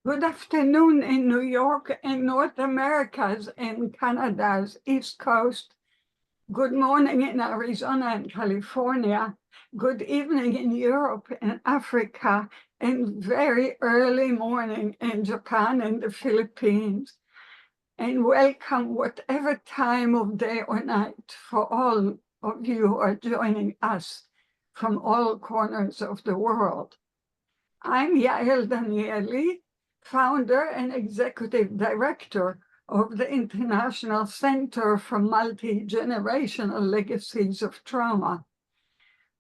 Good afternoon in New York and North America's and Canada's East Coast. Good morning in Arizona and California. Good evening in Europe and Africa, and very early morning in Japan and the Philippines. And welcome whatever time of day or night for all of you who are joining us from all corners of the world. I'm Yael Danieli, founder and executive director of the International Center for Multi-Generational Legacies of Trauma,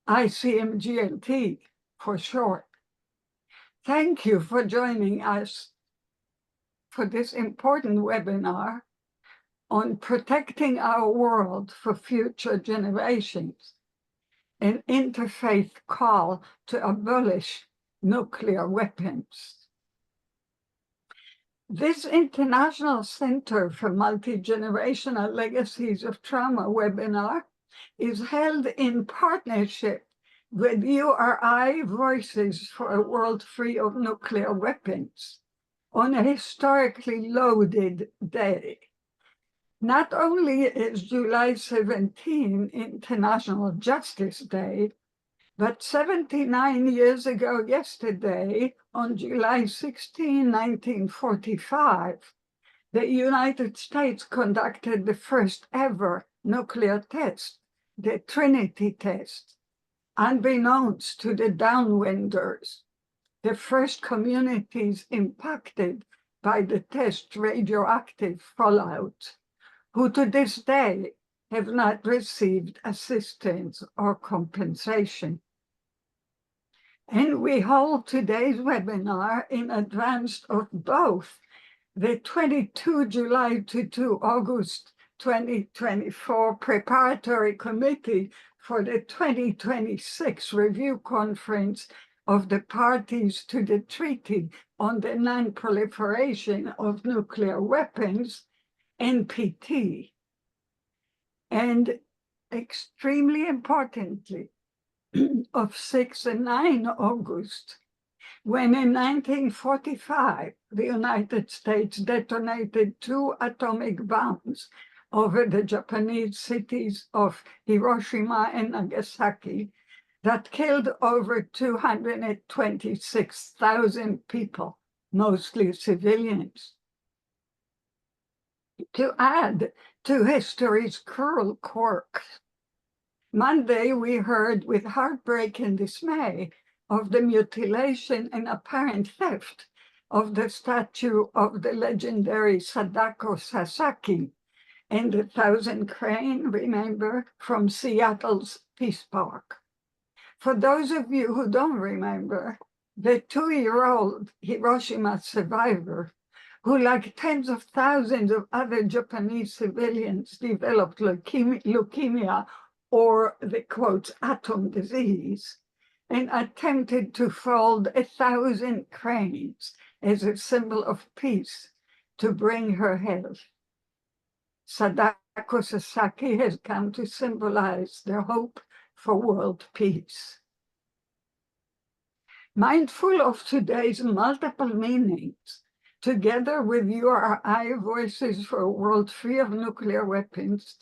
ICMGLT for short. Thank you for joining us for this important webinar on protecting our world for future generations, an interfaith call to abolish nuclear weapons. This International Center for Multi-Generational Legacies of Trauma webinar is held in partnership with URI-Voices for a World Free of Nuclear Weapons on a historically loaded day. Not only is July 17 International Justice Day, but 79 years ago yesterday, on July 16, 1945, the United States conducted the first ever nuclear test, the Trinity test, unbeknownst to the downwinders, the first communities impacted by the test radioactive fallout, who to this day have not received assistance or compensation. And we hold today's webinar in advance of both the 22 July to 2 August 2024 Preparatory Committee for the 2026 Review Conference of the Parties to the Treaty on the Non-Proliferation of Nuclear Weapons, NPT. And extremely importantly, of 6 and 9 August, when in 1945, the United States detonated 2 atomic bombs over the Japanese cities of Hiroshima and Nagasaki that killed over 226,000 people, mostly civilians. To add to history's cruel quirks, Monday, we heard with heartbreak and dismay of the mutilation and apparent theft of the statue of the legendary Sadako Sasaki and the 1,000 crane, remember, from Seattle's Peace Park. For those of you who don't remember, the 2-year-old Hiroshima survivor, who like tens of thousands of other Japanese civilians developed leukemia or the quote, atom disease, and attempted to fold 1,000 cranes as a symbol of peace to bring her health. Sadako Sasaki has come to symbolize the hope for world peace. Mindful of today's multiple meanings, together with URI-Voices for a World Free of Nuclear Weapons,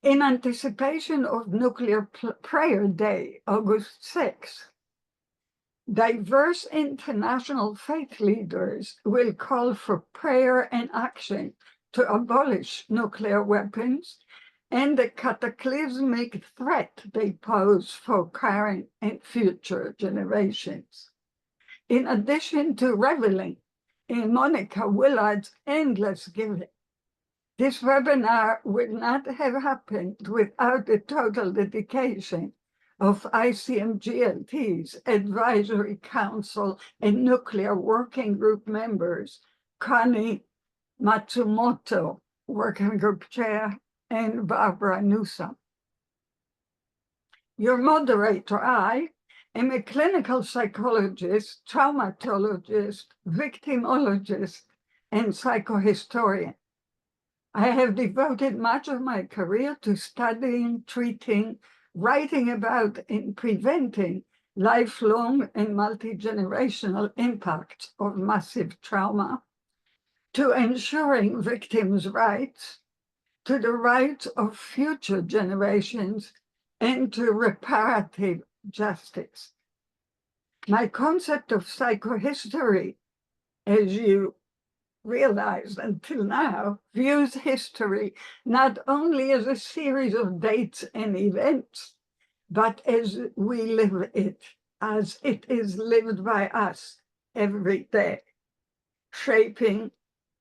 in anticipation of Nuclear Prayer Day, August 6th, diverse international faith leaders will call for prayer and action to abolish nuclear weapons and the cataclysmic threat they pose for current and future generations. In addition to reveling in Monica Willard's endless giving, this webinar would not have happened without the total dedication of ICMGLT's Advisory Council and Nuclear Working Group members, Connie Matsumoto, Working Group Chair, and Barbara Newsom. Your moderator, I am a clinical psychologist, traumatologist, victimologist, and psychohistorian. I have devoted much of my career to studying, treating, writing about, and preventing lifelong and multi-generational impacts of massive trauma, to ensuring victims' rights, to the rights of future generations, and to reparative justice. My concept of psychohistory, as you realized until now, views history not only as a series of dates and events, but as we live it, as it is lived by us every day, shaping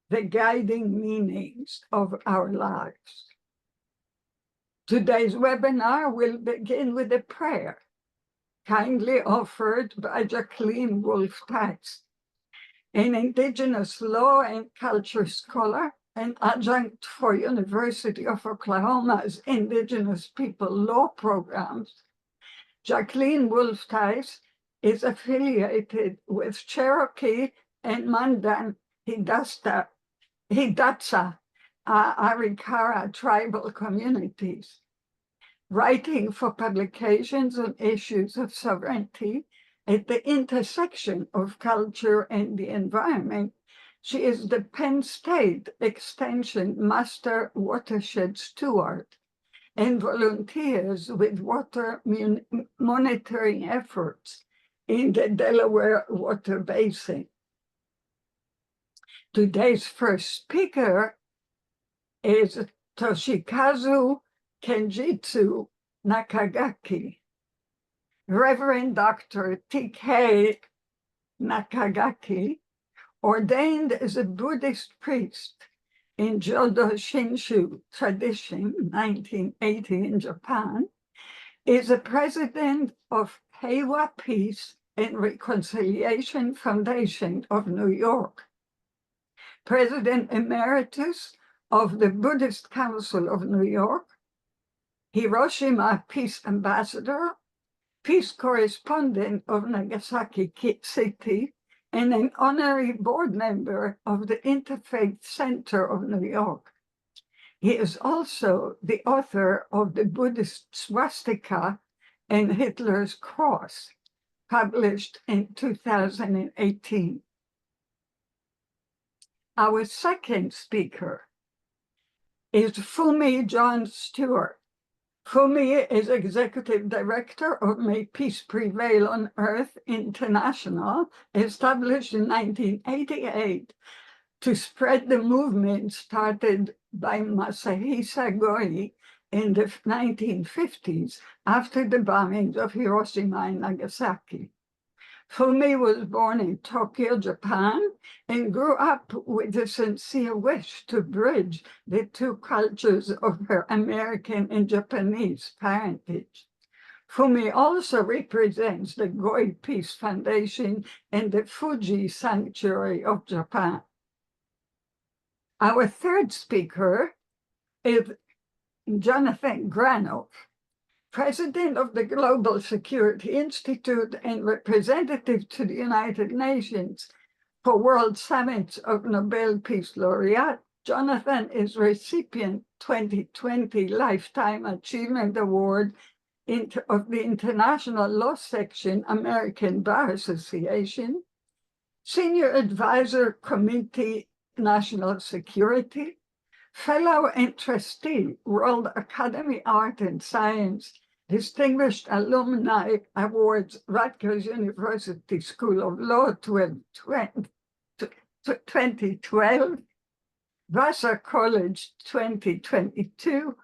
the guiding meanings of our lives. Today's webinar will begin with a prayer, kindly offered by Jacqline Tice, an Indigenous law and culture scholar and adjunct for University of Oklahoma's Indigenous People Law programs. Jacqline Tice is affiliated with Cherokee and Mandan Hidatsa Arikara tribal communities. Writing for publications on issues of sovereignty at the intersection of culture and the environment, she is the Penn State Extension Master Watershed Steward and volunteers with water monitoring efforts in the Delaware Water Basin. Today's first speaker is Toshikazu Kenjitsu Nakagaki. Reverend Dr. T.K. Nakagaki, ordained as a Buddhist priest in Jodoshinshu tradition, 1980 in Japan, is a president of Heiwa Peace and Reconciliation Foundation of New York, President Emeritus of the Buddhist Council of New York, Hiroshima Peace Ambassador, Peace Correspondent of Nagasaki City, and an honorary board member of the Interfaith Center of New York. He is also the author of the Buddhist Swastika and Hitler's Cross, published in 2018. Our second speaker is Fumi John Stewart. Fumi is Executive Director of May Peace Prevail on Earth International, established in 1988 to spread the movement started by Masahisa Goi in the 1950s after the bombings of Hiroshima and Nagasaki. Fumi was born in Tokyo, Japan, and grew up with a sincere wish to bridge the two cultures of her American and Japanese parentage. Fumi also represents the Goi Peace Foundation and the Fuji Sanctuary of Japan. Our third speaker is Jonathan Granoff, President of the Global Security Institute and representative to the United Nations for World Summits of Nobel Peace Laureate. Jonathan is recipient 2020 Lifetime Achievement Award of the International Law Section, American Bar Association, Senior Advisor, Committee, National Security, Fellow and Trustee, World Academy Art and Science, Distinguished Alumni Awards, Rutgers University School of Law 2012, Vassar College 2022,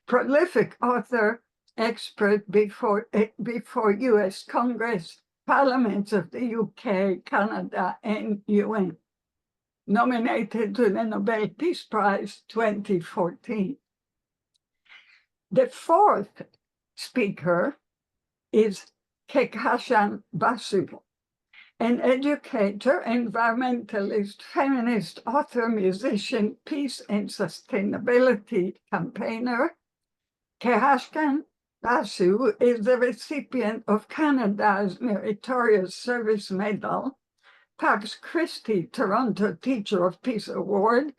prolific author, expert before US Congress, Parliaments of the UK, Canada, and UN. Nominated to the Nobel Peace Prize 2014. The fourth speaker is Kekashan Basu, an educator, environmentalist, feminist, author, musician, peace and sustainability campaigner. Kekashan Basu is the recipient of Canada's Meritorious Service Medal, Pax Christi Toronto Teacher of Peace Award,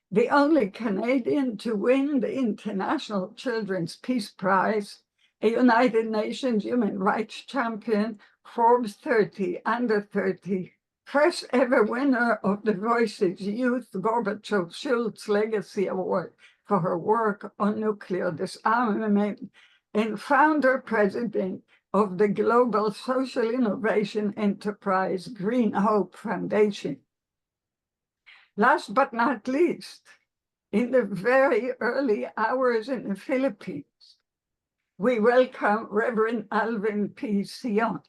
the only Canadian to win the International Children's Peace Prize, a United Nations human rights champion, Forbes 30, under 30, first ever winner of the Voices Youth Gorbachev Schultz Legacy Award for her work on nuclear disarmament, and founder president of the global social innovation enterprise Green Hope Foundation. Last but not least, in the very early hours in the Philippines, we welcome Reverend Alvin P. Sion.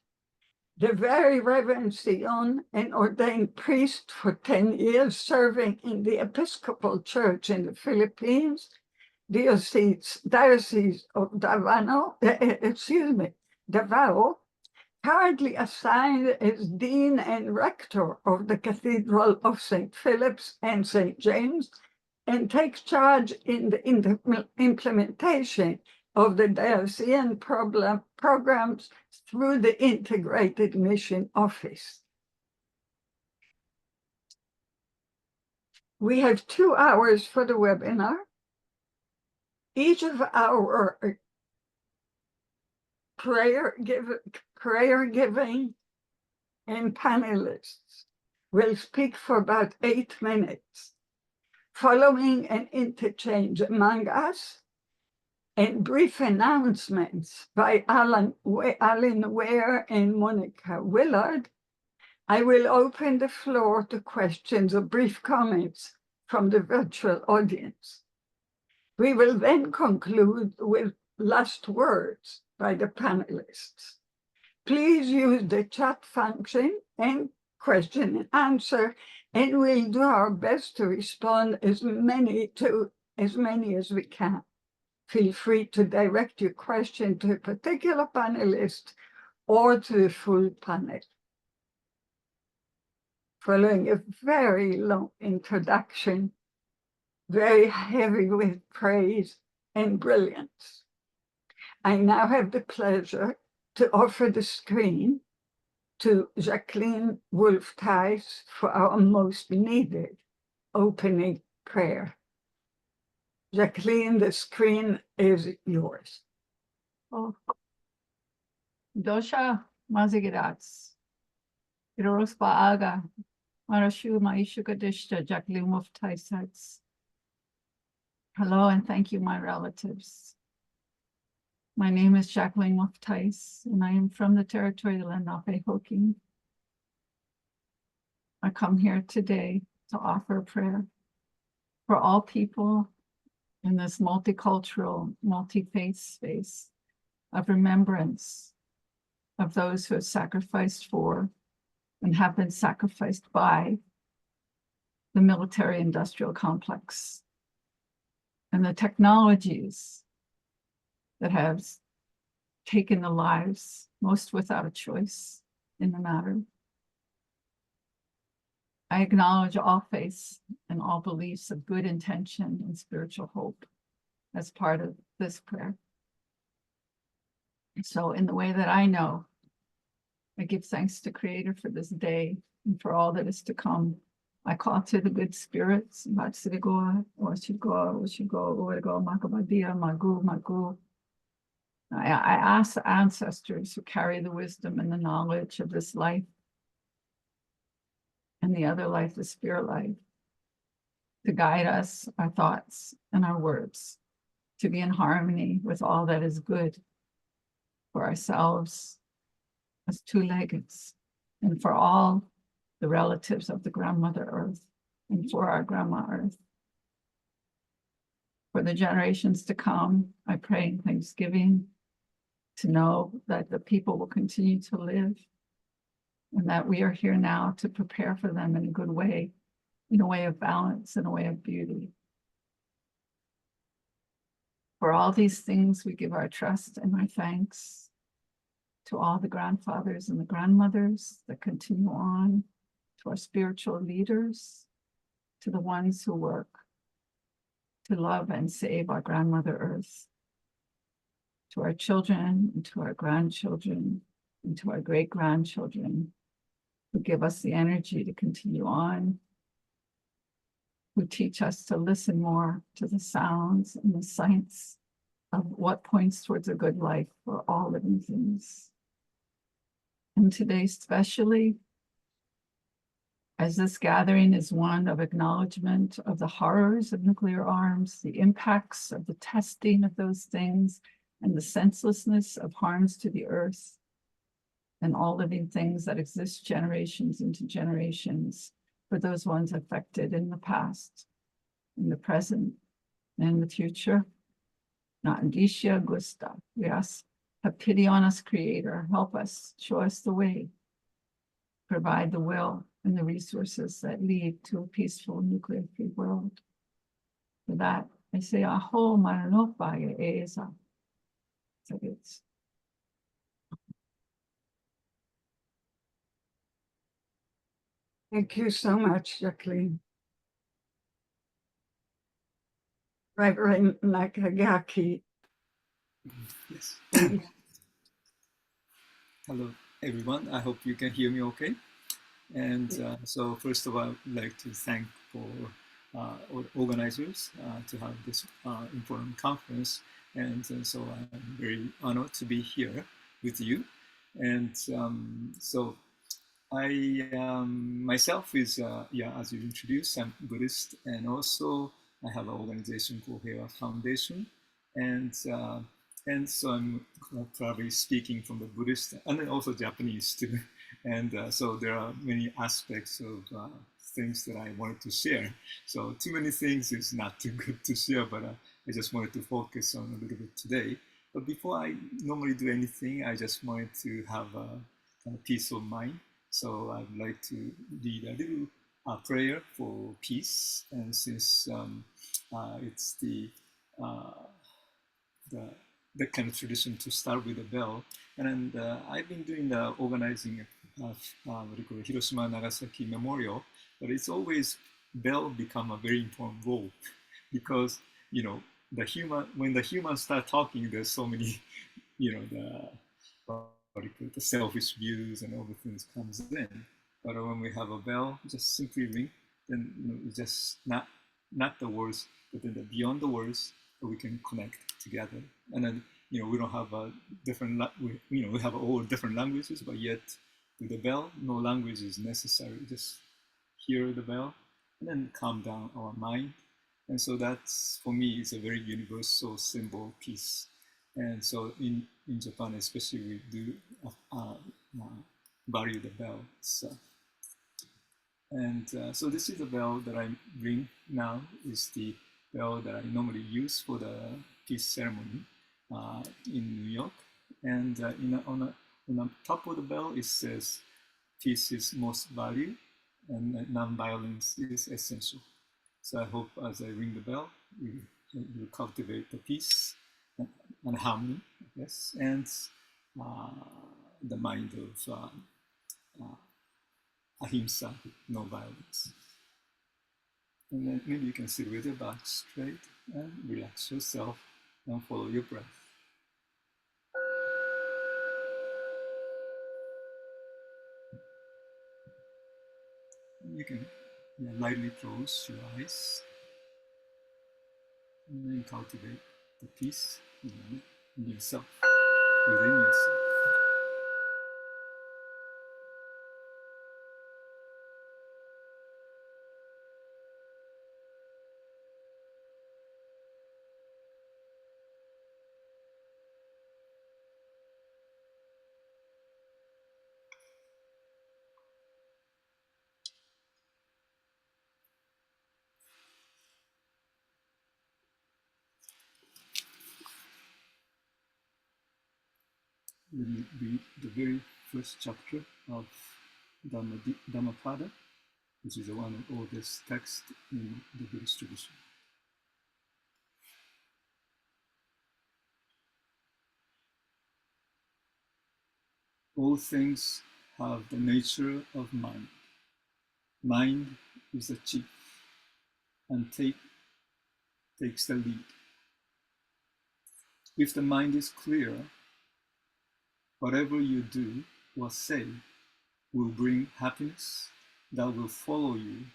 The very Reverend Sion, an ordained priest for 10 years, serving in the Episcopal Church in the Philippines, Diocese of Davao, currently assigned as Dean and Rector of the Cathedral of St. Philip's and St. James, and takes charge in the implementation of the diocesan programs through the Integrated Mission Office. We have 2 hours for the webinar. Each of our prayer giving and panelists will speak for about 8 minutes, following an interchange among us and brief announcements by Alan Ware and Monica Willard. I will open the floor to questions or brief comments from the virtual audience. We will then conclude with last words by the panelists. Please use the chat function and question and answer, and we'll do our best to respond as many as we can. Feel free to direct your question to a particular panelist or to the full panel. Following a very long introduction, very heavy with praise and brilliance, I now have the pleasure to offer the screen to Jacqline Wolfe-Tice for our most needed opening prayer. Jacqline, the screen is yours. Oh. Dosha mazigirats. Iroros paaga. Marashu maishukadishta Jacqline Wolfe-Tice. Hello and thank you, my relatives. My name is Jacqline Wolfe-Tice, and I am from the territory of Lenape-Hoking. I come here today to offer a prayer for all people in this multicultural, multi-faith space of remembrance of those who have sacrificed for and have been sacrificed by the military-industrial complex and the technologies that have taken the lives, most without a choice in the matter. I acknowledge all faiths and all beliefs of good intention and spiritual hope as part of this prayer. So in the way that I know, I give thanks to Creator for this day and for all that is to come. I call to the good spirits, I ask the ancestors who carry the wisdom and the knowledge of this life and the other life, the spirit life, to guide us, our thoughts and our words, to be in harmony with all that is good for ourselves as two-leggeds, and for all the relatives of the grandmother earth, and for our grandma earth. For the generations to come, I pray in thanksgiving to know that the people will continue to live, and that we are here now to prepare for them in a good way, in a way of balance, in a way of beauty. For all these things, we give our trust and our thanks to all the grandfathers and the grandmothers that continue on, to our spiritual leaders, to the ones who work to love and save our grandmother earth, to our children and to our grandchildren and to our great-grandchildren who give us the energy to continue on, who teach us to listen more to the sounds and the sights of what points towards a good life for all living things. And today, especially, as this gathering is one of acknowledgement of the horrors of nuclear arms, the impacts of the testing of those things, and the senselessness of harms to the earth and all living things that exist generations into generations for those ones affected in the past, in the present, and in the future. Na indicia gusta. We ask, have pity on us, Creator. Help us, show us the way. Provide the will and the resources that lead to a peaceful nuclear-free world. For that, I say, Aho Maranopaya Eza. So it's Thank you so much, Jacqline. Reverend Nakagaki. Yes. Hello, everyone. I hope you can hear me okay. And so first of all, I would like to thank for organizers to have this important conference. And so I'm very honored to be here with you. And so I myself is, as you introduced, I'm Buddhist, and also I have an organization called Heiwa Foundation. And so I'm probably speaking from the Buddhist and then also Japanese too. And so there are many aspects of things that I wanted to share. So too many things is not too good to share, but I just wanted to focus on a little bit today. But before I normally do anything, I just wanted to have a kind of peace of mind. So I'd like to read a little prayer for peace. And since it's the kind of tradition to start with a bell. And I've been doing the organizing of what you call Hiroshima and Nagasaki Memorial, but it's always bell become a very important role because, you know, when the humans start talking, there's so many, you know, the selfish views and all the things comes in. But when we have a bell, just simply ring, then you know, it's just not the words, but then the beyond the words, we can connect together. And then, you know, we don't have a different, you know, we have all different languages, but yet with the bell, no language is necessary. Just hear the bell and then calm down our mind. And so that's, for me, it's a very universal symbol of peace. And so in Japan, especially, we do value the bell. So this is the bell that I ring now, is the bell that I normally use for the peace ceremony in New York. And on the top of the bell, it says, peace is most valued and non-violence is essential. So I hope as I ring the bell, you cultivate the peace and harmony, yes, and the mind of ahimsa, no violence. And then maybe you can sit with your back straight and relax yourself and follow your breath. You can lightly close your eyes and then cultivate the peace in yourself, within yourself. Let me read the very first chapter of Dhammapada, which is one of the oldest texts in the Buddhist tradition. All things have the nature of mind. Mind is the chief and takes the lead. If the mind is clear, whatever you do or say will bring happiness that will follow you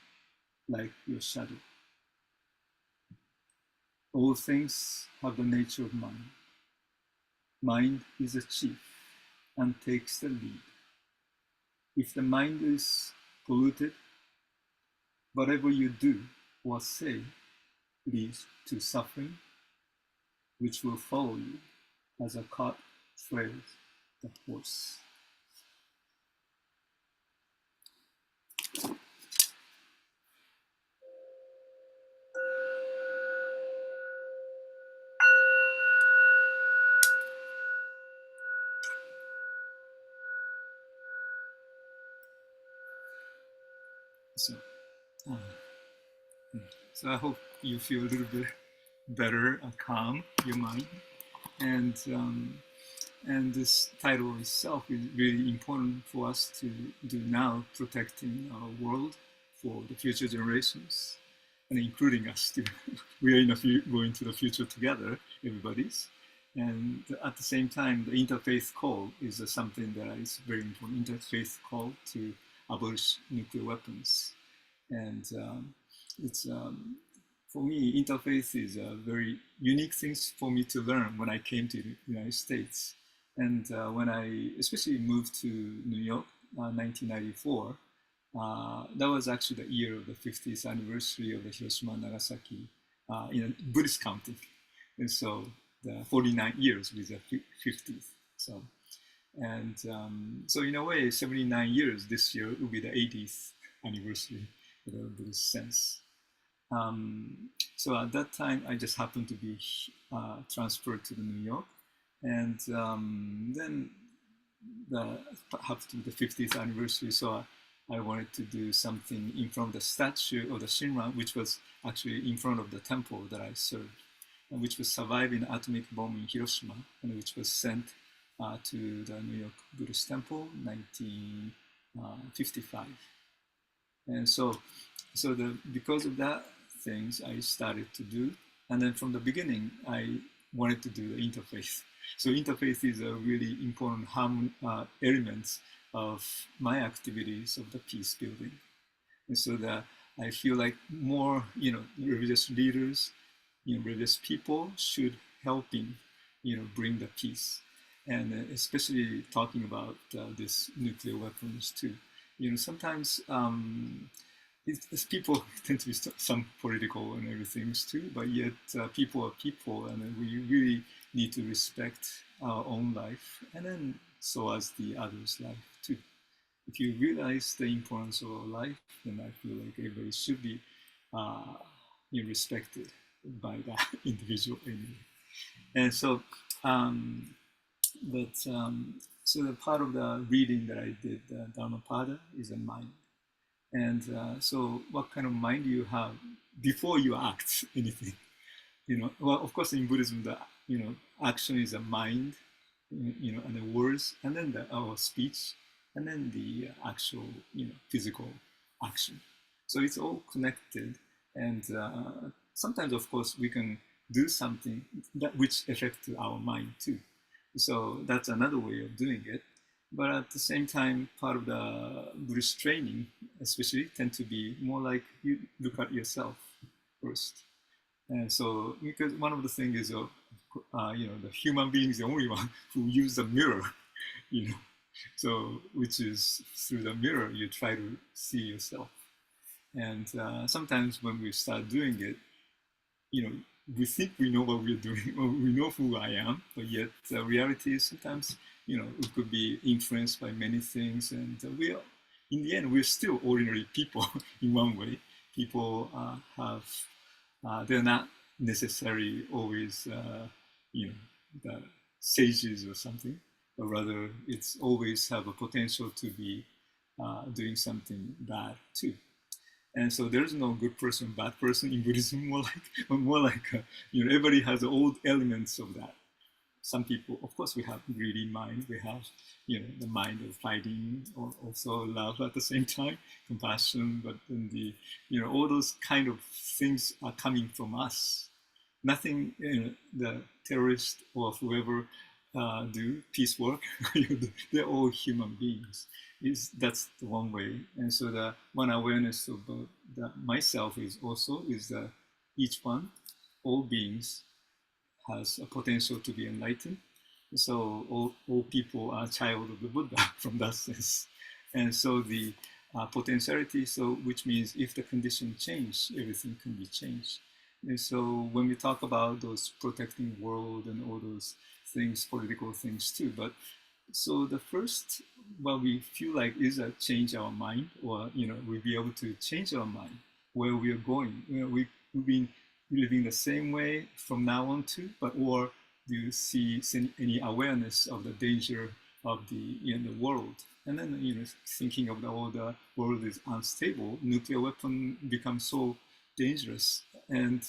like your shadow. All things have the nature of mind. Mind is a chief and takes the lead. If the mind is polluted, whatever you do or say leads to suffering, which will follow you as a cart trails the horse. So I hope you feel a little bit better and calm, your mind. And this title itself is really important for us to do now, protecting our world for the future generations, and including us too. We are going to the future together, everybody's. And at the same time, the interfaith call is something that is very important. Interfaith call to abolish nuclear weapons. And it's for me, interfaith is a very unique thing for me to learn when I came to the United States. And when I especially moved to New York, 1994, that was actually the year of the 50th anniversary of the Hiroshima and Nagasaki in Buddhist counting. And so the 49 years with the 50th. So, and so in a way, 79 years this year will be the 80th anniversary in a Buddhist sense. So at that time, I just happened to be transferred to New York. And then happened to be the 50th anniversary, so I wanted to do something in front of the statue of the Shinran, which was actually in front of the temple that I served, and which was surviving an atomic bomb in Hiroshima, and which was sent to the New York Buddhist Temple in 1955. And so because of that things I started to do, and then from the beginning I wanted to do the interfaith. So interfaith is a really important element of my activities of the peace building. And so that I feel like more, religious leaders, religious people should helping, bring the peace. And especially talking about this nuclear weapons too. Sometimes people tend to be some political and everything too, but yet people are people, and we really need to respect our own life, and then so as the others' life too. If you realize the importance of our life, then I feel like everybody should be respected by that individual anyway. And so, so the part of the reading that I did, Dharmapada, is a mind. And so what kind of mind do you have before you act anything? Well, of course, in Buddhism, action is a mind, and the words, and then our speech, and then the actual, physical action. So it's all connected. And sometimes, of course, we can do something which affects our mind too. So that's another way of doing it. But at the same time, part of the Buddhist training, especially, tend to be more like you look at yourself first. And so, because one of the things is, the human being is the only one who uses a mirror, so which is through the mirror you try to see yourself. And sometimes when we start doing it, we think we know what we're doing, or we know who I am, but yet the reality is sometimes, it could be influenced by many things, and in the end, we're still ordinary people in one way. People they're not necessarily always, the sages or something, but rather it's always have a potential to be doing something bad too. And so there's no good person, bad person in Buddhism, more like everybody has all elements of that. Some people, of course, we have greedy mind, we have, the mind of fighting, or also love at the same time, compassion, but then all those kind of things are coming from us. Nothing, the terrorist or whoever do peace work, they're all human beings. That's the one way. And so the one awareness of myself is that each one all beings has a potential to be enlightened. So all people are child of the Buddha from that sense. And so the potentiality, so which means if the condition change, everything can be changed. And so when we talk about those protecting world and all those things, political things too, but so the first, what we feel like is a change our mind, or we'll be able to change our mind where we are going. We've been living the same way from now on too, but or do you see any awareness of the danger of the world? And then thinking of all the world is unstable, nuclear weapon becomes so dangerous, and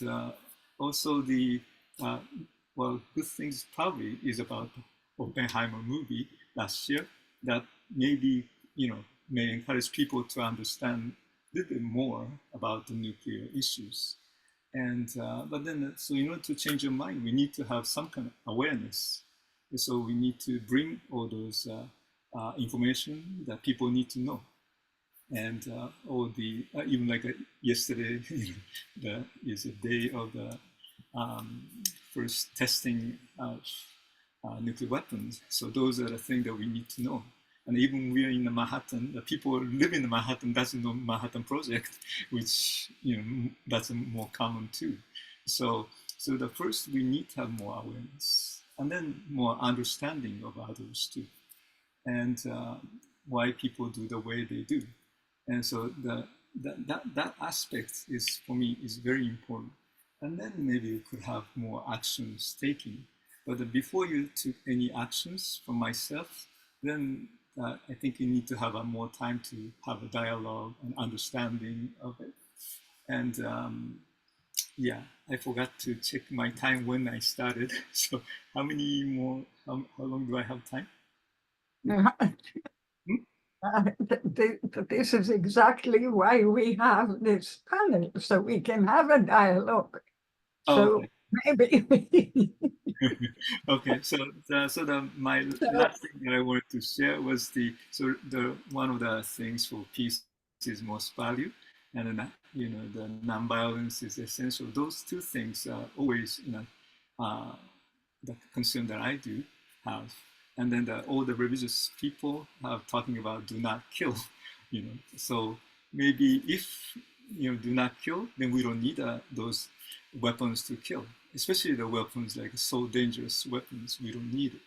also the well, good things probably is about Oppenheimer movie last year that maybe may encourage people to understand a little bit more about the nuclear issues. And but then, so in order to change your mind, we need to have some kind of awareness. And so we need to bring all those information that people need to know. And all the even like yesterday, is a day of the first testing of nuclear weapons. So those are the things that we need to know. And even we are in the Manhattan, the people live in the Manhattan doesn't know Manhattan Project, which that's more common too. So the first we need to have more awareness, and then more understanding of others too, and why people do the way they do. And so that aspect is, for me, is very important. And then maybe you could have more actions taken. But before you took any actions for myself, then I think you need to have more time to have a dialogue and understanding of it. And yeah, I forgot to check my time when I started. So how long do I have time? This is exactly why we have this panel, so we can have a dialogue. So okay. maybe Okay, so my last thing that I wanted to share was one of the things for peace is most value, and then the nonviolence is essential. Those two things are always the concern that I do have, and then all the religious people are talking about do not kill, So maybe if do not kill, then we don't need those weapons to kill. Especially the weapons like so dangerous weapons, we don't need it.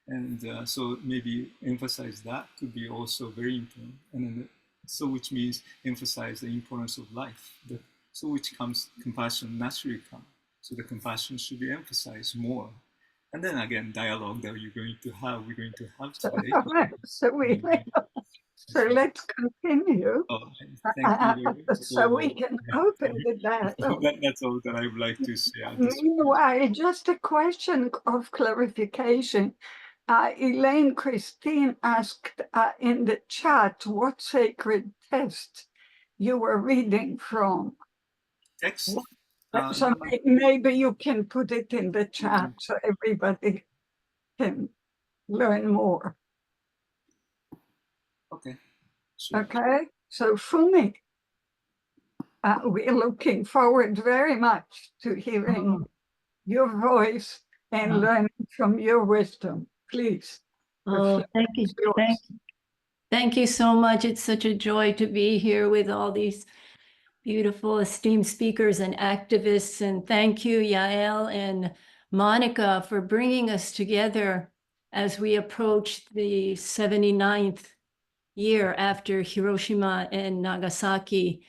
And so maybe emphasize that could be also very important. And then so which means emphasize the importance of life. So which comes compassion naturally comes. So the compassion should be emphasized more. And then again, dialogue that we're going to have today. So let's continue. Oh, thank you very much. So we can open the dialogue. That's all that I would like to say. Meanwhile, just a question of clarification. Elaine Christine asked in the chat what sacred text you were reading from. Text? So maybe you can put it in the chat so everybody can learn more. Okay. Sure. Okay, so Fumi, we're looking forward very much to hearing your voice and learning from your wisdom. Please. Oh, thank you. Thank you so much. It's such a joy to be here with all these beautiful, esteemed speakers and activists. And thank you, Yael and Monica, for bringing us together as we approach the 79th year after Hiroshima and Nagasaki.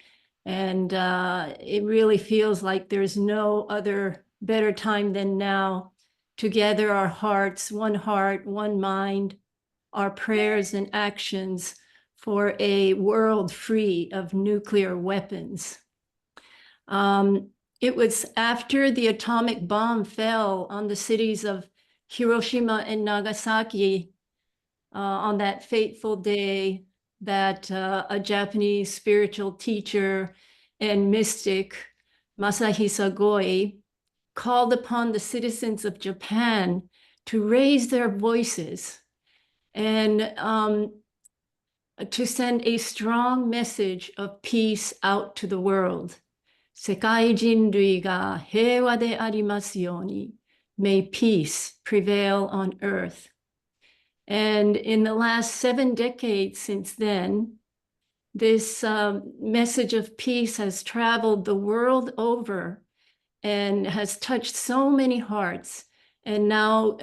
And it really feels like there's no other better time than now to gather our hearts, one mind, our prayers and actions for a world free of nuclear weapons. It was after the atomic bomb fell on the cities of Hiroshima and Nagasaki on that fateful day that a Japanese spiritual teacher and mystic, Masahisa Goi, called upon the citizens of Japan to raise their voices and to send a strong message of peace out to the world. 世界人類が平和でありますように。May peace prevail on earth. And in the last 7 decades since then, this message of peace has traveled the world over and has touched so many hearts, and now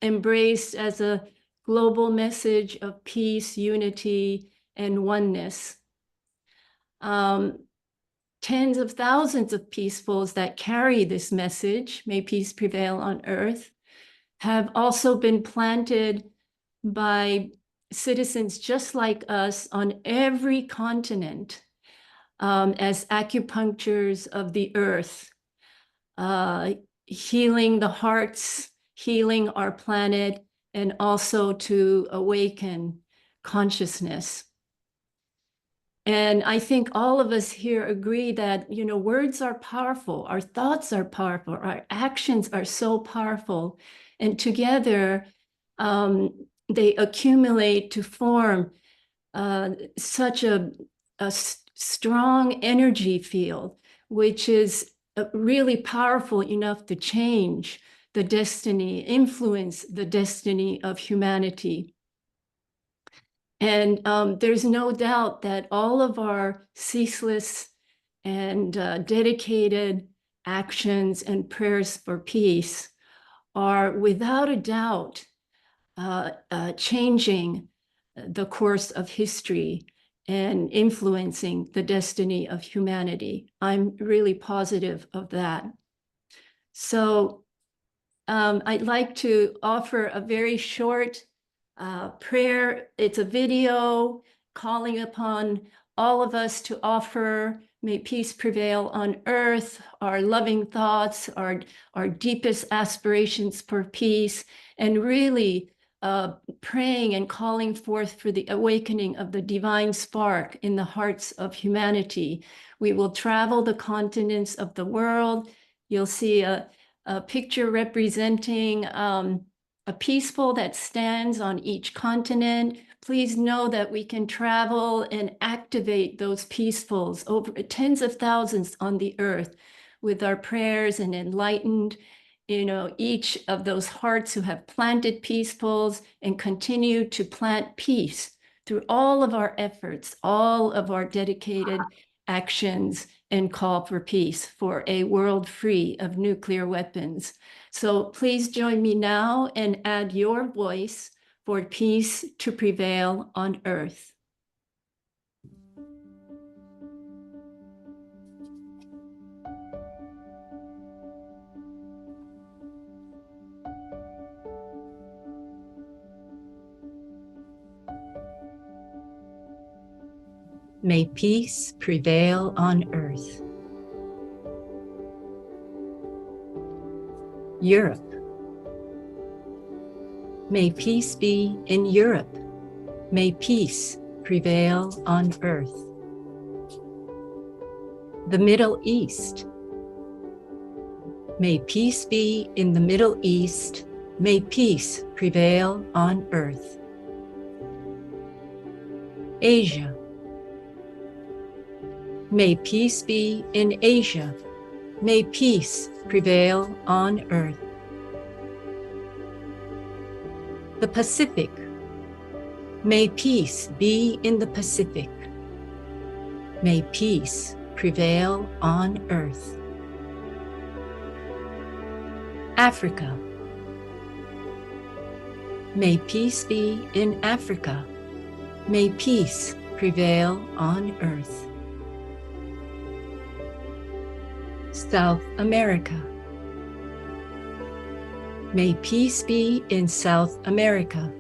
embraced as a global message of peace, unity, and oneness. Tens of thousands of peacefuls that carry this message, may peace prevail on earth, have also been planted by citizens just like us on every continent as acupunctures of the earth, healing the hearts, healing our planet, and also to awaken consciousness. And I think all of us here agree that, you know, words are powerful, our thoughts are powerful, our actions are so powerful, and together they accumulate to form such a strong energy field, which is really powerful enough to change the destiny, influence the destiny of humanity. And there's no doubt that all of our ceaseless and dedicated actions and prayers for peace are without a doubt changing the course of history and influencing the destiny of humanity. I'm really positive of that. So I'd like to offer a very short prayer. It's a video calling upon all of us to offer, may peace prevail on earth, our loving thoughts, our deepest aspirations for peace, and really praying and calling forth for the awakening of the divine spark in the hearts of humanity. We will travel the continents of the world. You'll see a picture representing a peaceful that stands on each continent. Please know that we can travel and activate those peacefuls, over tens of thousands on the earth, with our prayers, and enlightened, you know, each of those hearts who have planted peacefuls and continue to plant peace through all of our efforts, all of our dedicated actions, and call for peace, for a world free of nuclear weapons. So please join me now and add your voice for peace to prevail on earth. May peace prevail on earth. Europe. May peace be in Europe. May peace prevail on earth. The Middle East. May peace be in the Middle East. May peace prevail on earth. Asia. May peace be in Asia. May peace prevail on earth. The Pacific. May peace be in the Pacific. May peace prevail on earth. Africa. May peace be in Africa. May peace prevail on earth. South America. May peace be in South America.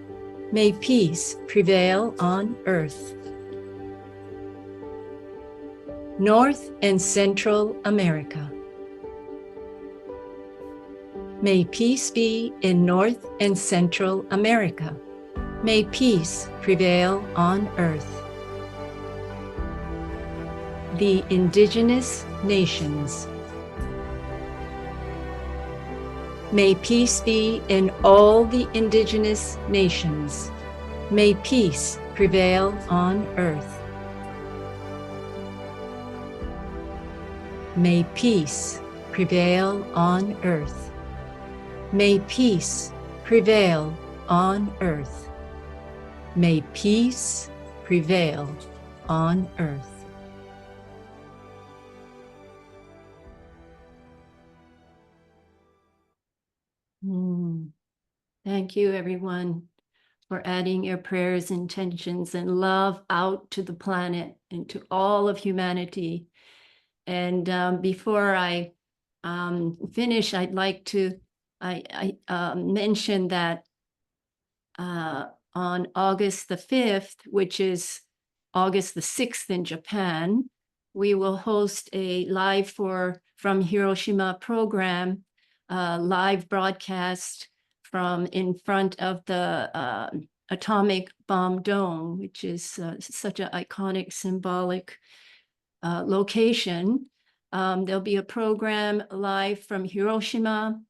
May peace prevail on earth. North and Central America. May peace be in North and Central America. May peace prevail on earth. The indigenous nations. May peace be in all the indigenous nations. May peace prevail on earth. May peace prevail on earth. May peace prevail on earth. May peace prevail on earth. Thank you, everyone, for adding your prayers, intentions, and love out to the planet and to all of humanity. And before I finish, I'd like to mention that on August the 5th, which is August the 6th in Japan, we will host a live from Hiroshima program, live broadcast from in front of the atomic bomb dome, which is such an iconic, symbolic location. There'll be a program live from Hiroshima.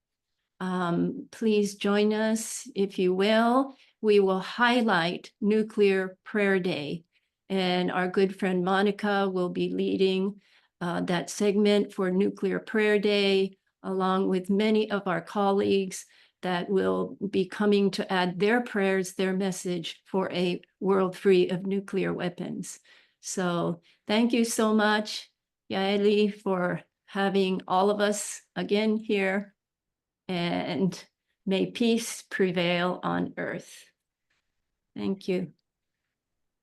Please join us if you will. We will highlight Nuclear Prayer Day, and our good friend Monica will be leading that segment for Nuclear Prayer Day, along with many of our colleagues that will be coming to add their prayers, their message for a world free of nuclear weapons. So thank you so much, Yaeli, for having all of us again here, and may peace prevail on earth. Thank you.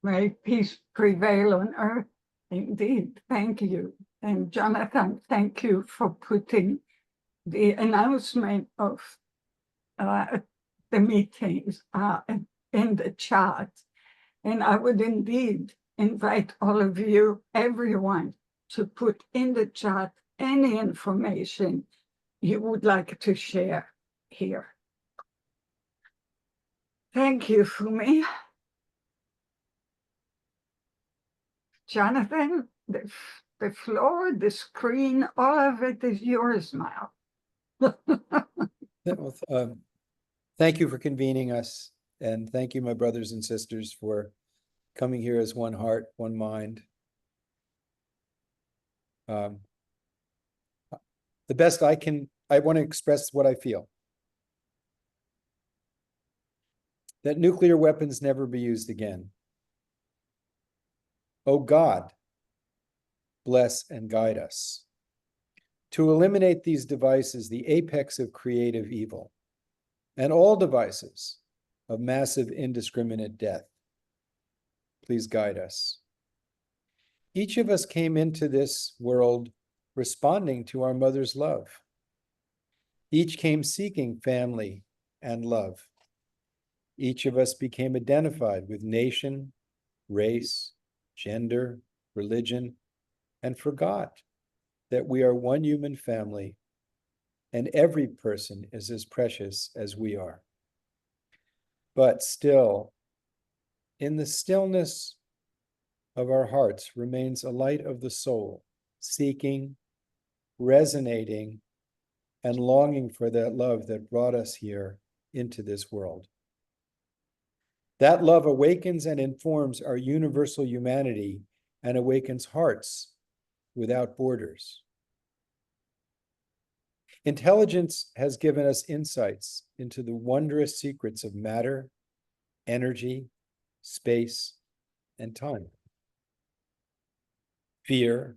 May peace prevail on earth. Indeed, thank you. And Jonathan, thank you for putting the announcement of the meetings in the chat. And I would indeed invite all of you, everyone, to put in the chat any information you would like to share here. Thank you, Fumi. Jonathan, the floor, the screen, all of it is yours now. Thank you for convening us, and thank you, my brothers and sisters, for coming here as one heart, one mind. The best I want to express what I feel. That nuclear weapons never be used again. Oh God, bless and guide us. To eliminate these devices, the apex of creative evil, and all devices of massive indiscriminate death. Please guide us. Each of us came into this world responding to our mother's love. Each came seeking family and love. Each of us became identified with nation, race, gender, religion, and forgot that we are one human family and every person is as precious as we are. But still, in the stillness of our hearts remains a light of the soul, seeking, resonating, and longing for that love that brought us here into this world. That love awakens and informs our universal humanity and awakens hearts without borders. Intelligence has given us insights into the wondrous secrets of matter, energy, space, and time. Fear,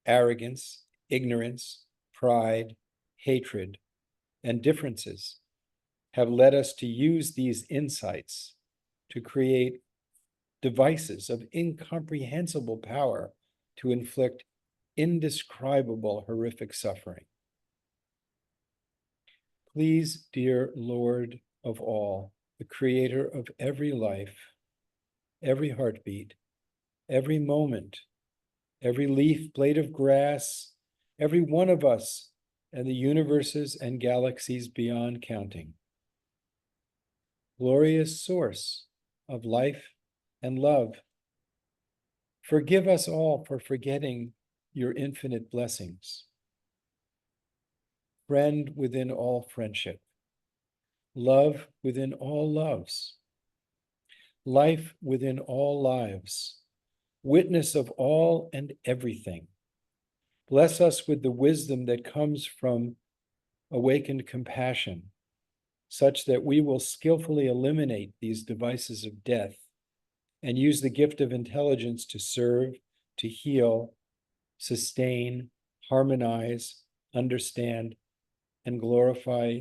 arrogance, ignorance, pride, hatred, and differences have led us to use these insights to create devices of incomprehensible power to inflict indescribable horrific suffering. Please, dear Lord of all, the creator of every life, every heartbeat, every moment, every leaf, blade of grass, every one of us, and the universes and galaxies beyond counting. Glorious source of life and love, forgive us all for forgetting your infinite blessings. Friend within all friendship, love within all loves, life within all lives, witness of all and everything. Bless us with the wisdom that comes from awakened compassion, such that we will skillfully eliminate these devices of death and use the gift of intelligence to serve, to heal, sustain, harmonize, understand, and glorify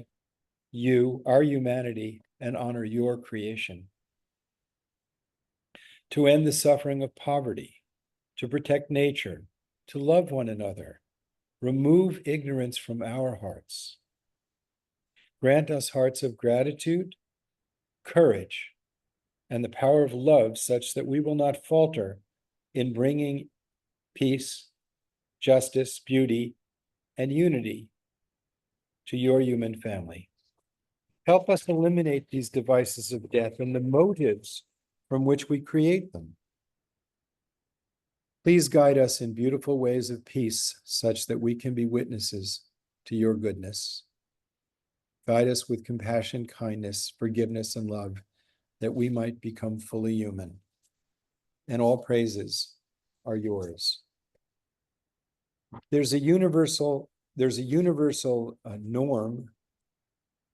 you, our humanity, and honor your creation. To end the suffering of poverty, to protect nature, to love one another, remove ignorance from our hearts. Grant us hearts of gratitude, courage, and the power of love such that we will not falter in bringing peace, justice, beauty, and unity to your human family. Help us eliminate these devices of death and the motives from which we create them. Please guide us in beautiful ways of peace such that we can be witnesses to your goodness. Guide us with compassion, kindness, forgiveness, and love, that we might become fully human. And all praises are yours. There's a universal norm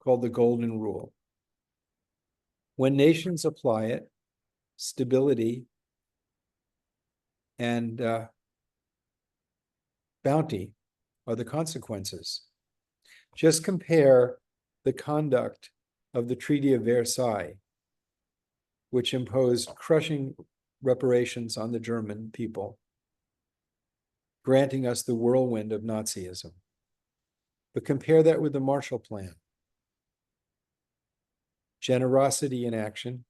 called the Golden Rule. When nations apply it, stability and bounty are the consequences. Just compare the conduct of the Treaty of Versailles, which imposed crushing reparations on the German people, granting us the whirlwind of Nazism. But compare that with the Marshall Plan. Generosity in action,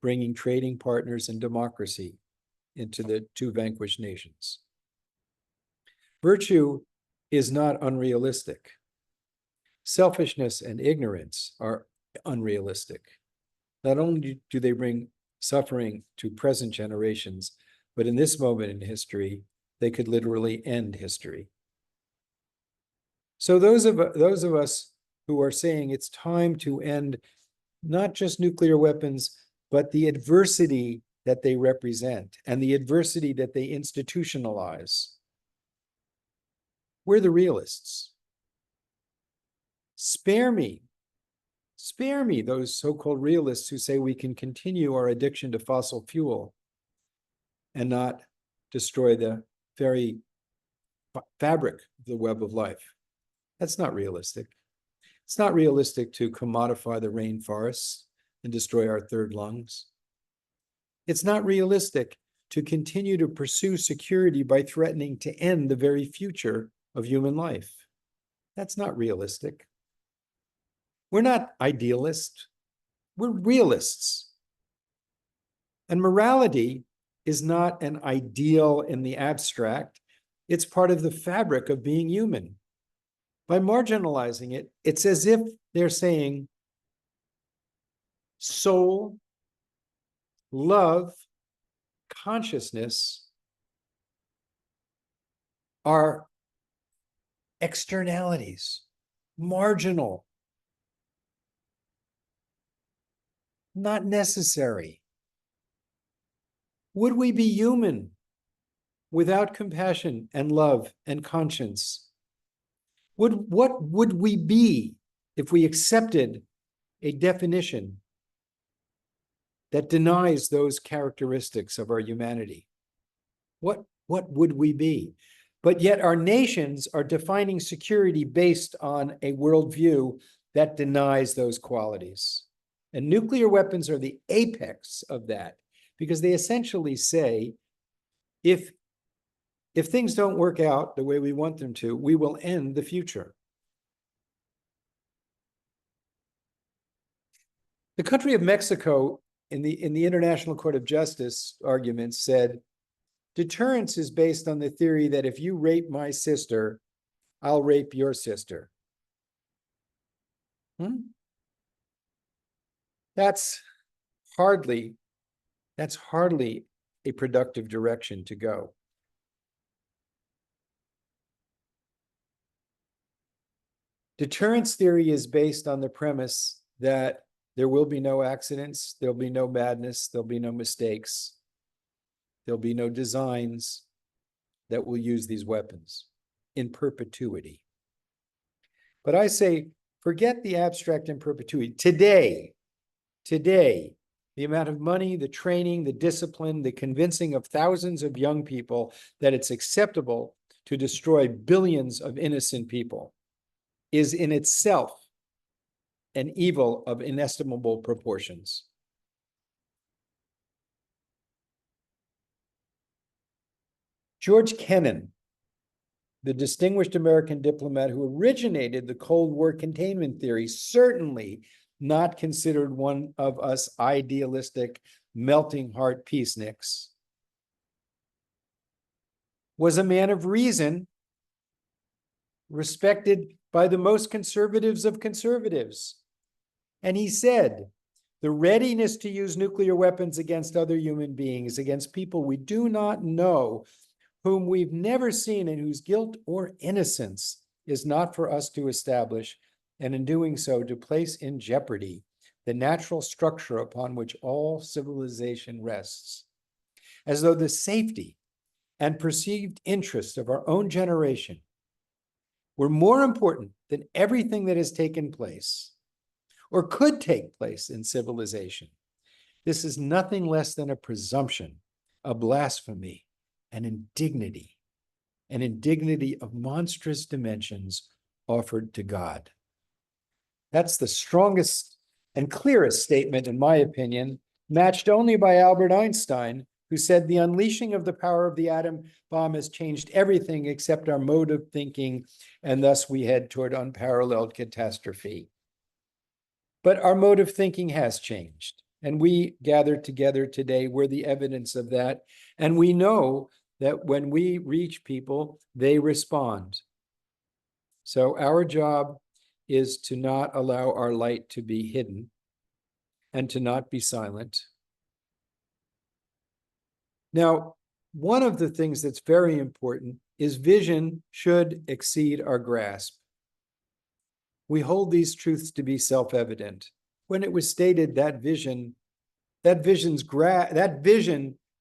bringing trading partners and democracy into the two vanquished nations. Virtue is not unrealistic. Selfishness and ignorance are unrealistic. Not only do they bring suffering to present generations, but in this moment in history, they could literally end history. So those of us who are saying it's time to end not just nuclear weapons, but the adversity that they represent and the adversity that they institutionalize, we're the realists. Spare me those so-called realists who say we can continue our addiction to fossil fuel and not destroy the very fabric of the web of life. That's not realistic. It's not realistic to commodify the rainforests and destroy our third lungs. It's not realistic to continue to pursue security by threatening to end the very future of human life. That's not realistic. We're not idealists. We're realists. And morality is not an ideal in the abstract. It's part of the fabric of being human. By marginalizing it, it's as if they're saying soul, love, consciousness are externalities, marginal, not necessary. Would we be human without compassion and love and conscience? What would we be if we accepted a definition that denies those characteristics of our humanity? What would we be? But yet our nations are defining security based on a worldview that denies those qualities. And nuclear weapons are the apex of that, because they essentially say, if things don't work out the way we want them to, we will end the future. The country of Mexico in the International Court of Justice arguments said, deterrence is based on the theory that if you rape my sister, I'll rape your sister. That's hardly a productive direction to go. Deterrence theory is based on the premise that there will be no accidents, there'll be no madness, there'll be no mistakes, there'll be no designs, that will use these weapons in perpetuity. But I say, forget the abstract in perpetuity. Today, the amount of money, the training, the discipline, the convincing of thousands of young people that it's acceptable to destroy billions of innocent people is in itself an evil of inestimable proportions. George Kennan, the distinguished American diplomat who originated the Cold War containment theory, certainly not considered one of us idealistic, melting heart peaceniks, was a man of reason, respected by the most conservatives of conservatives. And he said, the readiness to use nuclear weapons against other human beings, against people we do not know, whom we've never seen and whose guilt or innocence is not for us to establish, and in doing so, to place in jeopardy the natural structure upon which all civilization rests, as though the safety and perceived interests of our own generation were more important than everything that has taken place or could take place in civilization. This is nothing less than a presumption, a blasphemy, an indignity of monstrous dimensions offered to God. That's the strongest and clearest statement, in my opinion, matched only by Albert Einstein, who said the unleashing of the power of the atom bomb has changed everything except our mode of thinking, and thus we head toward unparalleled catastrophe. But our mode of thinking has changed, and we gathered together today were the evidence of that, and we know that when we reach people, they respond. So our job is to not allow our light to be hidden and to not be silent. Now, one of the things that's very important is vision should exceed our grasp. We hold these truths to be self-evident. When it was stated that vision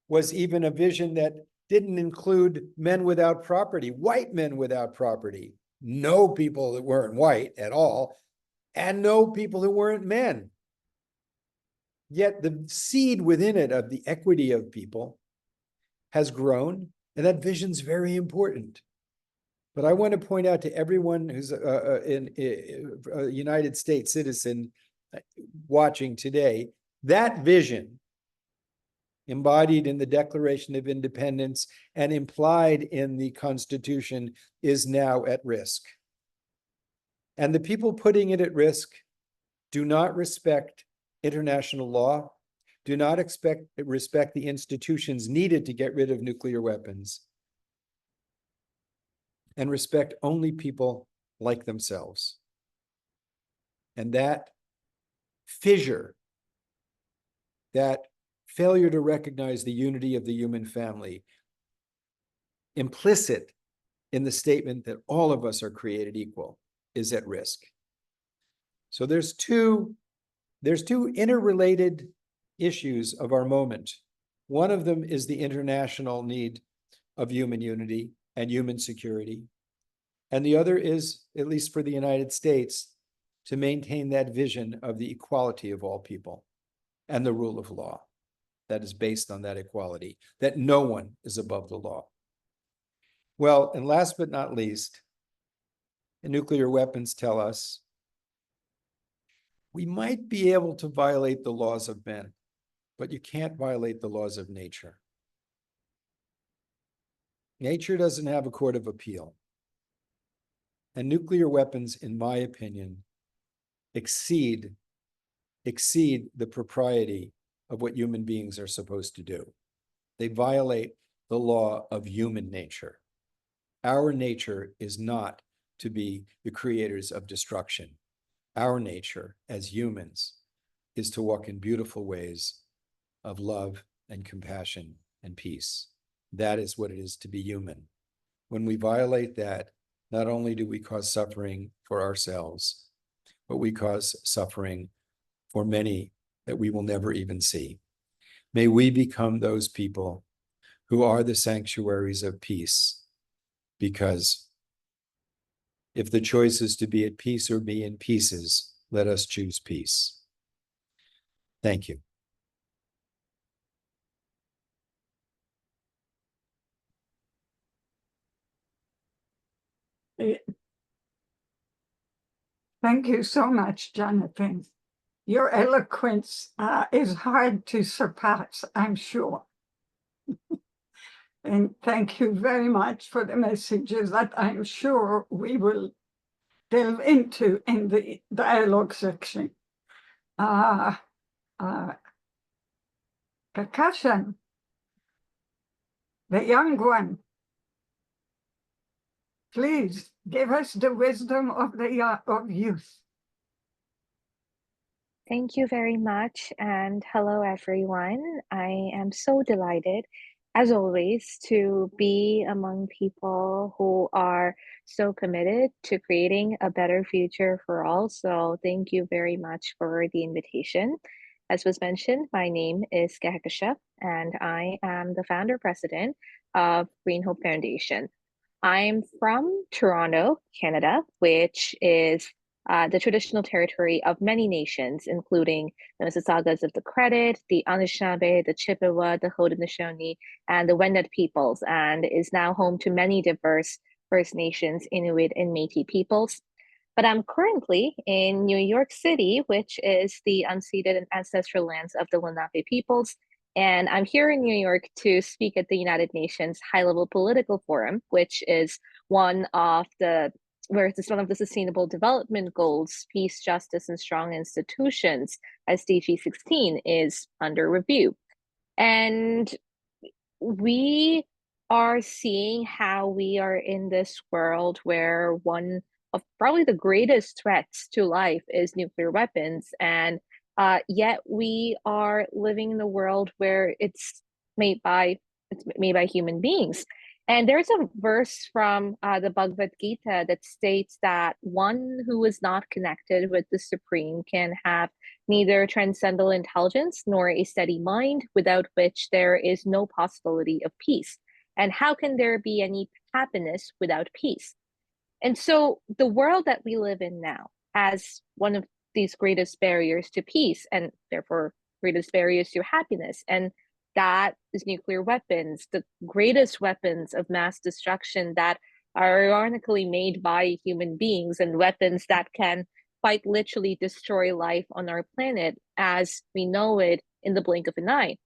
was even a vision that didn't include men without property, white men without property, no people that weren't white at all, and no people who weren't men. Yet the seed within it of the equity of people has grown, and that vision's very important. But I want to point out to everyone who's a United States citizen watching today, that vision embodied in the Declaration of Independence and implied in the Constitution is now at risk. And the people putting it at risk do not respect international law, do not respect the institutions needed to get rid of nuclear weapons, and respect only people like themselves. And that fissure, that failure to recognize the unity of the human family, implicit in the statement that all of us are created equal, is at risk. So there's two interrelated issues of our moment. One of them is the international need of human unity and human security. And the other is, at least for the United States, to maintain that vision of the equality of all people and the rule of law that is based on that equality, that no one is above the law. Well, and last but not least, the nuclear weapons tell us we might be able to violate the laws of men, but you can't violate the laws of nature. Nature doesn't have a court of appeal. And nuclear weapons, in my opinion, exceed the propriety of what human beings are supposed to do. They violate the law of human nature. Our nature is not to be the creators of destruction. Our nature as humans is to walk in beautiful ways of love and compassion and peace. That is what it is to be human. When we violate that, not only do we cause suffering for ourselves, but we cause suffering for many that we will never even see. May we become those people who are the sanctuaries of peace. Because if the choice is to be at peace or be in pieces, let us choose peace. Thank you. Thank you so much, Jonathan. Your eloquence is hard to surpass, I'm sure. And thank you very much for the messages that I'm sure we will delve into in the dialogue section. Kakashan, the young one, please give us the wisdom of of youth. Thank you very much, and hello everyone. I am so delighted, as always, to be among people who are so committed to creating a better future for all. So thank you very much for the invitation. As was mentioned, my name is Kakasha, and I am the founder president of Green Hope Foundation. I'm from Toronto, Canada, which is the traditional territory of many nations, including the Mississaugas of the Credit, the Anishinaabe, the Chippewa, the Haudenosaunee, and the Wendat peoples, and is now home to many diverse First Nations, Inuit, and Métis peoples. But I'm currently in New York City, which is the unceded and ancestral lands of the Lenape peoples. And I'm here in New York to speak at the United Nations High-Level Political Forum, which is one of the Sustainable Development Goals, Peace, Justice, and Strong Institutions, SDG 16, is under review. And we are seeing how we are in this world where one of probably the greatest threats to life is nuclear weapons. And yet we are living in a world where it's made by human beings. And there's a verse from the Bhagavad Gita that states that one who is not connected with the Supreme can have neither transcendental intelligence nor a steady mind, without which there is no possibility of peace. And how can there be any happiness without peace? And so the world that we live in now has one of these greatest barriers to peace, and therefore greatest barriers to happiness. And that is nuclear weapons, the greatest weapons of mass destruction that are ironically made by human beings, and weapons that can quite literally destroy life on our planet as we know it in the blink of an eye.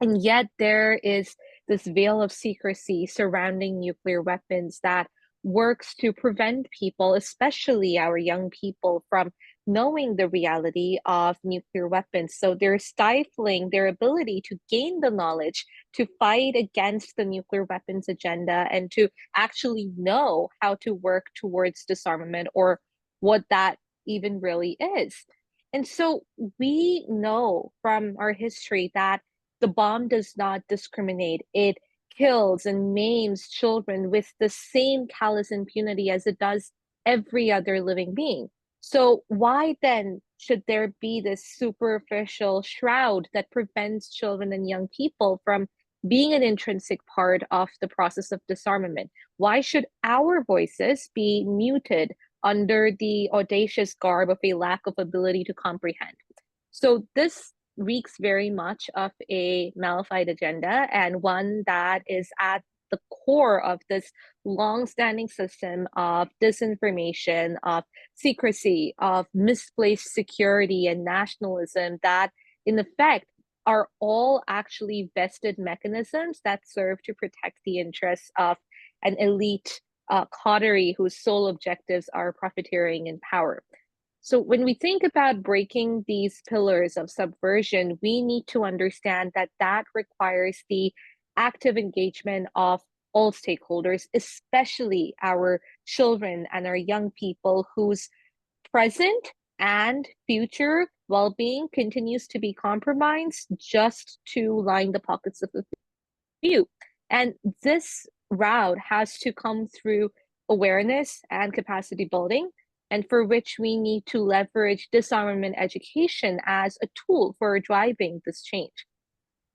And yet there is this veil of secrecy surrounding nuclear weapons that works to prevent people, especially our young people, from knowing the reality of nuclear weapons. So they're stifling their ability to gain the knowledge to fight against the nuclear weapons agenda and to actually know how to work towards disarmament, or what that even really is. And so we know from our history that the bomb does not discriminate. It kills and maims children with the same callous impunity as it does every other living being. So why then should there be this superficial shroud that prevents children and young people from being an intrinsic part of the process of disarmament? Why should our voices be muted under the audacious garb of a lack of ability to comprehend? So this reeks very much of a malified agenda, and one that is at the core of this long-standing system of disinformation, of secrecy, of misplaced security and nationalism that in effect are all actually vested mechanisms that serve to protect the interests of an elite coterie whose sole objectives are profiteering and power. So when we think about breaking these pillars of subversion, we need to understand that that requires the active engagement of all stakeholders, especially our children and our young people whose present and future well-being continues to be compromised just to line the pockets of the few. And this route has to come through awareness and capacity building, and for which we need to leverage disarmament education as a tool for driving this change.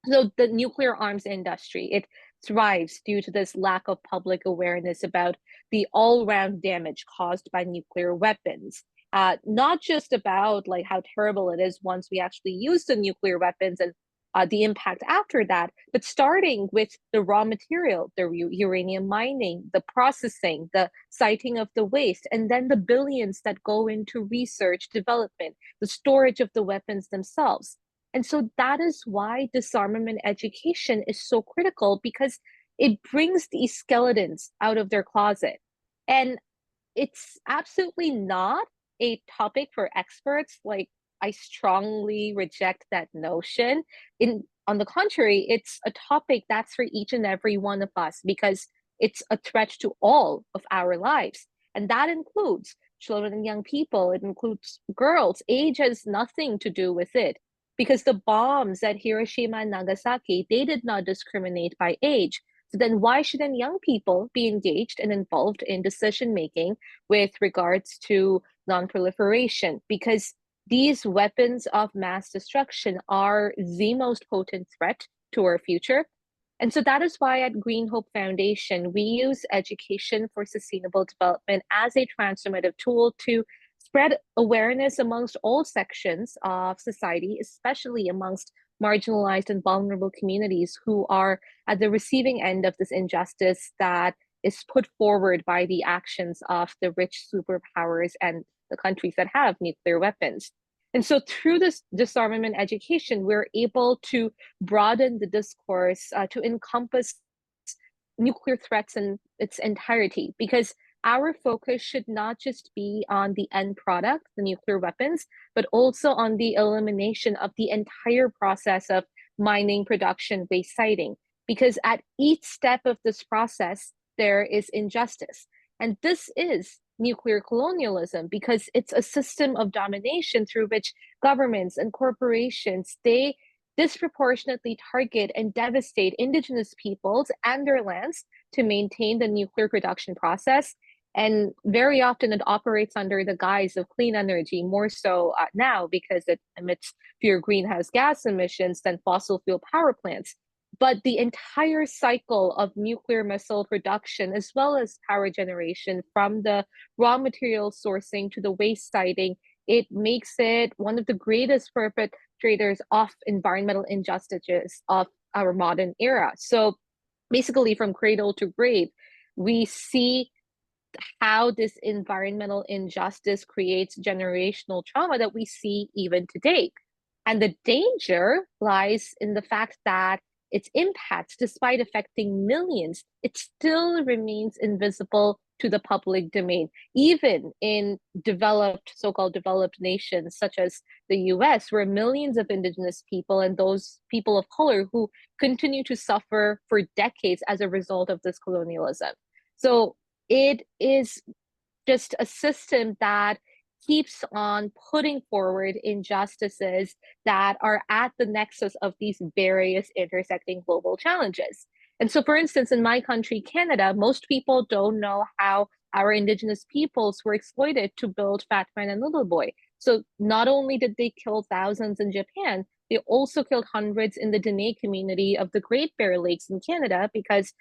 So the nuclear arms industry, it thrives due to this lack of public awareness about the all-round damage caused by nuclear weapons. Not just about like how terrible it is once we actually use the nuclear weapons and the impact after that, but starting with the raw material, the uranium mining, the processing, the siting of the waste, and then the billions that go into research, development, the storage of the weapons themselves. And so that is why disarmament education is so critical, because it brings these skeletons out of their closet. And it's absolutely not a topic for experts. Like, I strongly reject that notion. On the contrary, it's a topic that's for each and every one of us, because it's a threat to all of our lives. And that includes children and young people. It includes girls. Age has nothing to do with it, because the bombs at Hiroshima and Nagasaki, they did not discriminate by age. So then why shouldn't young people be engaged and involved in decision-making with regards to non-proliferation? Because these weapons of mass destruction are the most potent threat to our future. And so that is why at Green Hope Foundation, we use education for sustainable development as a transformative tool to spread awareness amongst all sections of society, especially amongst marginalized and vulnerable communities who are at the receiving end of this injustice that is put forward by the actions of the rich superpowers and the countries that have nuclear weapons. And so through this disarmament education, we're able to broaden the discourse to encompass nuclear threats in its entirety, because our focus should not just be on the end product, the nuclear weapons, but also on the elimination of the entire process of mining, production, waste siting. Because at each step of this process, there is injustice. And this is nuclear colonialism, because it's a system of domination through which governments and corporations, they disproportionately target and devastate indigenous peoples and their lands to maintain the nuclear production process. And very often it operates under the guise of clean energy, more so now because it emits fewer greenhouse gas emissions than fossil fuel power plants. But the entire cycle of nuclear missile production, as well as power generation, from the raw material sourcing to the waste siting, it makes it one of the greatest perpetrators of environmental injustices of our modern era. So basically, from cradle to grave, we see how this environmental injustice creates generational trauma that we see even today. And the danger lies in the fact that its impacts, despite affecting millions, it still remains invisible to the public domain, even in developed, so-called developed nations such as the US, where millions of indigenous people and those people of color who continue to suffer for decades as a result of this colonialism. So it is just a system that keeps on putting forward injustices that are at the nexus of these various intersecting global challenges. And so, for instance, in my country, Canada, most people don't know how our indigenous peoples were exploited to build Fat Man and Little Boy. So not only did they kill thousands in Japan, they also killed hundreds in the Dene community of the Great Bear Lakes in Canada, because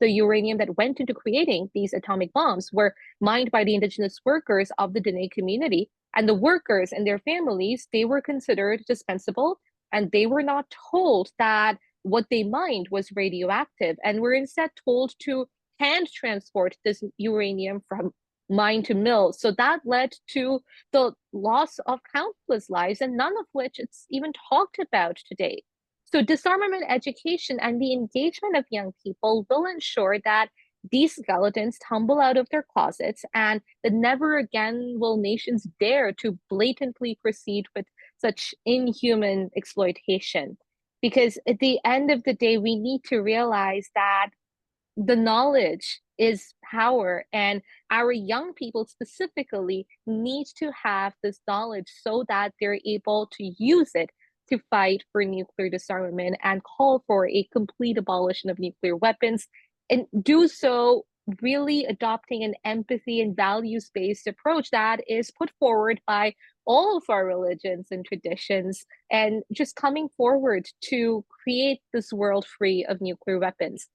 the uranium that went into creating these atomic bombs were mined by the indigenous workers of the Dene community. And the workers and their families, they were considered dispensable, and they were not told that what they mined was radioactive, and were instead told to hand transport this uranium from mine to mill. So that led to the loss of countless lives, and none of which it's even talked about today. So disarmament education and the engagement of young people will ensure that these skeletons tumble out of their closets, and that never again will nations dare to blatantly proceed with such inhuman exploitation. Because at the end of the day, we need to realize that the knowledge is power, and our young people specifically need to have this knowledge so that they're able to use it to fight for nuclear disarmament and call for a complete abolition of nuclear weapons, and do so really adopting an empathy and values-based approach that is put forward by all of our religions and traditions, and just coming forward to create this world free of nuclear weapons.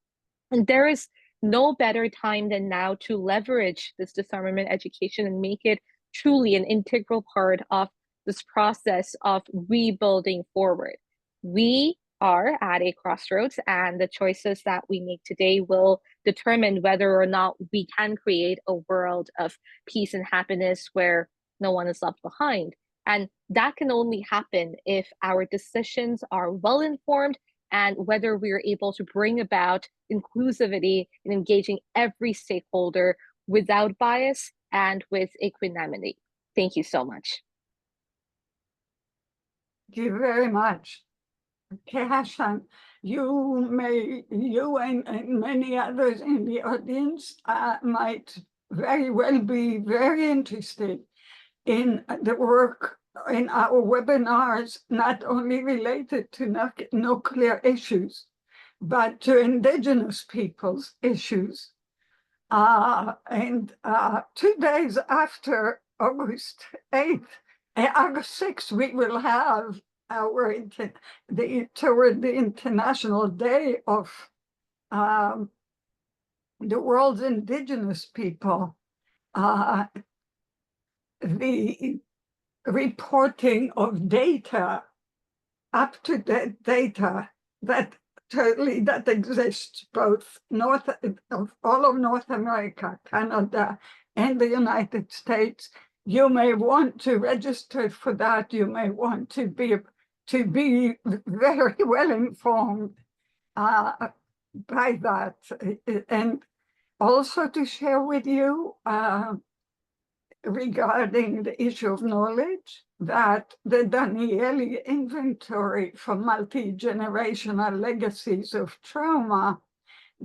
And there is no better time than now to leverage this disarmament education and make it truly an integral part of this process of rebuilding forward. We are at a crossroads, and the choices that we make today will determine whether or not we can create a world of peace and happiness where no one is left behind. And that can only happen if our decisions are well informed and whether we are able to bring about inclusivity in engaging every stakeholder without bias and with equanimity. Thank you so much. Thank you very much. Hassan, you and many others in the audience might very well be very interested in the work in our webinars, not only related to nuclear issues, but to indigenous peoples' issues. And 2 days after August 8th, August 6th, we will have toward the International Day of the world's indigenous people, the reporting of data, up-to-date data that exists both all of North America, Canada, and the United States. You may want to register for that. You may want to be very well informed by that, and also to share with you regarding the issue of knowledge that the Danieli inventory for multi-generational legacies of trauma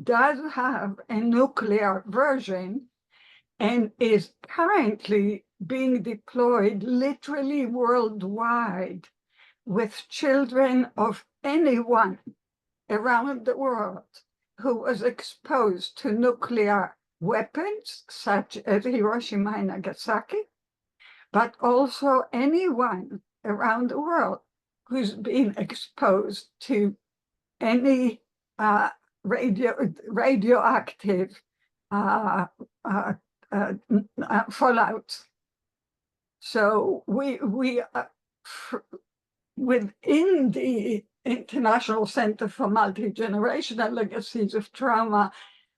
does have a nuclear version and is currently being deployed literally worldwide with children of anyone around the world who was exposed to nuclear weapons such as Hiroshima and Nagasaki, but also anyone around the world who's been exposed to any radioactive fallout. So we within the International Center for Multi-Generational Legacies of Trauma,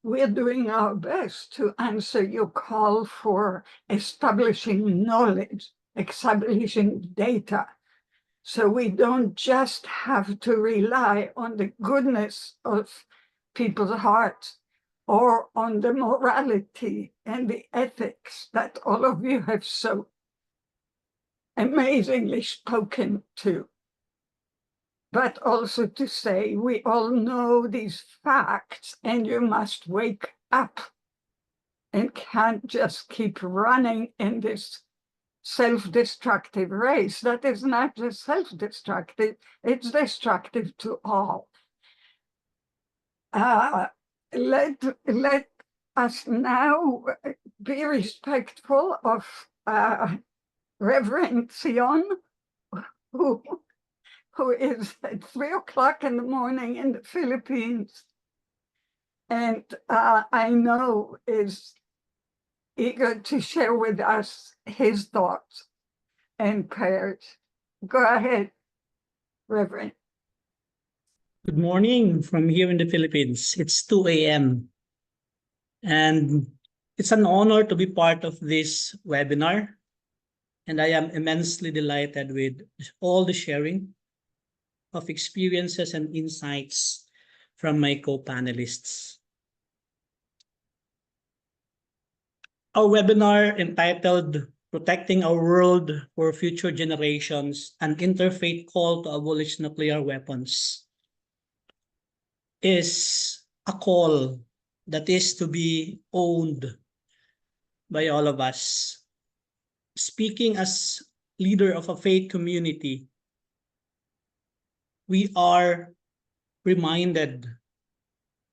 we're doing our best to answer your call for establishing knowledge, establishing data. So we don't just have to rely on the goodness of people's hearts or on the morality and the ethics that all of you have so amazingly spoken to, but also to say we all know these facts and you must wake up and can't just keep running in this self-destructive race that is not just self-destructive, it's destructive to all. Let us now be respectful of Reverend Sion, who is at 3 o'clock in the morning in the Philippines, and I know is eager to share with us his thoughts and prayers. Go ahead, Reverend. Good morning from here in the Philippines. It's 2 a.m. and it's an honor to be part of this webinar. And I am immensely delighted with all the sharing of experiences and insights from my co-panelists. Our webinar entitled Protecting Our World for Future Generations, an Interfaith Call to Abolish Nuclear Weapons, is a call that is to be owned by all of us. Speaking as leader of a faith community, we are reminded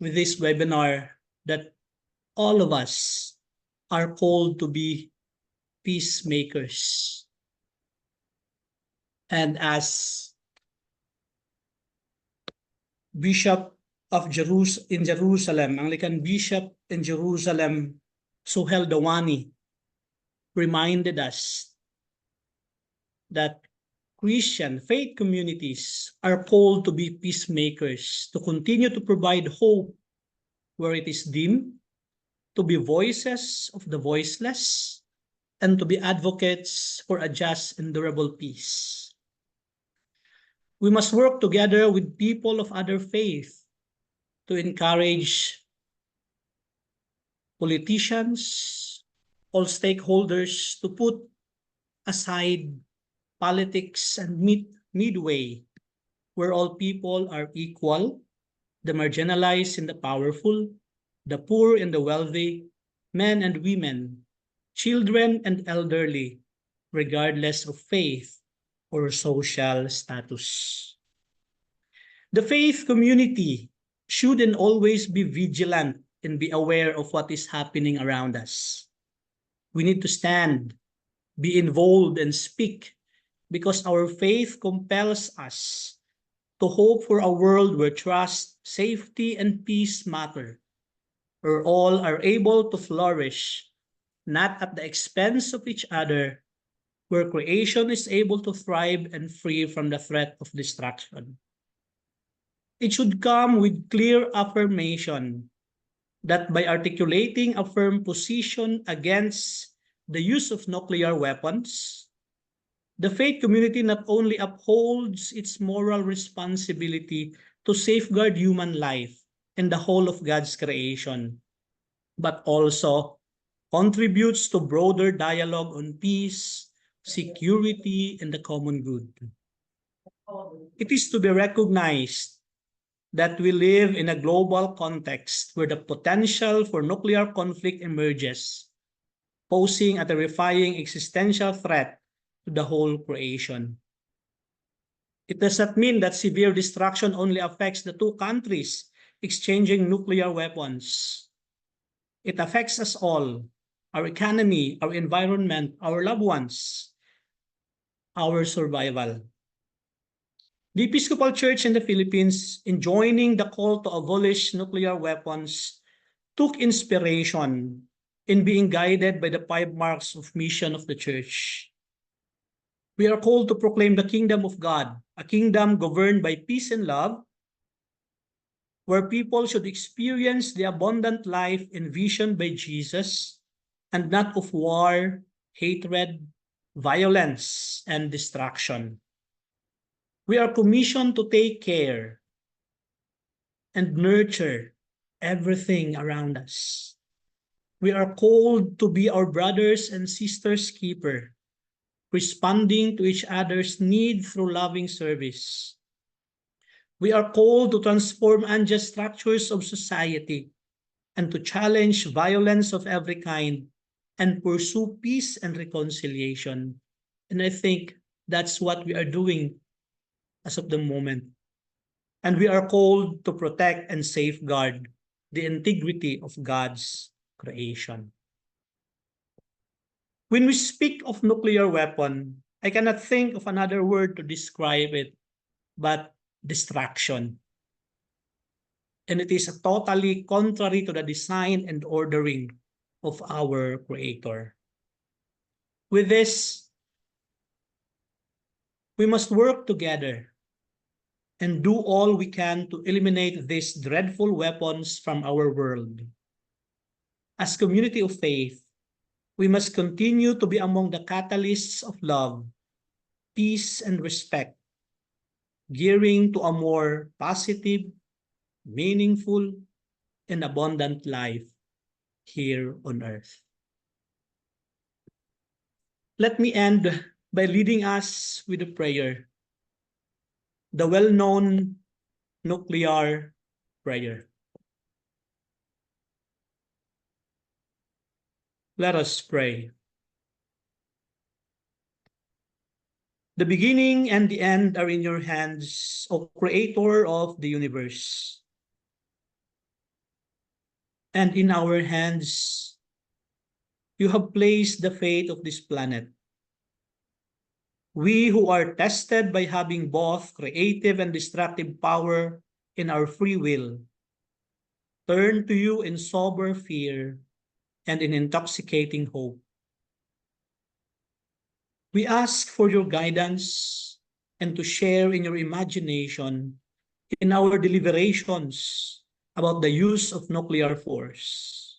with this webinar that all of us are called to be peacemakers. And as Bishop of Jerusalem, Anglican Bishop in Jerusalem, Suhel Dawani, reminded us that Christian faith communities are called to be peacemakers, to continue to provide hope where it is dim, to be voices of the voiceless, and to be advocates for a just and durable peace. We must work together with people of other faith to encourage politicians, all stakeholders to put aside politics and meet midway where all people are equal, the marginalized and the powerful, the poor and the wealthy, men and women, children and elderly, regardless of faith or social status. The faith community should and always be vigilant and be aware of what is happening around us. We need to stand, be involved, and speak because our faith compels us to hope for a world where trust, safety, and peace matter, where all are able to flourish, not at the expense of each other, where creation is able to thrive and free from the threat of destruction. It should come with clear affirmation that by articulating a firm position against the use of nuclear weapons, the faith community not only upholds its moral responsibility to safeguard human life and the whole of God's creation, but also contributes to broader dialogue on peace, security, and the common good. It is to be recognized that we live in a global context where the potential for nuclear conflict emerges, posing a terrifying existential threat to the whole creation. It does not mean that severe destruction only affects the two countries exchanging nuclear weapons. It affects us all, our economy, our environment, our loved ones, our survival. The Episcopal Church in the Philippines, in joining the call to abolish nuclear weapons, took inspiration in being guided by the 5 marks of mission of the Church. We are called to proclaim the kingdom of God, a kingdom governed by peace and love, where people should experience the abundant life envisioned by Jesus, and not of war, hatred, violence, and destruction. We are commissioned to take care and nurture everything around us. We are called to be our brothers and sisters' keeper, responding to each other's need through loving service. We are called to transform unjust structures of society and to challenge violence of every kind and pursue peace and reconciliation. And I think that's what we are doing as of the moment. And we are called to protect and safeguard the integrity of God's creation. When we speak of nuclear weapon, I cannot think of another word to describe it but destruction. And it is totally contrary to the design and ordering of our Creator. With this, we must work together and do all we can to eliminate these dreadful weapons from our world. As community of faith, we must continue to be among the catalysts of love, peace, and respect, gearing to a more positive, meaningful, and abundant life here on earth. Let me end by leading us with a prayer, the well-known nuclear prayer. Let us pray. The beginning and the end are in your hands, O Creator of the universe. And in our hands, you have placed the fate of this planet. We who are tested by having both creative and destructive power in our free will, turn to you in sober fear and in intoxicating hope. We ask for your guidance and to share in your imagination in our deliberations about the use of nuclear force.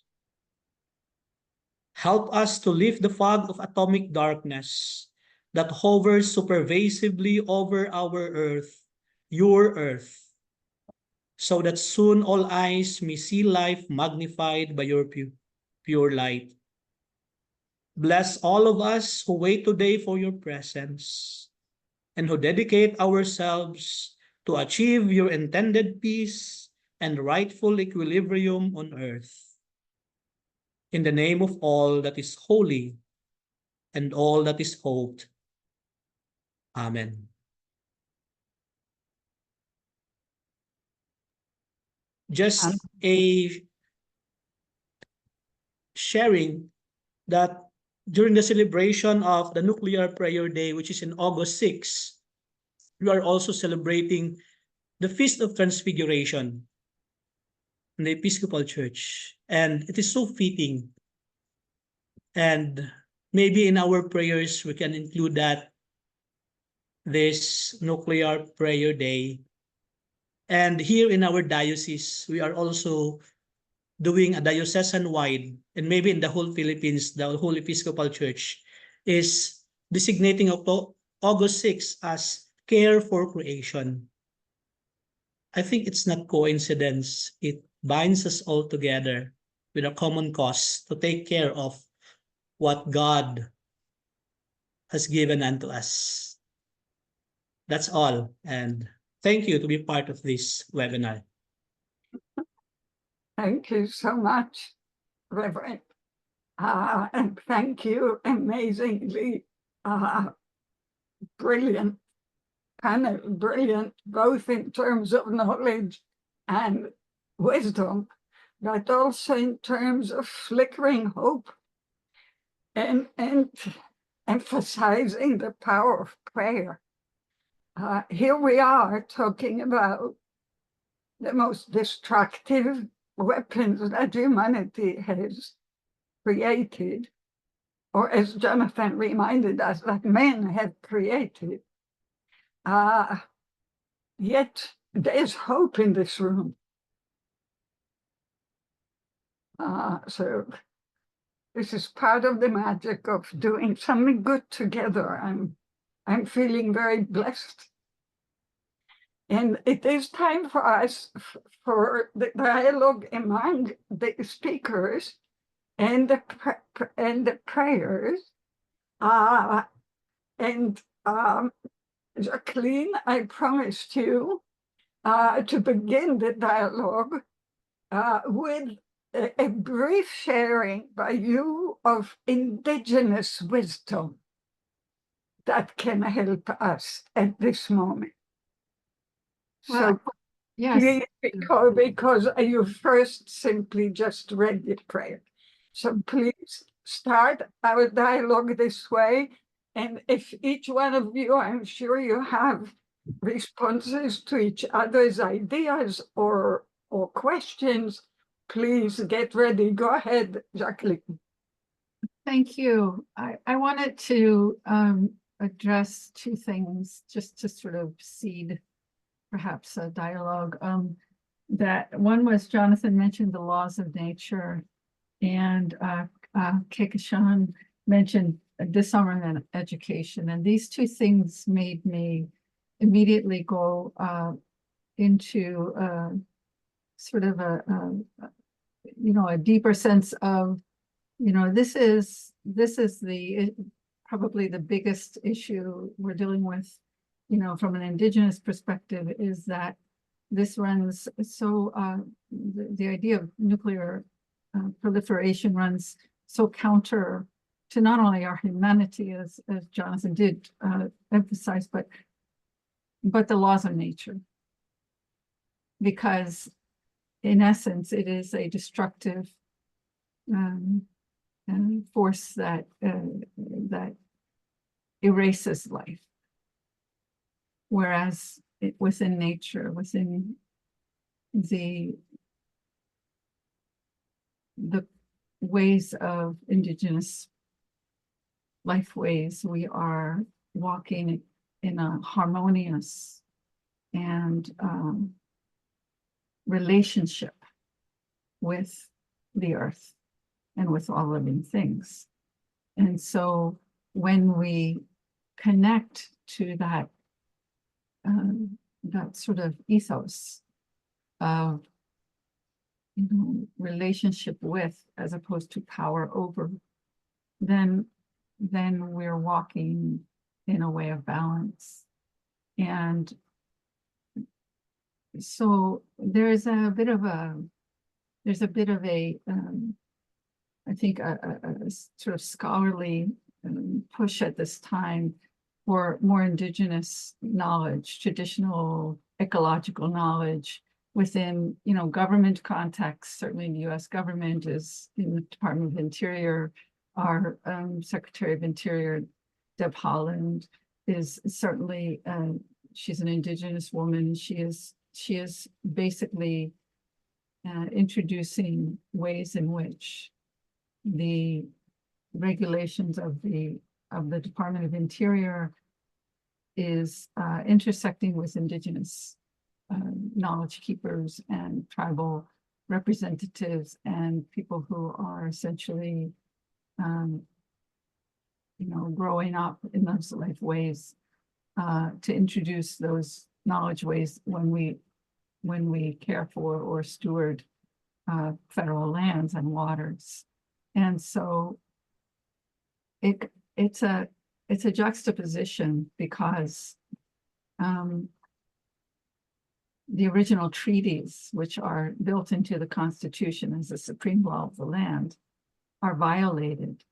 Help us to lift the fog of atomic darkness that hovers supervasively over our earth, your earth, so that soon all eyes may see life magnified by your pure light. Bless all of us who wait today for your presence and who dedicate ourselves to achieve your intended peace and rightful equilibrium on earth. In the name of all that is holy and all that is hoped. Amen. Just a sharing that during the celebration of the Nuclear Prayer Day, which is in August 6, we are also celebrating the Feast of Transfiguration in the Episcopal Church. And it is so fitting. And maybe in our prayers, we can include that this Nuclear Prayer Day. And here in our diocese, we are also doing a diocesan-wide, and maybe in the whole Philippines, the whole Episcopal Church is designating August 6 as Care for Creation. I think it's not coincidence. It binds us all together with a common cause to take care of what God has given unto us. That's all. And thank you to be part of this webinar. Thank you so much, Reverend. And thank you, amazingly brilliant, kind of brilliant, both in terms of knowledge and wisdom, but also in terms of flickering hope and emphasizing the power of prayer. Here we are talking about the most destructive weapons that humanity has created, or as Jonathan reminded us, that men have created. Yet there's hope in this room. So this is part of the magic of doing something good together. I'm feeling very blessed. And it is time for us for the dialogue among the speakers and the prayers. Jacqline, I promised you to begin the dialogue with a brief sharing by you of indigenous wisdom that can help us at this moment. Well, So yes. please, because you first simply just read the prayer. So please start our dialogue this way. And if each one of you, I'm sure you have responses to each other's ideas or questions, please get ready. Go ahead, Jacqline. Thank you. I wanted to address two things just to sort of seed perhaps a dialogue. That one was Jonathan mentioned the laws of nature, and Kekishan mentioned disarmament education, and these two things made me immediately go into sort of a deeper sense of, this is the probably the biggest issue we're dealing with, from an indigenous perspective, is that this runs so the idea of nuclear proliferation runs so counter to not only our humanity, as Jonathan did emphasize, but the laws of nature, because in essence it is a destructive force that erases life. Whereas within nature, within the ways of indigenous life ways, we are walking in a harmonious and relationship with the earth and with all living things. And so when we connect to that that sort of ethos of relationship with, as opposed to power over, then we're walking in a way of balance. And so there's a bit of a I think a sort of scholarly push at this time for more indigenous knowledge, traditional ecological knowledge within, government context. Certainly the US government is in the Department of Interior. Our Secretary of Interior, Deb Haaland, is certainly, she's an indigenous woman. She is basically introducing ways in which the regulations of the Department of Interior is intersecting with indigenous knowledge keepers and tribal representatives and people who are essentially growing up in those life ways to introduce those knowledge ways when we care for or steward federal lands and waters. And so it's a juxtaposition because the original treaties, which are built into the Constitution as the supreme law of the land, are violated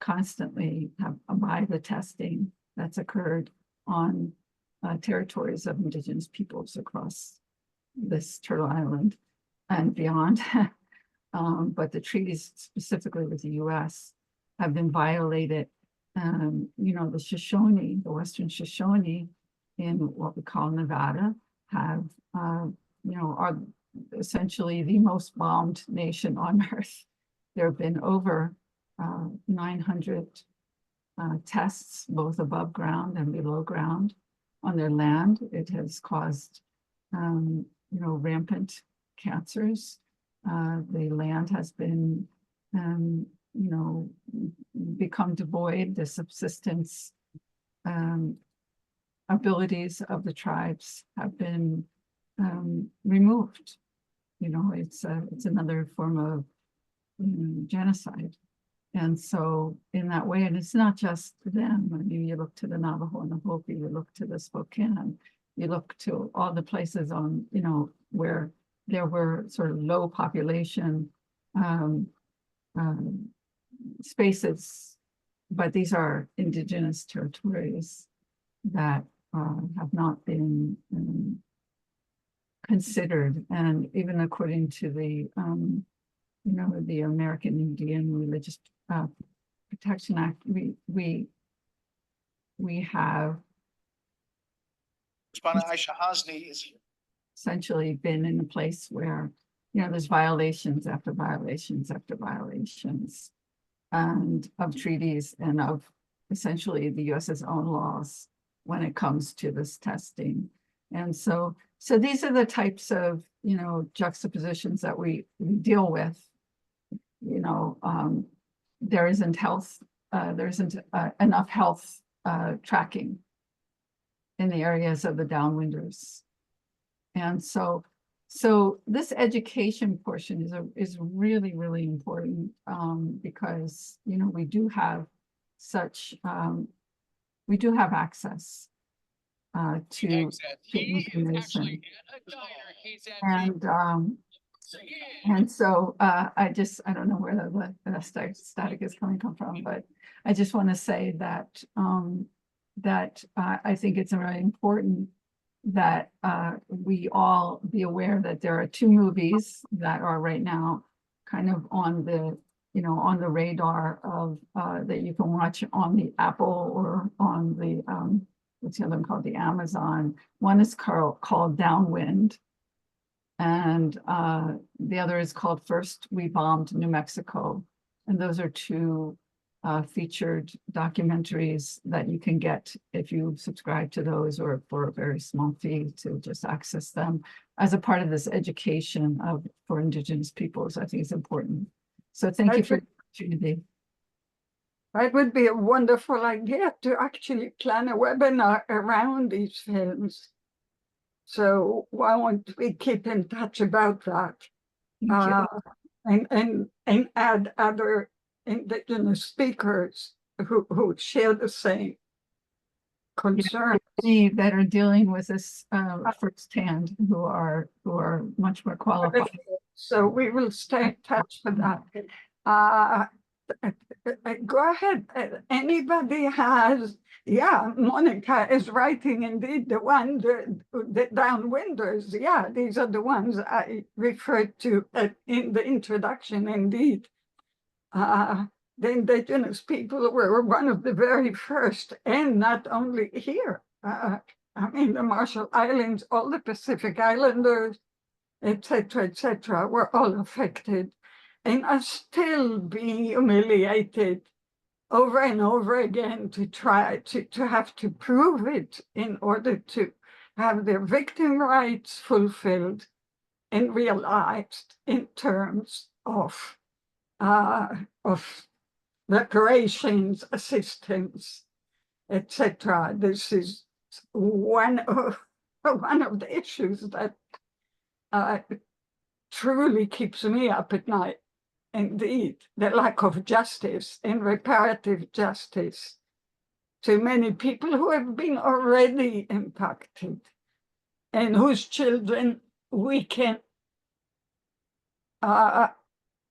constantly by the testing that's occurred on territories of indigenous peoples across this Turtle Island and beyond. But the treaties specifically with the US have been violated. The Shoshone, the Western Shoshone in what we call Nevada are essentially the most bombed nation on earth. There have been over 900 tests, both above ground and below ground on their land. It has caused, rampant cancers. The land has been, become devoid. The subsistence abilities of the tribes have been removed. It's another form of genocide. And so in that way, and it's not just them. I mean, you look to the Navajo and the Hopi, you look to the Spokane, you look to all the places on, where there were sort of low population spaces, but these are indigenous territories that have not been considered. And even according to the the American Indian Religious Protection Act, we have essentially been in a place where there's violations after violations after violations and of treaties and of essentially the US's own laws when it comes to this testing. And so these are the types of juxtapositions that we deal with. There isn't enough health tracking in the areas of the downwinders. And so this education portion is really, really important because we do have access to information. And so I don't know where the static is coming from, but I just want to say that I think it's very important that we all be aware that there are two movies that are right now kind of on the on the radar of that you can watch on the Apple or on the what's the other one called, the Amazon. One is called Downwind, and the other is called First We Bombed New Mexico. And those are two featured documentaries that you can get if you subscribe to those, or for a very small fee to just access them as a part of this education for Indigenous peoples. I think it's important. So thank you for the opportunity. It would be a wonderful idea to actually plan a webinar around these films. So why won't we keep in touch about that? And add other Indigenous speakers who share the same concern. That are dealing with this firsthand, who are much more qualified. So we will stay in touch for that. Go ahead. Anybody has? Yeah, Monica is writing indeed the downwinders. Yeah, these are the ones I referred to in the introduction. Indeed, the Indigenous people were one of the very first, and not only here. I mean, the Marshall Islands, all the Pacific Islanders, etc., were all affected, and are still being humiliated over and over again to try to have to prove it in order to have their victim rights fulfilled and realized in terms of reparations, assistance, etc. This is one of the issues that truly keeps me up at night. Indeed, the lack of justice and reparative justice to many people who have been already impacted and whose children we can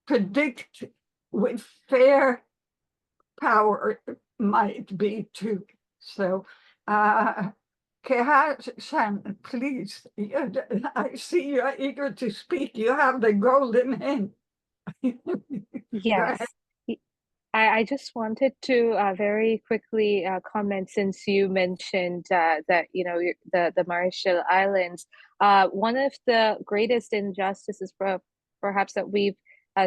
predict with fair power might be too. So, Keha-san, please, I see you're eager to speak. You have the golden hand. Yes. I just wanted to very quickly comment, since you mentioned that the Marshall Islands. One of the greatest injustices perhaps that we've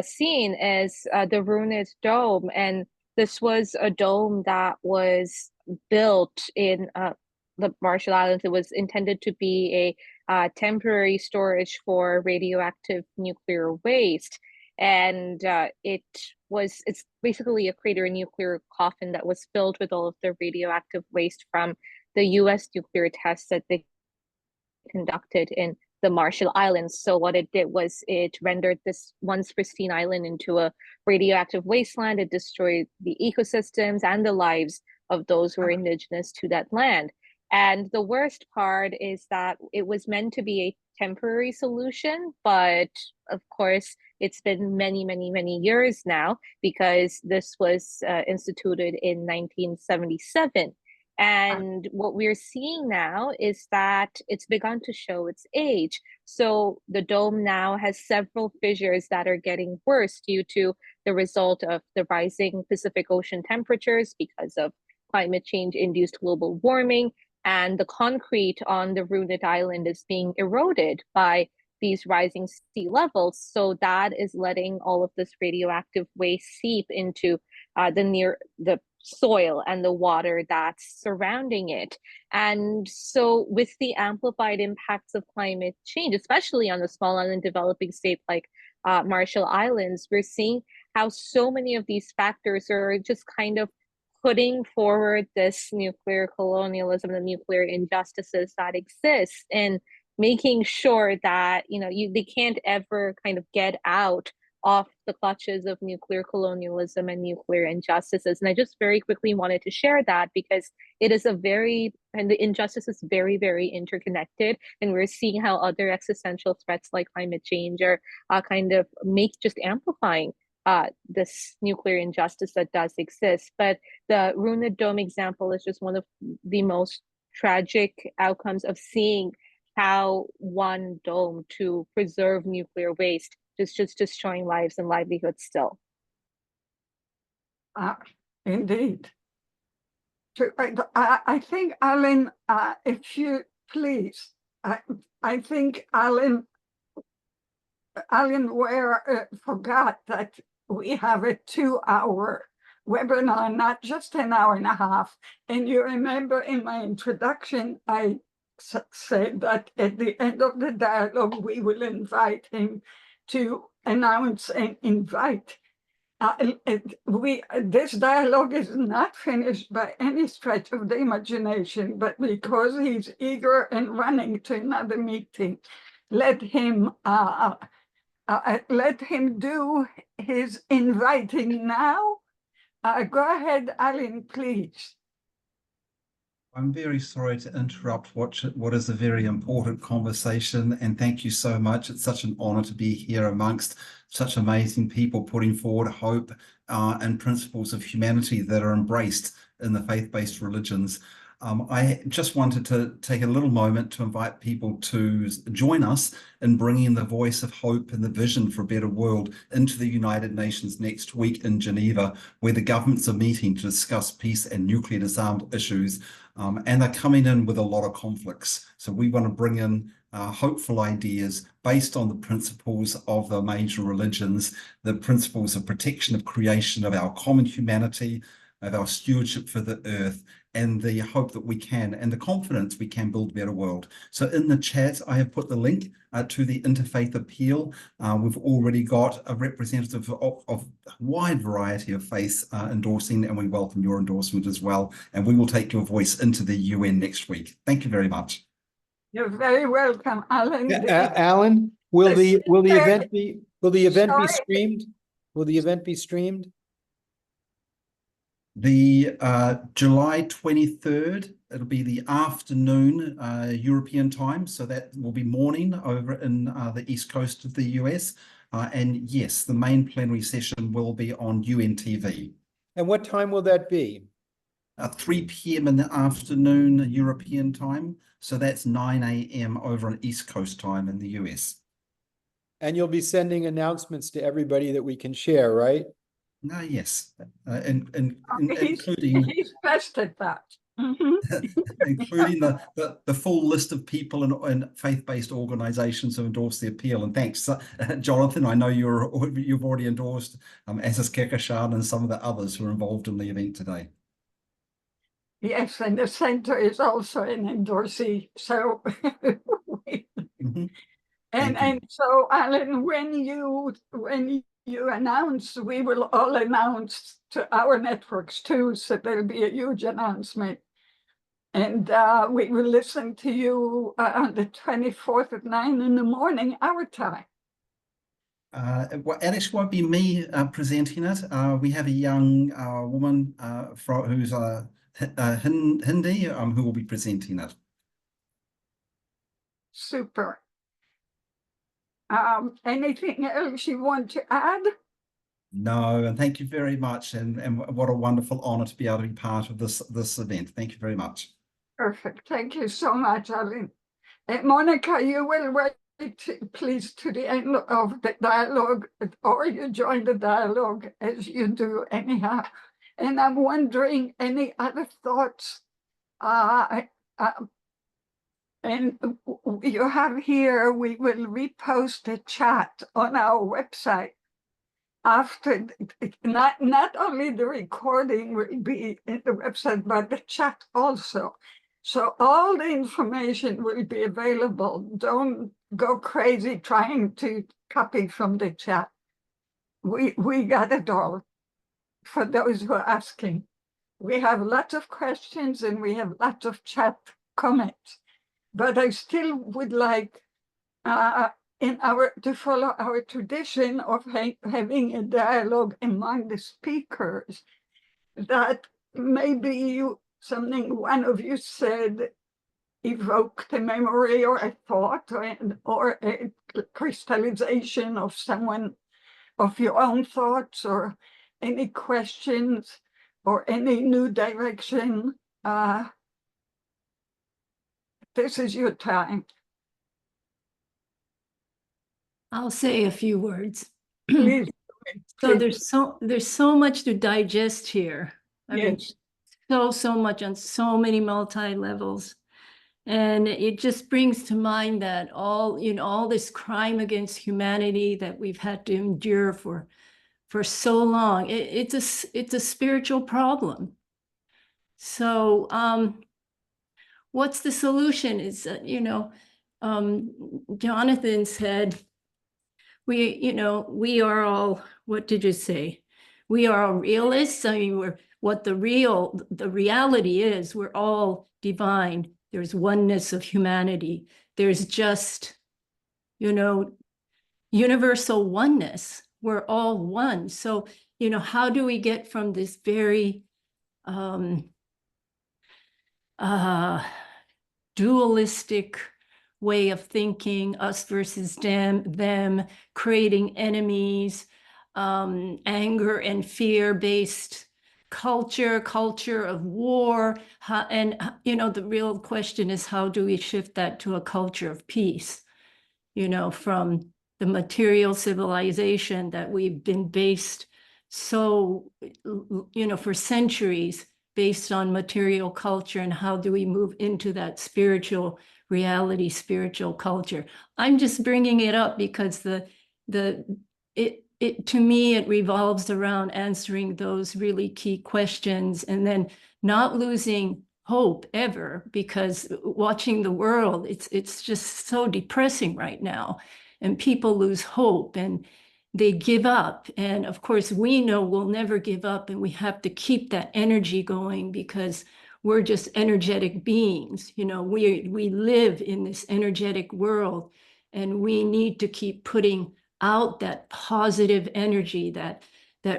seen is the Runit Dome, and this was a dome that was built in the Marshall Islands. It was intended to be a temporary storage for radioactive nuclear waste. And it's basically a crater nuclear coffin that was filled with all of the radioactive waste from the US nuclear tests that they conducted in the Marshall Islands. So what it did was it rendered this once pristine island into a radioactive wasteland. It destroyed the ecosystems and the lives of those who were indigenous to that land. And the worst part is that it was meant to be a temporary solution, but of course, it's been many, many, many years now, because this was instituted in 1977. And what we're seeing now is that it's begun to show its age. So the dome now has several fissures that are getting worse due to the result of the rising Pacific Ocean temperatures because of climate change induced global warming. And the concrete on the Runit Island is being eroded by these rising sea levels. So that is letting all of this radioactive waste seep into the soil and the water that's surrounding it. And so with the amplified impacts of climate change, especially on the small island developing state like Marshall Islands, we're seeing how so many of these factors are just kind of putting forward this nuclear colonialism, the nuclear injustices that exist, and making sure that they can't ever kind of get out of the clutches of nuclear colonialism and nuclear injustices. And I just very quickly wanted to share that, because it is the injustice is very, very interconnected. And we're seeing how other existential threats like climate change are kind of just amplifying this nuclear injustice that does exist. But the Runit Dome example is just one of the most tragic outcomes of seeing how one dome to preserve nuclear waste is just destroying lives and livelihoods still. Indeed. I think, Alan, if you please, I think Alan Ware forgot that we have a 2-hour webinar, not just an hour and a half. And you remember in my introduction, I said that at the end of the dialogue, we will invite him to announce and invite. This dialogue is not finished by any stretch of the imagination, but because he's eager and running to another meeting, let him do his inviting now. Go ahead, Alan, please. I'm very sorry to interrupt what is a very important conversation, and thank you so much. It's such an honor to be here amongst such amazing people putting forward hope and principles of humanity that are embraced in the faith-based religions. I just wanted to take a little moment to invite people to join us in bringing the voice of hope and the vision for a better world into the United Nations next week in Geneva, where the governments are meeting to discuss peace and nuclear disarmed issues. And they're coming in with a lot of conflicts. So we want to bring in hopeful ideas based on the principles of the major religions, the principles of protection of creation, of our common humanity, of our stewardship for the earth, and the hope that we can, and the confidence we can build a better world. So in the chat, I have put the link to the Interfaith Appeal. We've already got a representative of a wide variety of faiths endorsing, and we welcome your endorsement as well. And we will take your voice into the UN next week. Thank you very much. You're very welcome, Alan. Alan, will the event be streamed? Will the event be streamed? The July 23rd, it'll be the afternoon European time, so that will be morning over in the east coast of the US. And yes, the main plenary session will be on UN TV. And what time will that be? 3 p.m. in the afternoon European time, so that's 9 a.m. over on East Coast time in the US. And you'll be sending announcements to everybody that we can share, right? Yes, including he's best at that. Including the full list of people and faith-based organizations who endorse the appeal. And thanks, Jonathan. I know you've already endorsed, as is Kekashan and some of the others who are involved in the event today. Yes, and the center is also an endorsee. So, and so, Alan, when you announce, we will all announce to our networks too, so there'll be a huge announcement. And we will listen to you on the 24th at 9 in the morning, our time. Well, Alex, won't be me presenting it. We have a young woman who's Hindi who will be presenting it. Super. Anything else you want to add? No, and thank you very much. And what a wonderful honor to be able to be part of this event. Thank you very much. Perfect. Thank you so much, Alan. Monica, you will wait, please, to the end of the dialogue, or you join the dialogue as you do anyhow. And I'm wondering, any other thoughts? And you have here, we will repost a chat on our website after, not only the recording will be in the website, but the chat also. So all the information will be available. Don't go crazy trying to copy from the chat. We got it all for those who are asking. We have lots of questions and we have lots of chat comments. But I still would like to follow our tradition of having a dialogue among the speakers, that maybe one of you said evoked a memory or a thought or a crystallization of your own thoughts, or any questions or any new direction. This is your time. I'll say a few words. Please So there's so much to digest here. I mean, Yes. so much on so many multi-levels. And it just brings to mind that all this crime against humanity that we've had to endure for so long, it's a spiritual problem. So what's the solution is, Jonathan said, we are all, what did you say? We are all realists. I mean, the reality is we're all divine. There's oneness of humanity. There's just, universal oneness. We're all one. So, how do we get from this very dualistic way of thinking, us versus them, creating enemies, anger and fear-based culture of war. The real question is, how do we shift that to a culture of peace? From the material civilization that we've been based for centuries, based on material culture, and how do we move into that spiritual reality, spiritual culture? I'm just bringing it up because to me, it revolves around answering those really key questions, and then not losing hope ever, because watching the world, it's just so depressing right now, and people lose hope and they give up. And of course, we know we'll never give up, and we have to keep that energy going, because we're just energetic beings. We live in this energetic world, and we need to keep putting out that positive energy, that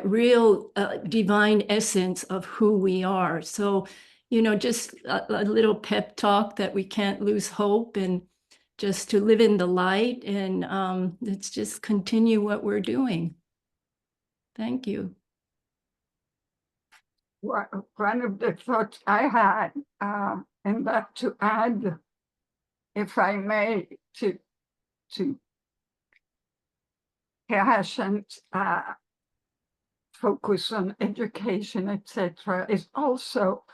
real divine essence of who we are. So, just a little pep talk that we can't lose hope, and just to live in the light, and let's just continue what we're doing. Thank you. One of the thoughts I had, and that to add, if I may, to passion, focus on education, etc., is also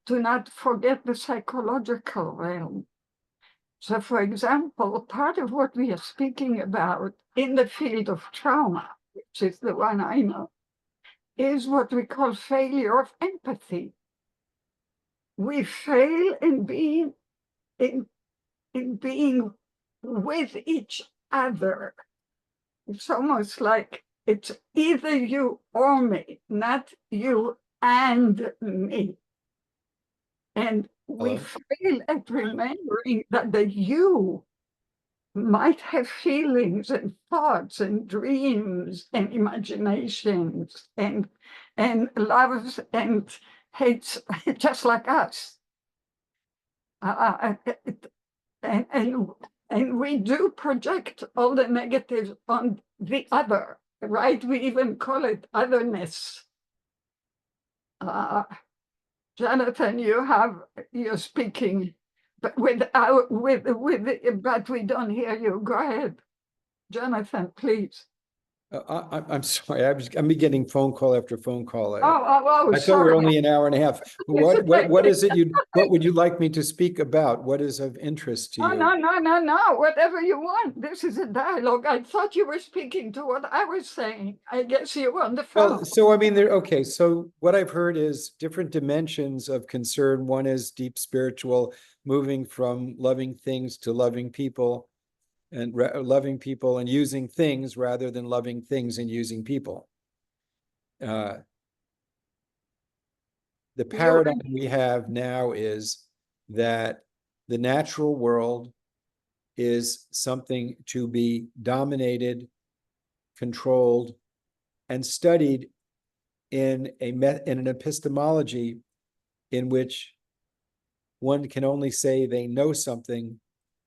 to not forget the psychological realm. So, for example, part of what we are speaking about in the field of trauma, which is the one I know, is what we call failure of empathy. We fail in being with each other. It's almost like it's either you or me, not you and me. And we fail at remembering that the you might have feelings and thoughts and dreams and imaginations and loves and hates just like us. And we do project all the negatives on the other, right? We even call it otherness. Jonathan, you're speaking, but but we don't hear you. Go ahead, Jonathan, please. I'm sorry. I'm getting phone call after phone call. I sorry. thought we were only an hour and a half. What is it what would you like me to speak about? What is of interest to you? No. Whatever you want. This is a dialogue. I thought you were speaking to what I was saying. I guess you were on the phone. Well, so I mean, okay. So what I've heard is different dimensions of concern. One is deep spiritual, moving from loving things to loving people. And loving people and using things rather than loving things and using people. The paradigm we have now is that the natural world is something to be dominated, controlled, and studied in an epistemology in which one can only say they know something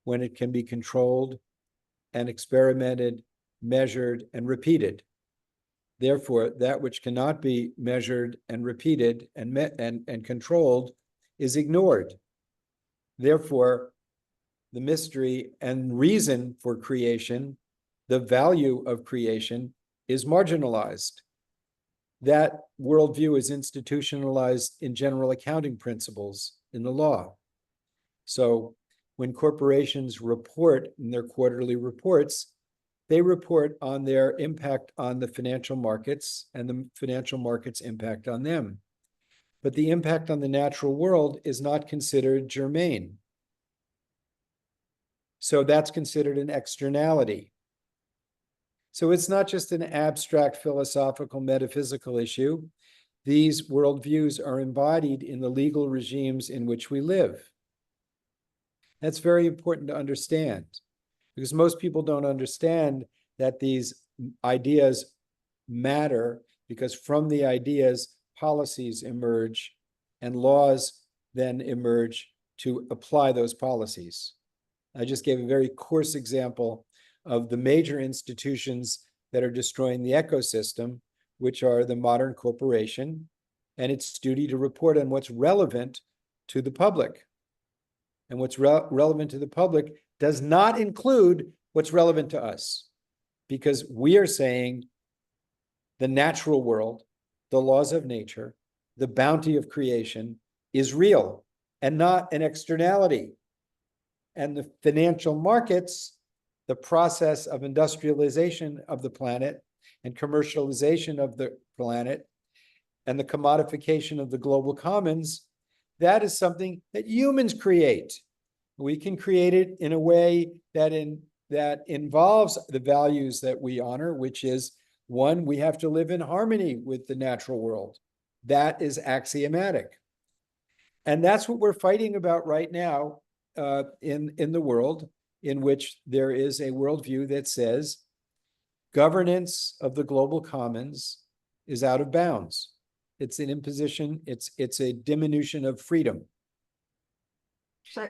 when it can be controlled and experimented, measured, and repeated. Therefore, that which cannot be measured and repeated and controlled is ignored. Therefore, the mystery and reason for creation, the value of creation, is marginalized. That worldview is institutionalized in general accounting principles in the law. So when corporations report in their quarterly reports, they report on their impact on the financial markets and the financial markets' impact on them. But the impact on the natural world is not considered germane. So that's considered an externality. So it's not just an abstract philosophical metaphysical issue. These worldviews are embodied in the legal regimes in which we live. That's very important to understand, because most people don't understand that these ideas matter, because from the ideas, policies emerge and laws then emerge to apply those policies. I just gave a very coarse example of the major institutions that are destroying the ecosystem, which are the modern corporation and its duty to report on what's relevant to the public. And what's relevant to the public does not include what's relevant to us, because we are saying the natural world, the laws of nature, the bounty of creation is real and not an externality. And the financial markets, the process of industrialization of the planet and commercialization of the planet and the commodification of the global commons, that is something that humans create. We can create it in a way that involves the values that we honor, which is, one, we have to live in harmony with the natural world. That is axiomatic. And that's what we're fighting about right now in the world, in which there is a worldview that says governance of the global commons is out of bounds. It's an imposition, it's a diminution of freedom.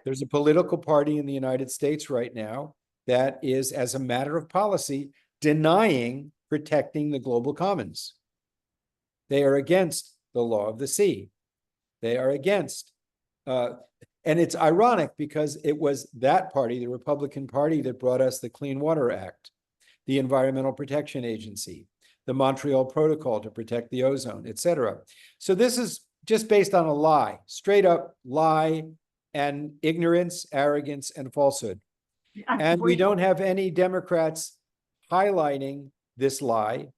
There's a political party in the United States right now that is, as a matter of policy, denying protecting the global commons. They are against the law of the sea. They are against, and it's ironic because it was that party, the Republican Party, that brought us the Clean Water Act, the Environmental Protection Agency, the Montreal Protocol to protect the ozone, et cetera. So this is just based on a lie, straight up lie and ignorance, arrogance, and falsehood. And we don't have any Democrats highlighting this lie.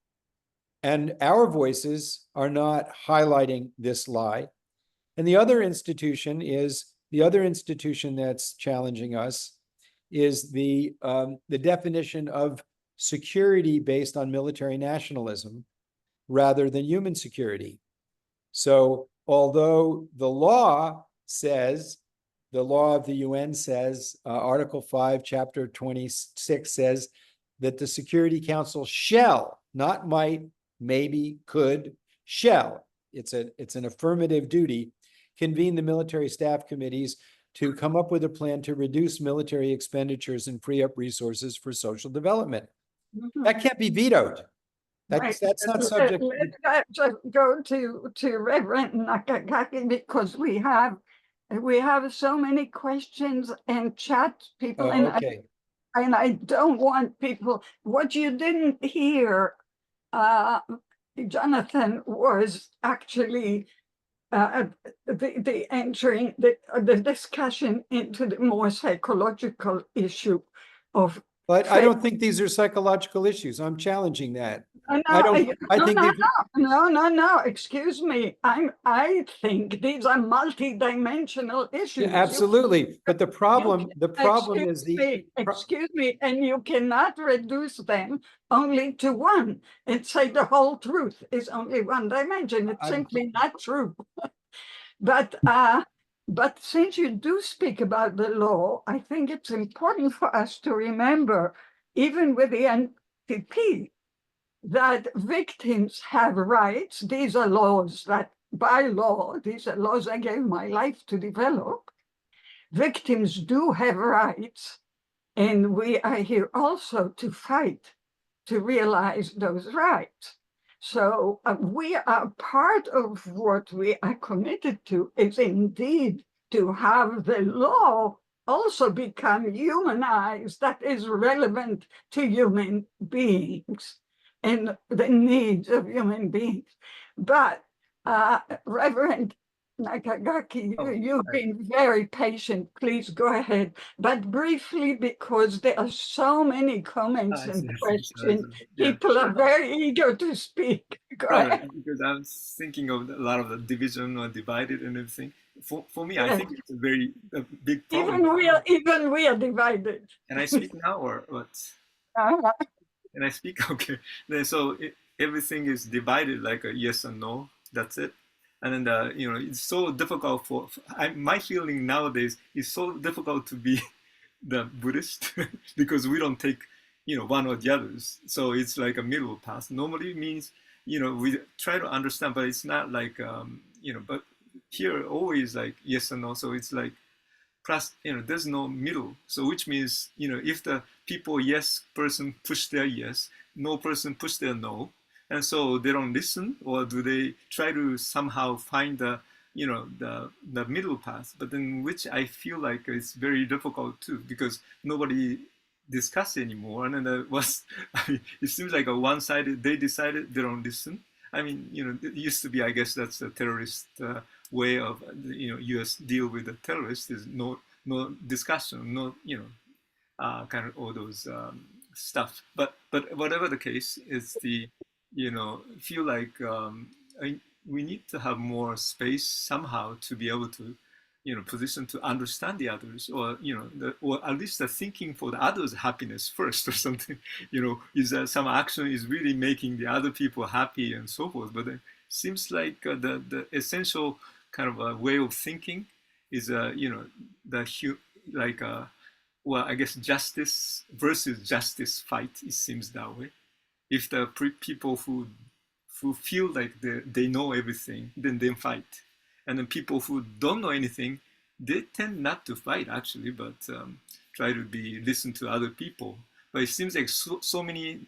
And our voices are not highlighting this lie. And the other institution that's challenging us is the definition of security based on military nationalism rather than human security. So although the law of the UN says, Article 5, Chapter 26 says that the Security Council shall, not might, maybe, could, shall, it's an affirmative duty, convene the military staff committees to come up with a plan to reduce military expenditures and free up resources for social development. Mhm. That can't be vetoed. Right. That's not subject. Let's just go to Reverend Nakagaki, because we have so many questions and chat people, Oh, okay. and I don't want people. What you didn't hear, Jonathan, was actually the entering the discussion into the more psychological issue of. But I don't think these are psychological issues. I'm challenging that. No. Excuse me. I think these are multi-dimensional issues. Yeah, absolutely. But the problem is excuse me, and you cannot reduce them only to one and say the whole truth is only one dimension. It's simply not true. But since you do speak about the law, I think it's important for us to remember, even with the NPP, that victims have rights. These are laws that, by law, these are laws I gave my life to develop. Victims do have rights, and we are here also to fight to realize those rights. So we are part of what we are committed to is indeed to have the law also become humanized, that is relevant to human beings. and the needs of human beings. But Reverend Nakagaki, you've been very patient. Please go ahead. But briefly, because there are so many comments and questions, people are very eager to speak. Go ahead. Because I was thinking of a lot of the division or divided and everything. For me, I think it's a big problem. Even we are divided. Can I speak now or what? Can I speak? Okay. Then everything is divided like a yes and no. That's it. And then it's so difficult my feeling nowadays is so difficult to be the Buddhist because we don't take one or the others. So it's like a middle path. Normally means we try to understand, but it's not like but here always like yes and no. So it's like plus there's no middle. So which means if the people yes person push their yes, no person push their no. And so they don't listen, or do they try to somehow find the middle path? But then, which I feel like it's very difficult too, because nobody discuss anymore. And then it seems like a one-sided. They decided they don't listen. I mean, it used to be. I guess that's a terrorist way of U.S. deal with the terrorists is no discussion, no kind of all those stuff. But whatever the case, is the feel like we need to have more space somehow to be able to, position to understand the others, or or at least the thinking for the others' happiness first, or something. Is that some action is really making the other people happy and so forth. But it seems like the essential kind of a way of thinking is well, I guess justice versus justice fight. It seems that way. If the people who feel like they know everything, then they fight. And then people who don't know anything, they tend not to fight actually, but try to listen to other people. But it seems like so many,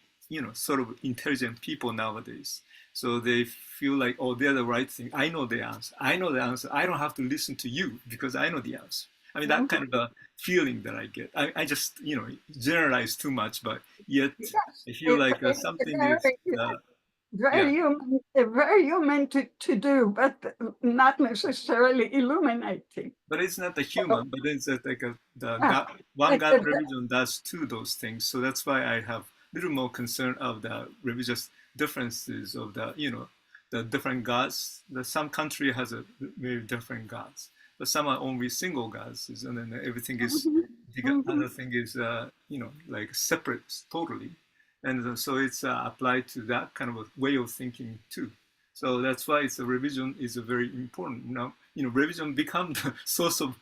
sort of intelligent people nowadays. So they feel like, oh, they're the right thing. I know the answer. I know the answer. I don't have to listen to you because I know the answer. I mean, that kind of a feeling that I get. I just, generalize too much, but yet I feel like something is... very human to do, but not necessarily illuminating. But it's not the human, but it's like one God religion does too those things. So that's why I have a little more concern of the religious differences of the different gods. Some country has a very different gods, but some are only single gods, and then everything is the other thing is like separate totally. And so it's applied to that kind of a way of thinking too. So that's why it's a revision is a very important. Revision become the source of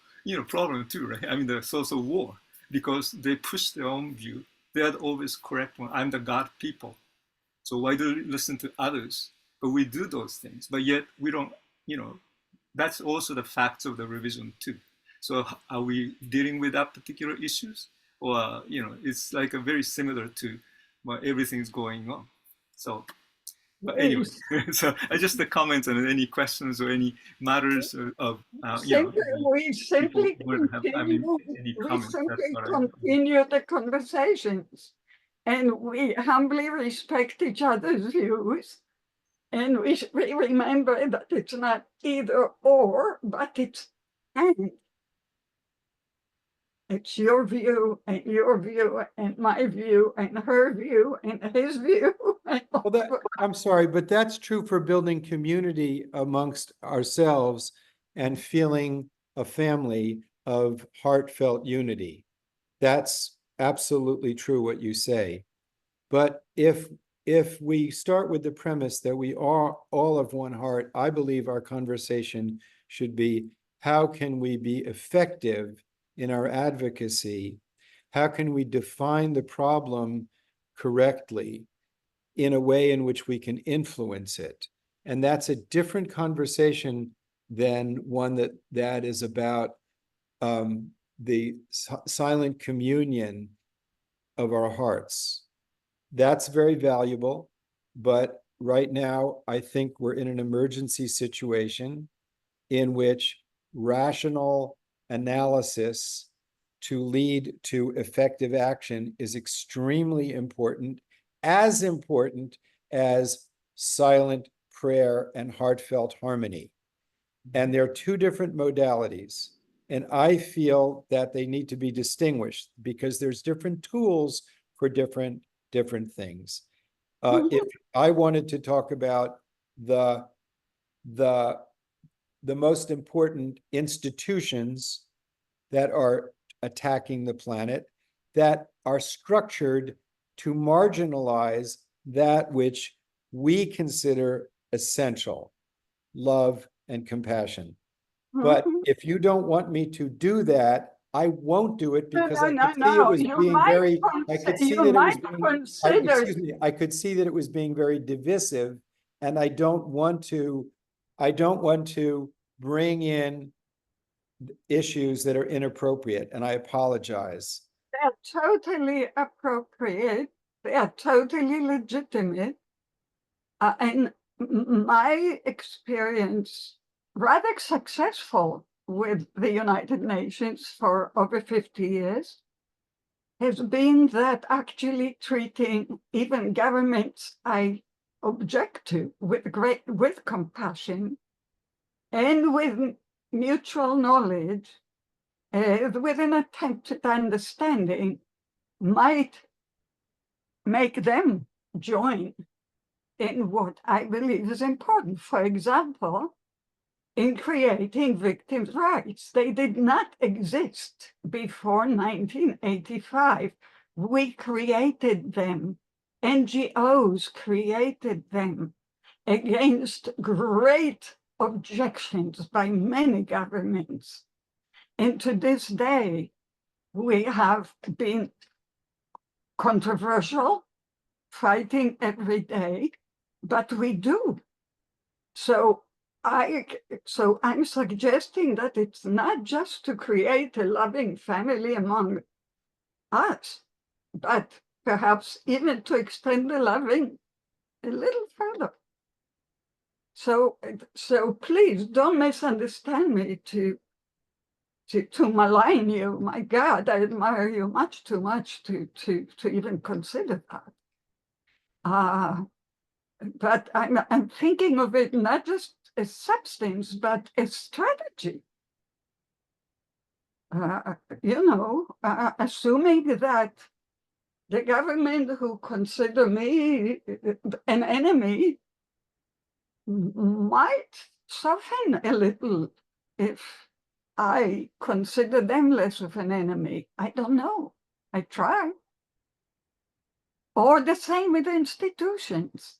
problem too, right? I mean, the source of war, because they push their own view. They are always correct one. I'm the God people. So why do we listen to others? But we do those things, but yet we don't. That's also the facts of the revision too. So are we dealing with that particular issues, or it's like a very similar to. Well, everything's going on. So, but anyway, so just the comments and any questions or any matters of, we simply continue the conversations, and we humbly respect each other's views, and we remember that it's not either or, but it's and. It's your view and my view and her view and his view. Well, I'm sorry, but that's true for building community amongst ourselves and feeling a family of heartfelt unity. That's absolutely true what you say. But if we start with the premise that we are all of one heart, I believe our conversation should be, how can we be effective in our advocacy? How can we define the problem correctly in a way in which we can influence it? And that's a different conversation than one that is about the silent communion of our hearts. That's very valuable, but right now I think we're in an emergency situation in which rational analysis to lead to effective action is extremely important as important as silent prayer and heartfelt harmony. And they're two different modalities. And I feel that they need to be distinguished because there's different tools for different things. If I wanted to talk about the most important institutions that are attacking the planet, that are structured to marginalize that which we consider essential, love and compassion. But if you don't want me to do that, I won't do it because I could see it was being very, I could see that it was being, excuse me, I could see that it was being very divisive, and I don't want to bring in issues that are inappropriate, and I apologize. They're totally appropriate. They are totally legitimate. And my experience, rather successful with the United Nations for over 50 years, has been that actually treating even governments I object to with compassion and with mutual knowledge, with an attempted understanding, might make them join in what I believe is important. For example, in creating victims' rights. They did not exist before 1985. We created them. NGOs created them against great objections by many governments. And to this day, we have been controversial, fighting every day, but we do. So I'm suggesting that it's not just to create a loving family among us, but perhaps even to extend the loving a little further. So please don't misunderstand me to malign you. My God, I admire you much too much to even consider that. But I'm thinking of it not just as substance, but as strategy. Assuming that the government who consider me an enemy might soften a little if I consider them less of an enemy. I don't know. I try. Or the same with institutions.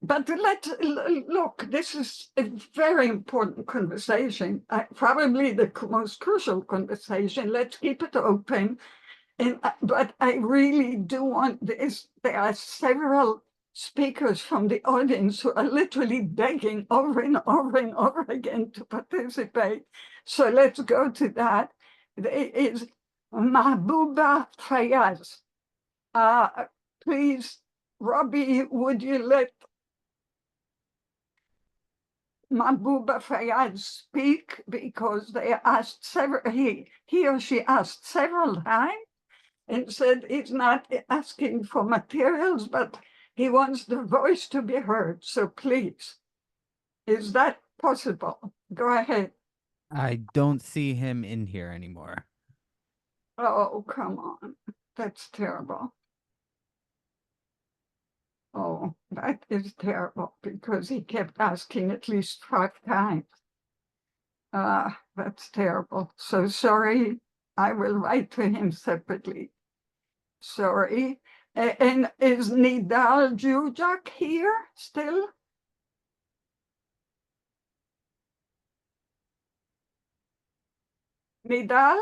But let's look, this is a very important conversation, probably the most crucial conversation. Let's keep it open. But I really do want this. There are several speakers from the audience who are literally begging over and over and over again to participate. So let's go to that. There is Mahbouba Fayaz. Please, Robbie, would you let Mahbouba Fayaz speak, because they asked he or she asked several times and said he's not asking for materials, but he wants the voice to be heard. So please, is that possible? Go ahead. I don't see him in here anymore. Oh, come on. That's terrible. Oh, that is terrible, because he kept asking at least 5 times. That's terrible. So sorry. I will write to him separately. Sorry. And is Nidal Jujak here still? Nidal?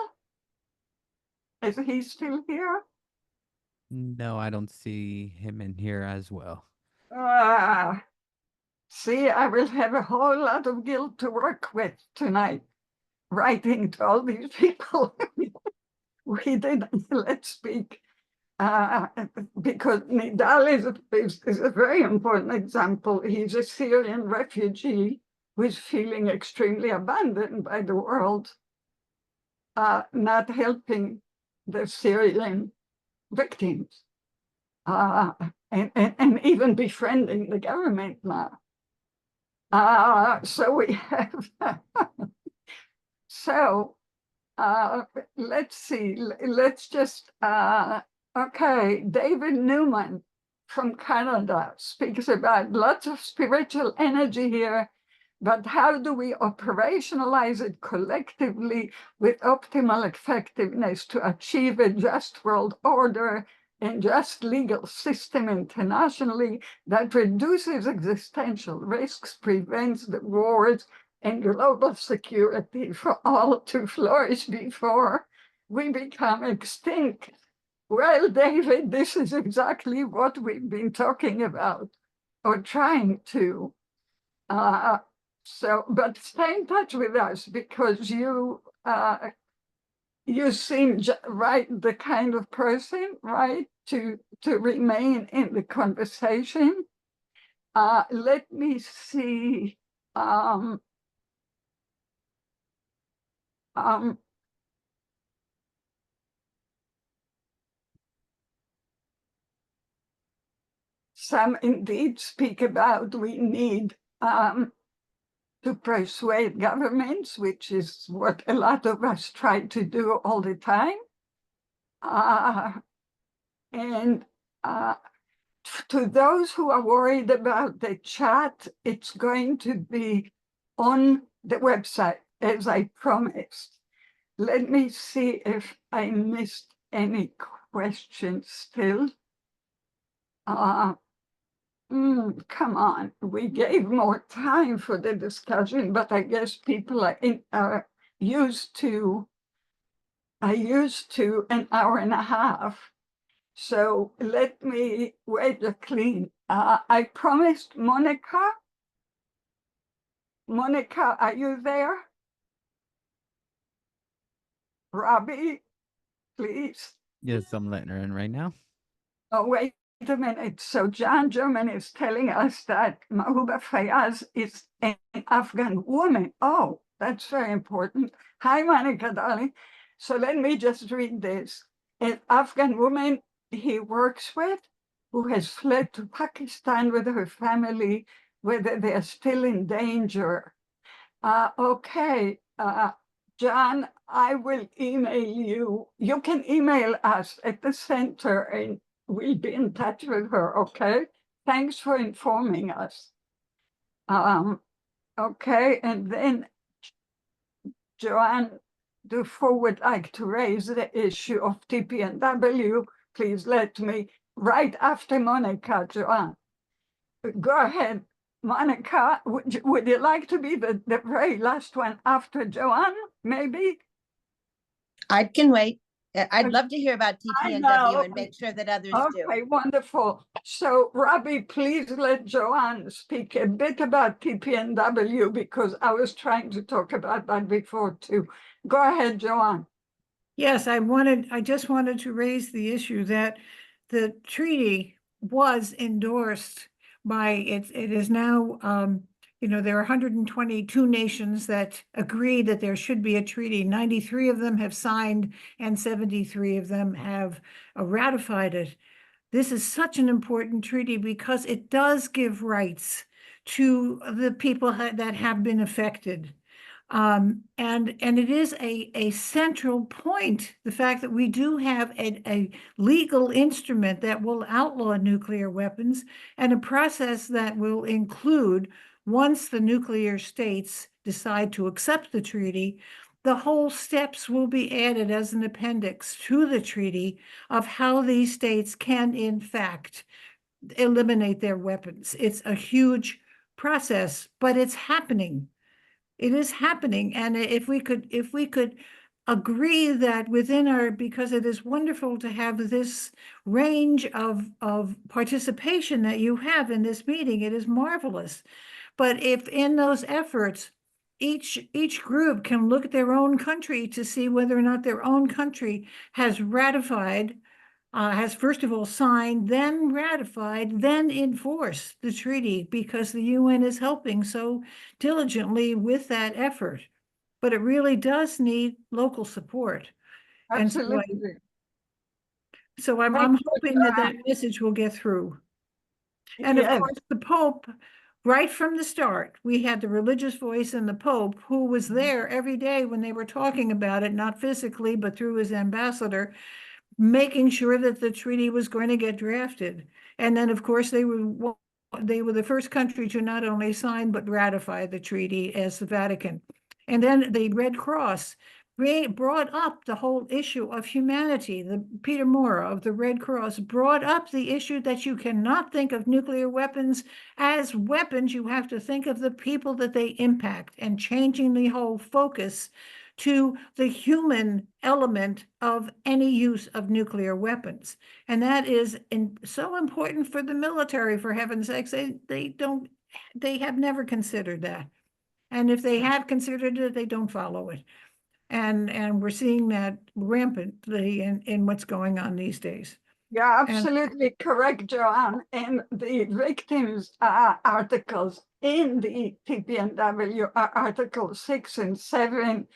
Is he still here? No, I don't see him in here as well. See, I will have a whole lot of guilt to work with tonight, writing to all these people we didn't let speak. Because Nidal is a very important example. He's a Syrian refugee who is feeling extremely abandoned by the world, not helping the Syrian victims. and even befriending the government now. So we have, so let's see, let's just, okay, David Newman from Canada speaks about lots of spiritual energy here, but how do we operationalize it collectively with optimal effectiveness to achieve a just world order and just legal system internationally that reduces existential risks, prevents the wars and global security for all to flourish before we become extinct? Well, David, this is exactly what we've been talking about or trying to. But stay in touch with us, because you seem the kind of person, right, to remain in the conversation. Let me see. Some indeed speak about we need to persuade governments, which is what a lot of us try to do all the time. To those who are worried about the chat, it's going to be on the website, as I promised. Let me see if I missed any questions still. Come on, we gave more time for the discussion, but I guess people are used to an hour and a half. So let me wait, Jacqline. I promised Monica. Monica, are you there? Robbie, please. Yes, I'm letting her in right now. Oh, wait a minute. So John German is telling us that Mahbuba Fayaz is an Afghan woman. Oh, that's very important. Hi, Monica, darling. So let me just read this. An Afghan woman he works with, who has fled to Pakistan with her family, whether they're still in danger. Okay, John, I will email you. You can email us at the center and we'll be in touch with her, okay? Thanks for informing us. Okay, and then Joanne Dufour would like to raise the issue of TPNW. Please let me, right after Monica, Joanne. Go ahead, Monica. Would you like to be the very last one after Joanne, maybe? I can wait. I'd love to hear about TPNW and make sure that others do. Okay, wonderful. So, Robbie, please let Joanne speak a bit about TPNW, because I was trying to talk about that before too. Go ahead, Joanne. Yes, I just wanted to raise the issue that the treaty was endorsed by it is now there are 122 nations that agree that there should be a treaty. 93 of them have signed and 73 of them have ratified it. This is such an important treaty because it does give rights to the people that have been affected. And it is a central point, the fact that we do have a legal instrument that will outlaw nuclear weapons, and a process that will include, once the nuclear states decide to accept the treaty, the whole steps will be added as an appendix to the treaty of how these states can, in fact, eliminate their weapons. It's a huge process, but it's happening. It is happening. And if we could agree that within because it is wonderful to have this range of participation that you have in this meeting, it is marvelous. But if in those efforts, each group can look at their own country to see whether or not their own country has ratified, has first of all signed, then ratified, then enforced the treaty, because the UN is helping so diligently with that effort. But it really does need local support. Absolutely. So I'm Thank you, hoping that Joanne. that message will get through. And of Yes. course, the Pope, right from the start, we had the religious voice in the Pope, who was there every day when they were talking about it, not physically, but through his ambassador, making sure that the treaty was going to get drafted. And then, of course, they were the first country to not only sign but ratify the treaty as the Vatican. And then the Red Cross brought up the whole issue of humanity. The Peter Mora of the Red Cross brought up the issue that you cannot think of nuclear weapons as weapons. You have to think of the people that they impact, and changing the whole focus to the human element of any use of nuclear weapons. And that is so important for the military, for heaven's sakes. They have never considered that. And if they have considered it, they don't follow it. And we're seeing that rampantly in what's going on these days. You're absolutely correct, Joanne. And the victims articles in the TPNW are Article 6 and 7,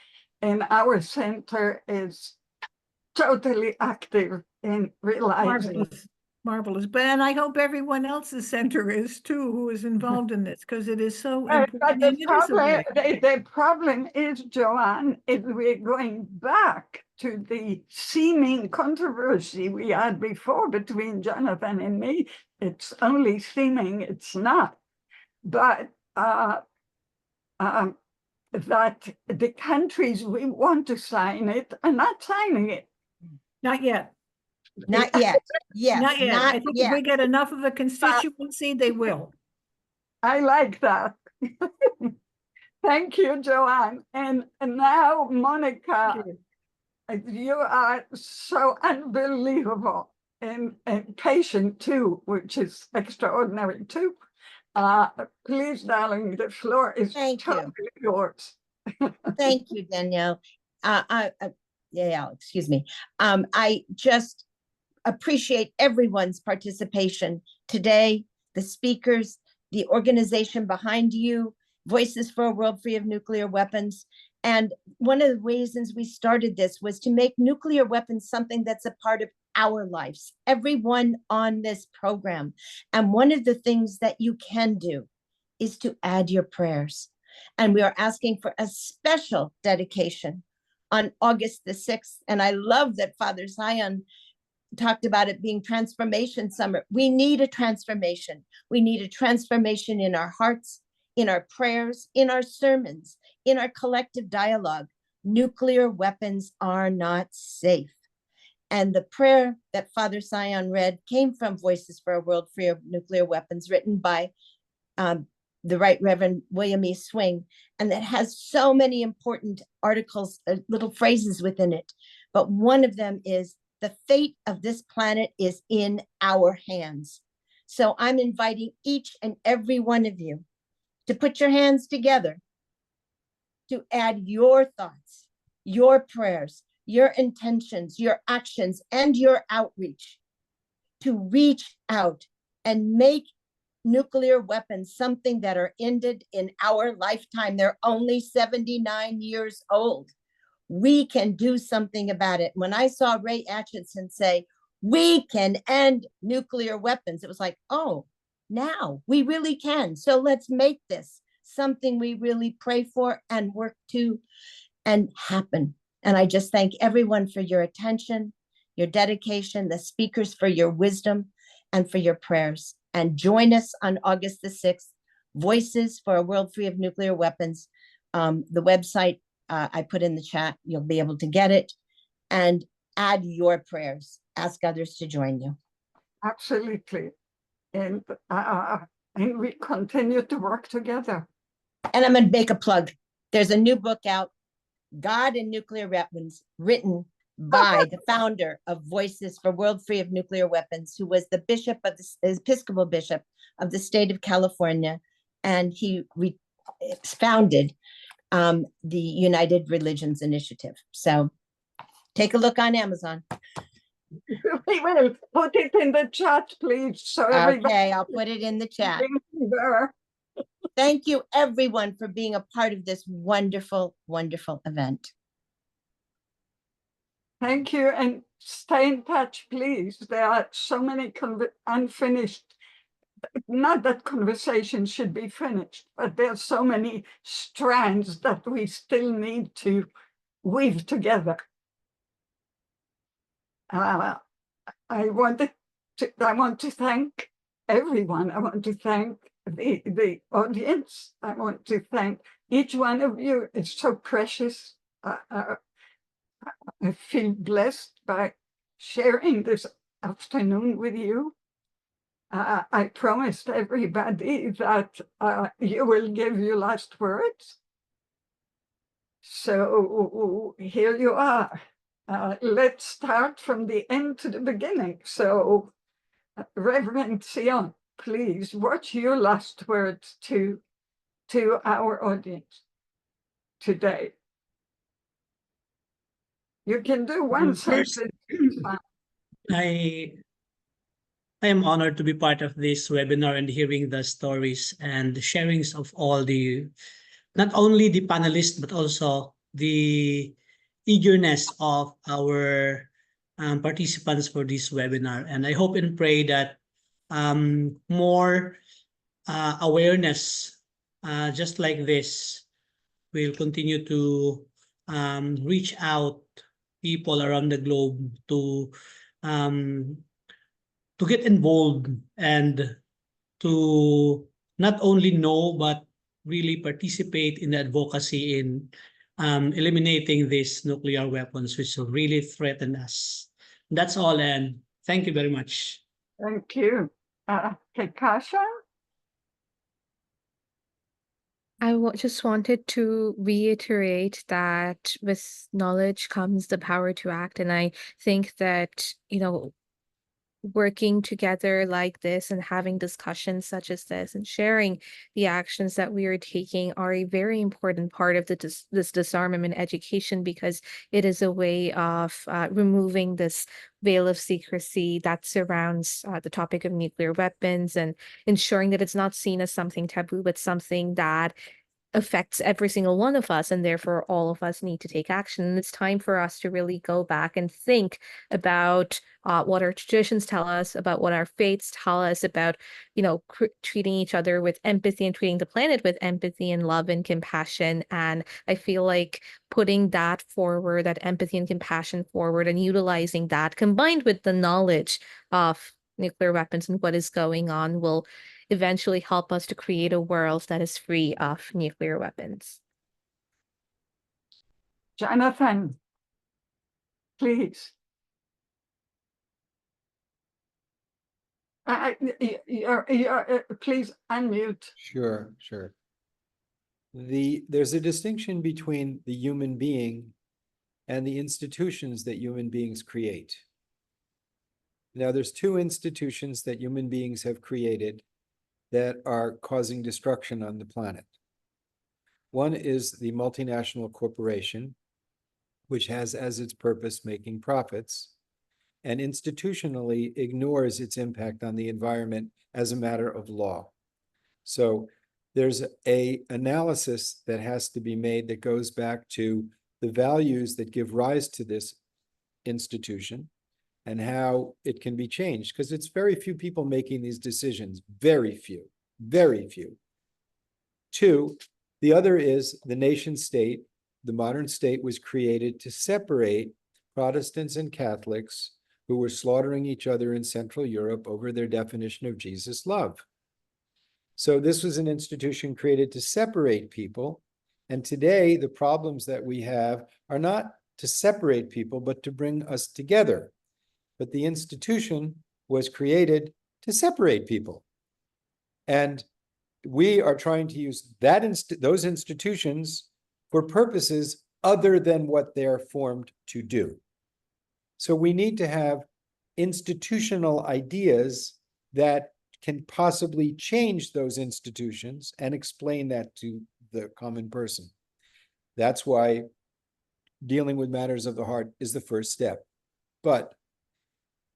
and our center is totally active in realizing. Marvelous. But and I hope everyone else's center is too, who is involved in this, because it is so important. But the problem is, Joanne, is we're going back to the seeming controversy we had before between Jonathan and me. It's only seeming, it's not. But that the countries we want to sign it are not signing it. Not yet. Not yet. Yes. Not yet. I think if we get enough of a constituency, they will. I like that. Thank you, Joanne. And now, Monica, you are so unbelievable and patient too, which is extraordinary too. Please, darling, the floor is totally yours. Thank you, Danielle. Excuse me. I just appreciate everyone's participation today, the speakers, the organization behind you, Voices for a World Free of Nuclear Weapons. And one of the reasons we started this was to make nuclear weapons something that's a part of our lives, everyone on this program. And one of the things that you can do is to add your prayers. And we are asking for a special dedication on August the 6th. And I love that Father Zion talked about it being Transformation Summer. We need a transformation. We need a transformation in our hearts, in our prayers, in our sermons, in our collective dialogue. Nuclear weapons are not safe. And the prayer that Father Zion read came from Voices for a World Free of Nuclear Weapons, written by the Right Reverend William E. Swing, and that has so many important articles, little phrases within it. But one of them is, the fate of this planet is in our hands. So I'm inviting each and every one of you to put your hands together, to add your thoughts, your prayers, your intentions, your actions, and your outreach, to reach out and make nuclear weapons something that are ended in our lifetime. They're only 79 years old. We can do something about it. When I saw Ray Atchison say, we can end nuclear weapons, it was like, oh, now we really can. So let's make this something we really pray for and work to and happen. And I just thank everyone for your attention, your dedication, the speakers for your wisdom and for your prayers. And join us on August the 6th, Voices for a World Free of Nuclear Weapons. The website I put in the chat, you'll be able to get it, and add your prayers. Ask others to join you. Absolutely. And we continue to work together. And I'm going to make a plug. There's a new book out, God and Nuclear Weapons, written by the founder of Voices for World Free of Nuclear Weapons, who was the bishop of the Episcopal bishop of the state of California. And he founded the United Religions Initiative. So take a look on Amazon. We will put it in the chat, please. So okay, I'll put it in the chat. Thank you, everyone, for being a part of this wonderful, wonderful event. Thank you, and stay in touch, please. There are so many unfinished, not that conversation should be finished, but there are so many strands that we still need to weave together. I want to thank everyone. I want to thank the audience. I want to thank each one of you. It's so precious. I feel blessed by sharing this afternoon with you. I promised everybody that you will give your last words. So here you are. Let's start from the end to the beginning. So, Reverend Sion, please, what's your last words to our audience today? You can do one First, sentence. I am honored to be part of this webinar and hearing the stories and the sharings of all the, not only the panelists, but also the eagerness of our participants for this webinar. And I hope and pray that more awareness just like this will continue to reach out people around the globe to get involved and to not only know but really participate in the advocacy in eliminating these nuclear weapons which really threaten us. That's all, and thank you very much. Thank you. Kekasha? Just wanted to reiterate that with knowledge comes the power to act. And I think that, working together like this and having discussions such as this and sharing the actions that we are taking are a very important part of this disarmament education, because it is a way of removing this veil of secrecy that surrounds the topic of nuclear weapons, and ensuring that it's not seen as something taboo, but something that affects every single one of us, and therefore all of us need to take action. And it's time for us to really go back and think about what our traditions tell us, about what our faiths tell us, about treating each other with empathy and treating the planet with empathy and love and compassion. And I feel like putting that forward, that empathy and compassion forward, and utilizing that combined with the knowledge of nuclear weapons and what is going on will eventually help us to create a world that is free of nuclear weapons. Jonathan, please. Please unmute. Sure. There's a distinction between the human being and the institutions that human beings create. Now, there's two institutions that human beings have created that are causing destruction on the planet. One is the multinational corporation, which has as its purpose making profits, and institutionally ignores its impact on the environment as a matter of law. So there's an analysis that has to be made that goes back to the values that give rise to this institution and how it can be changed, because it's very few people making these decisions, very few. Two, the other is the nation state. The modern state was created to separate Protestants and Catholics who were slaughtering each other in Central Europe over their definition of Jesus' love. So this was an institution created to separate people. And today, the problems that we have are not to separate people, but to bring us together. But the institution was created to separate people. And we are trying to use those institutions for purposes other than what they're formed to do. So we need to have institutional ideas that can possibly change those institutions and explain that to the common person. That's why dealing with matters of the heart is the first step. But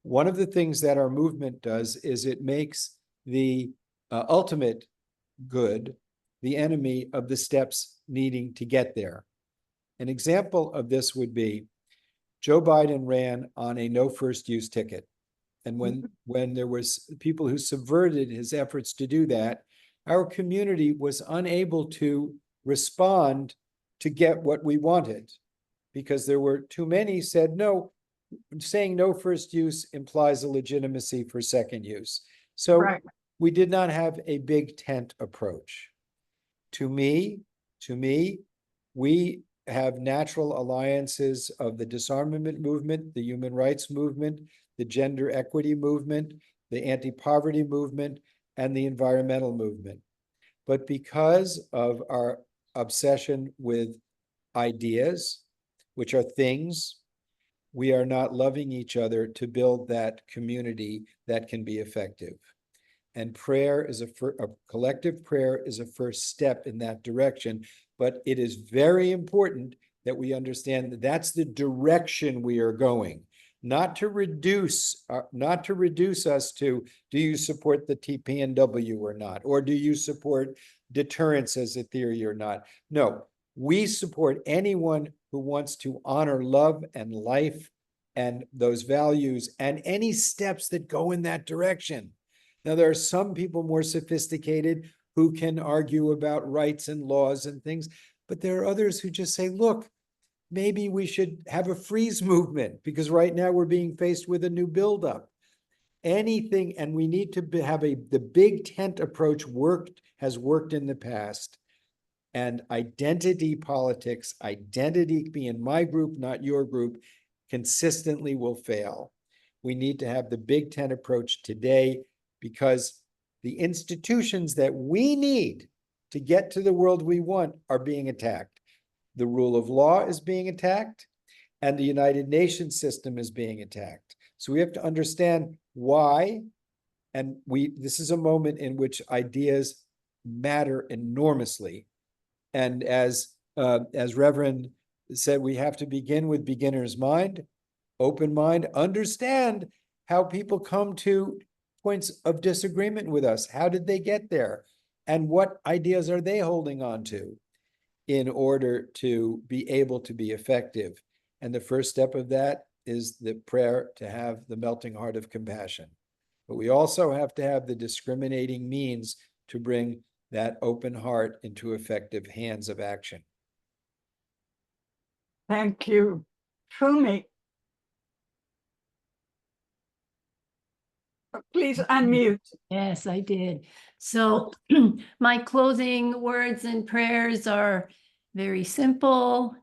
one of the things that our movement does is it makes the ultimate good the enemy of the steps needing to get there. An example of this would be Joe Biden ran on a no first use ticket. And when there was people who subverted his efforts to do that, our community was unable to respond to get what we wanted because there were too many said, no, saying no first use implies a legitimacy for second use. So we did not have a big tent approach. To me, we have natural alliances of the disarmament movement, the human rights movement, the gender equity movement, the anti-poverty movement, and the environmental movement. But because of our obsession with ideas, which are things, we are not loving each other to build that community that can be effective. And prayer is a collective prayer is a first step in that direction. But it is very important that we understand that that's the direction we are going. Not to reduce us to, do you support the TPNW or not? Or do you support deterrence as a theory or not? No, we support anyone who wants to honor love and life and those values and any steps that go in that direction. Now, there are some people more sophisticated who can argue about rights and laws and things, but there are others who just say, look, maybe we should have a freeze movement because right now we're being faced with a new buildup. Anything, and we need to have the big tent approach has worked in the past. And identity politics, identity being my group, not your group, consistently will fail. We need to have the big tent approach today because the institutions that we need to get to the world we want are being attacked. The rule of law is being attacked, and the United Nations system is being attacked. So we have to understand why, and this is a moment in which ideas matter enormously. And as Reverend said, we have to begin with beginner's mind, open mind, understand how people come to points of disagreement with us. How did they get there? And what ideas are they holding on to in order to be able to be effective? And the first step of that is the prayer to have the melting heart of compassion. But we also have to have the discriminating means to bring that open heart into effective hands of action. Thank you. Fumi. Please unmute. Yes, I did. So my closing words and prayers are very simple,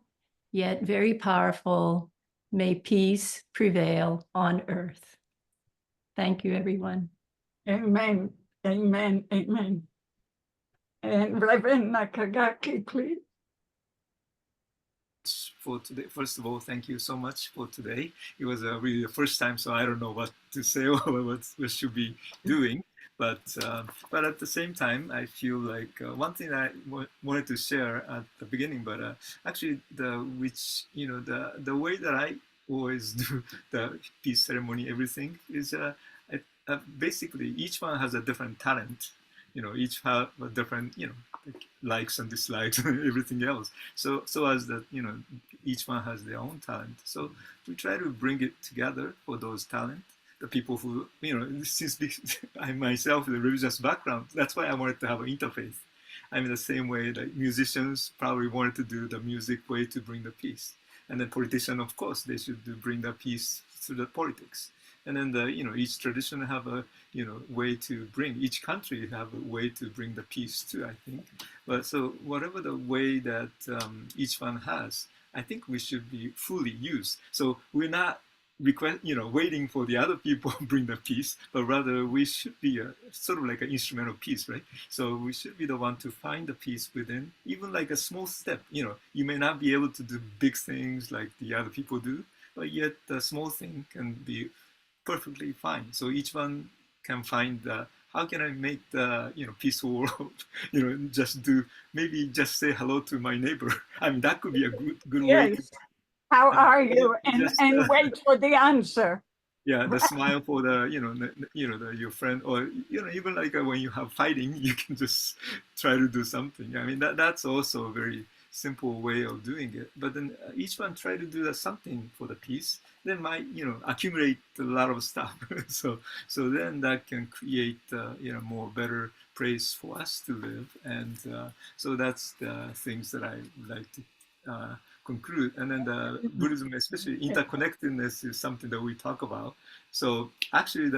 yet very powerful. May peace prevail on earth. Thank you, everyone. Amen, amen, amen. And Reverend Nakagaki, please. For today, first of all, thank you so much for today. It was really the first time, so I don't know what to say or what we should be doing. But at the same time, I feel like one thing I wanted to share at the beginning, but actually the way that I always do the peace ceremony, everything is basically each one has a different talent. Each have a different, likes and dislikes and everything else. So as that, each one has their own talent. So we try to bring it together for those talent. The people who, since I myself, the religious background, that's why I wanted to have an interfaith. I mean, the same way that musicians probably wanted to do the music way to bring the peace. And then politicians, of course, they should bring the peace through the politics. And then each tradition have a way to bring, each country have a way to bring the peace too, I think. But so whatever the way that each one has, I think we should be fully used. So we're not waiting for the other people to bring the peace, but rather we should be sort of like an instrument of peace, right? So we should be the one to find the peace within, even like a small step. You may not be able to do big things like the other people do, but yet the small thing can be perfectly fine. So each one can find how can I make the peaceful world? Maybe just say hello to my neighbor. I mean, that could be a good way. Yes. How are you? And wait for the answer. Yeah, the smile for the your friend, or even like when you have fighting, you can just try to do something. I mean, that's also very simple way of doing it. But then each one try to do something for the peace. Then might accumulate a lot of stuff. so then that can create more better place for us to live. And so that's the things that I would like to conclude. And then the Buddhism, especially interconnectedness, is something that we talk about. So actually,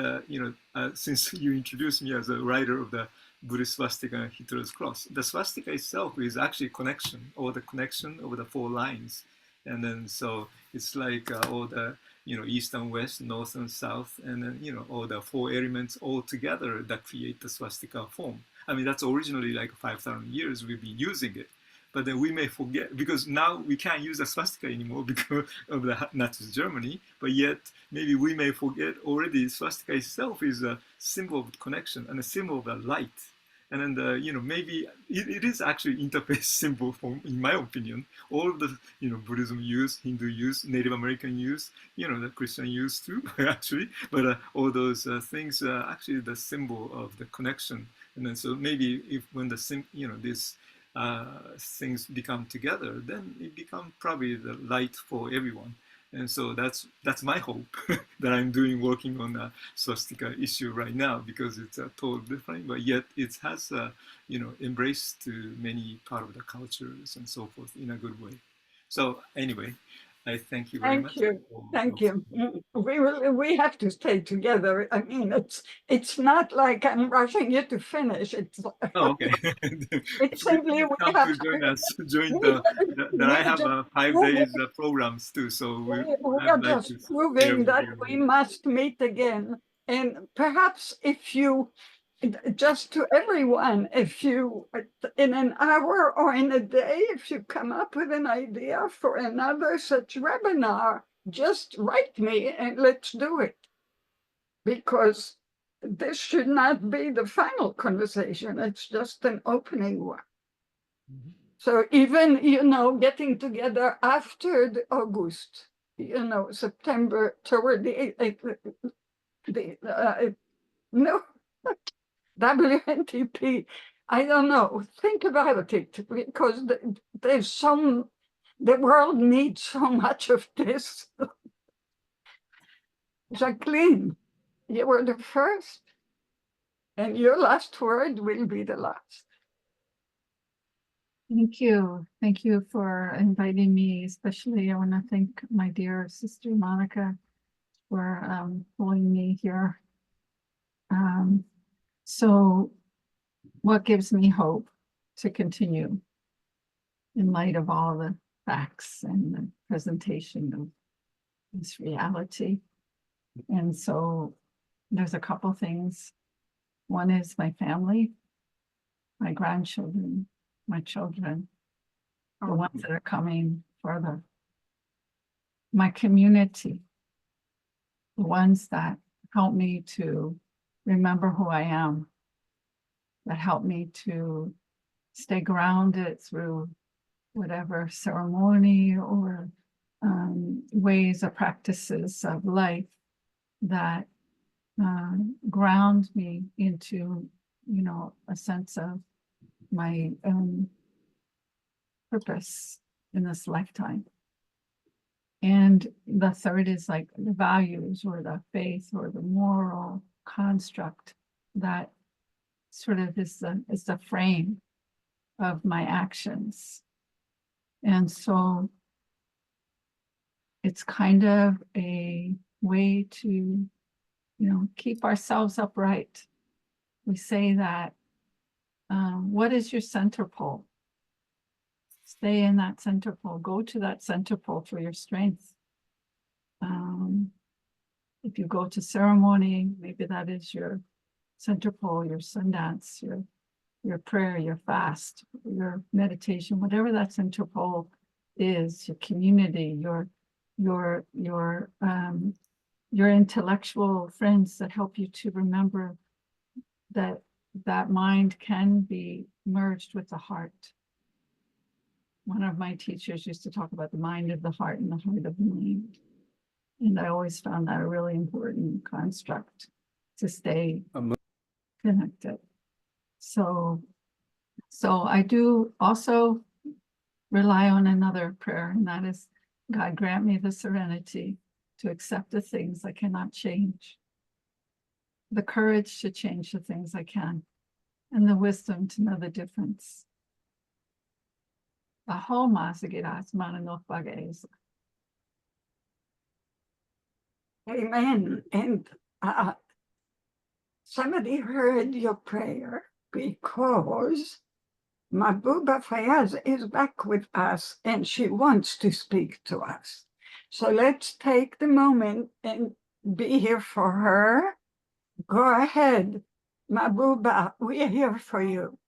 since you introduced me as a writer of the Buddhist swastika and Hitler's cross, the swastika itself is actually connection, or the connection over the 4 lines. And then so it's like all the east and west, north and south, and then all the 4 elements all together that create the swastika form. I mean, that's originally like 5,000 years we've been using it. But then we may forget, because now we can't use a swastika anymore because of the Nazi Germany, but yet maybe we may forget already swastika itself is a symbol of connection and a symbol of the light. And then maybe it is actually interfaith symbol form, in my opinion. All of the Buddhism use, Hindu use, Native American use, the Christian use too, actually. But all those things are actually the symbol of the connection. And then so maybe if when this things become together, then it becomes probably the light for everyone. And so that's my hope that I'm working on the swastika issue right now, because it's totally different, but yet it has embraced to many part of the cultures and so forth in a good way. So anyway, I thank you very much. Thank you. We have to stay together. I mean, it's not like I'm rushing you to finish. It's okay. It's simply we have to join us. I have 5 days programs too. So we are just proving that we must meet again. And perhaps if you, just to everyone, if you, in an hour or in a day, if you come up with an idea for another such webinar, just write me and let's do it. Because this should not be the final conversation. It's just an opening one. Mm-hmm. So even, getting together after the August, September, toward no, WNTP, I don't know, think about it, because the world needs so much of this. Jacqline, you were the first, and your last word will be the last. Thank you. Thank you for inviting me. Especially, I want to thank my dear sister Monica for pulling me here. So what gives me hope to continue in light of all the facts and the presentation of this reality? And so there's a couple things. One is my family, my grandchildren, my children, the ones that are coming further. My community, the ones that help me to remember who I am, that help me to stay grounded through whatever ceremony or ways or practices of life that ground me into, a sense of my own purpose in this lifetime. And the third is like the values or the faith or the moral construct that sort of is the frame of my actions. And so it's kind of a way to, keep ourselves upright. We say that, what is your center pole? Stay in that center pole. Go to that center pole for your strength. If you go to ceremony, maybe that is your center pole, your sundance, your prayer, your fast, your meditation, whatever that center pole is, your community, your intellectual friends that help you to remember that mind can be merged with the heart. One of my teachers used to talk about the mind of the heart and the heart of the mind. And I always found that a really important construct to stay connected. So I do also rely on another prayer, and that is, God grant me the serenity to accept the things I cannot change, the courage to change the things I can, and the wisdom to know the difference. Amen. And somebody heard your prayer because Mahbouba Fayaz is back with us and she wants to speak to us. So let's take the moment and be here for her. Go ahead, Mahbouba, we're here for you.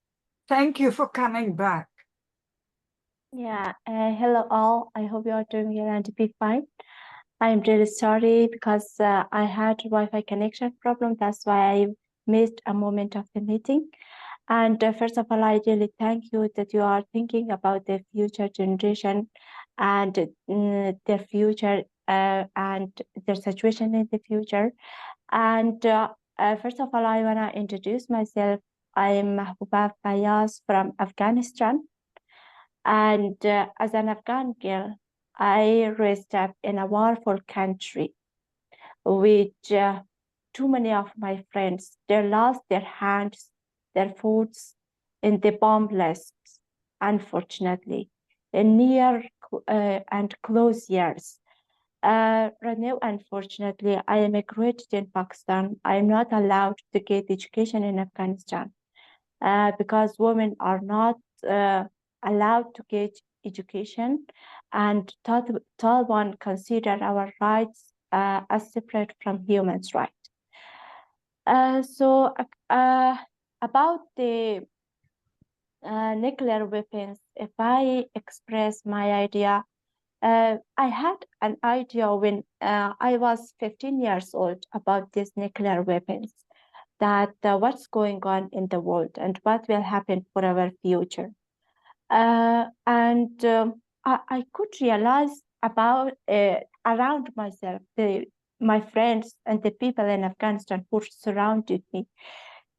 Thank you for coming back. Yeah, hello all. I hope you are doing well and be fine. I'm really sorry because I had Wi-Fi connection problem. That's why I missed a moment of the meeting. And first of all, I really thank you that you are thinking about the future generation and their future and their situation in the future. And first of all, I want to introduce myself. I am Mahbouba Fayaz from Afghanistan. And as an Afghan girl, I raised up in a warful country, which too many of my friends, they lost their hands, their foots in the bomb blasts, unfortunately, in near and close years. Right now, unfortunately, I immigrated in Pakistan. I'm not allowed to get education in Afghanistan because women are not allowed to get education, and Taliban consider our rights as separate from human rights. So about the nuclear weapons, if I express my idea, I had an idea when I was 15 years old about these nuclear weapons, that what's going on in the world and what will happen for our future. I could realize about around myself, my friends and the people in Afghanistan who surrounded me,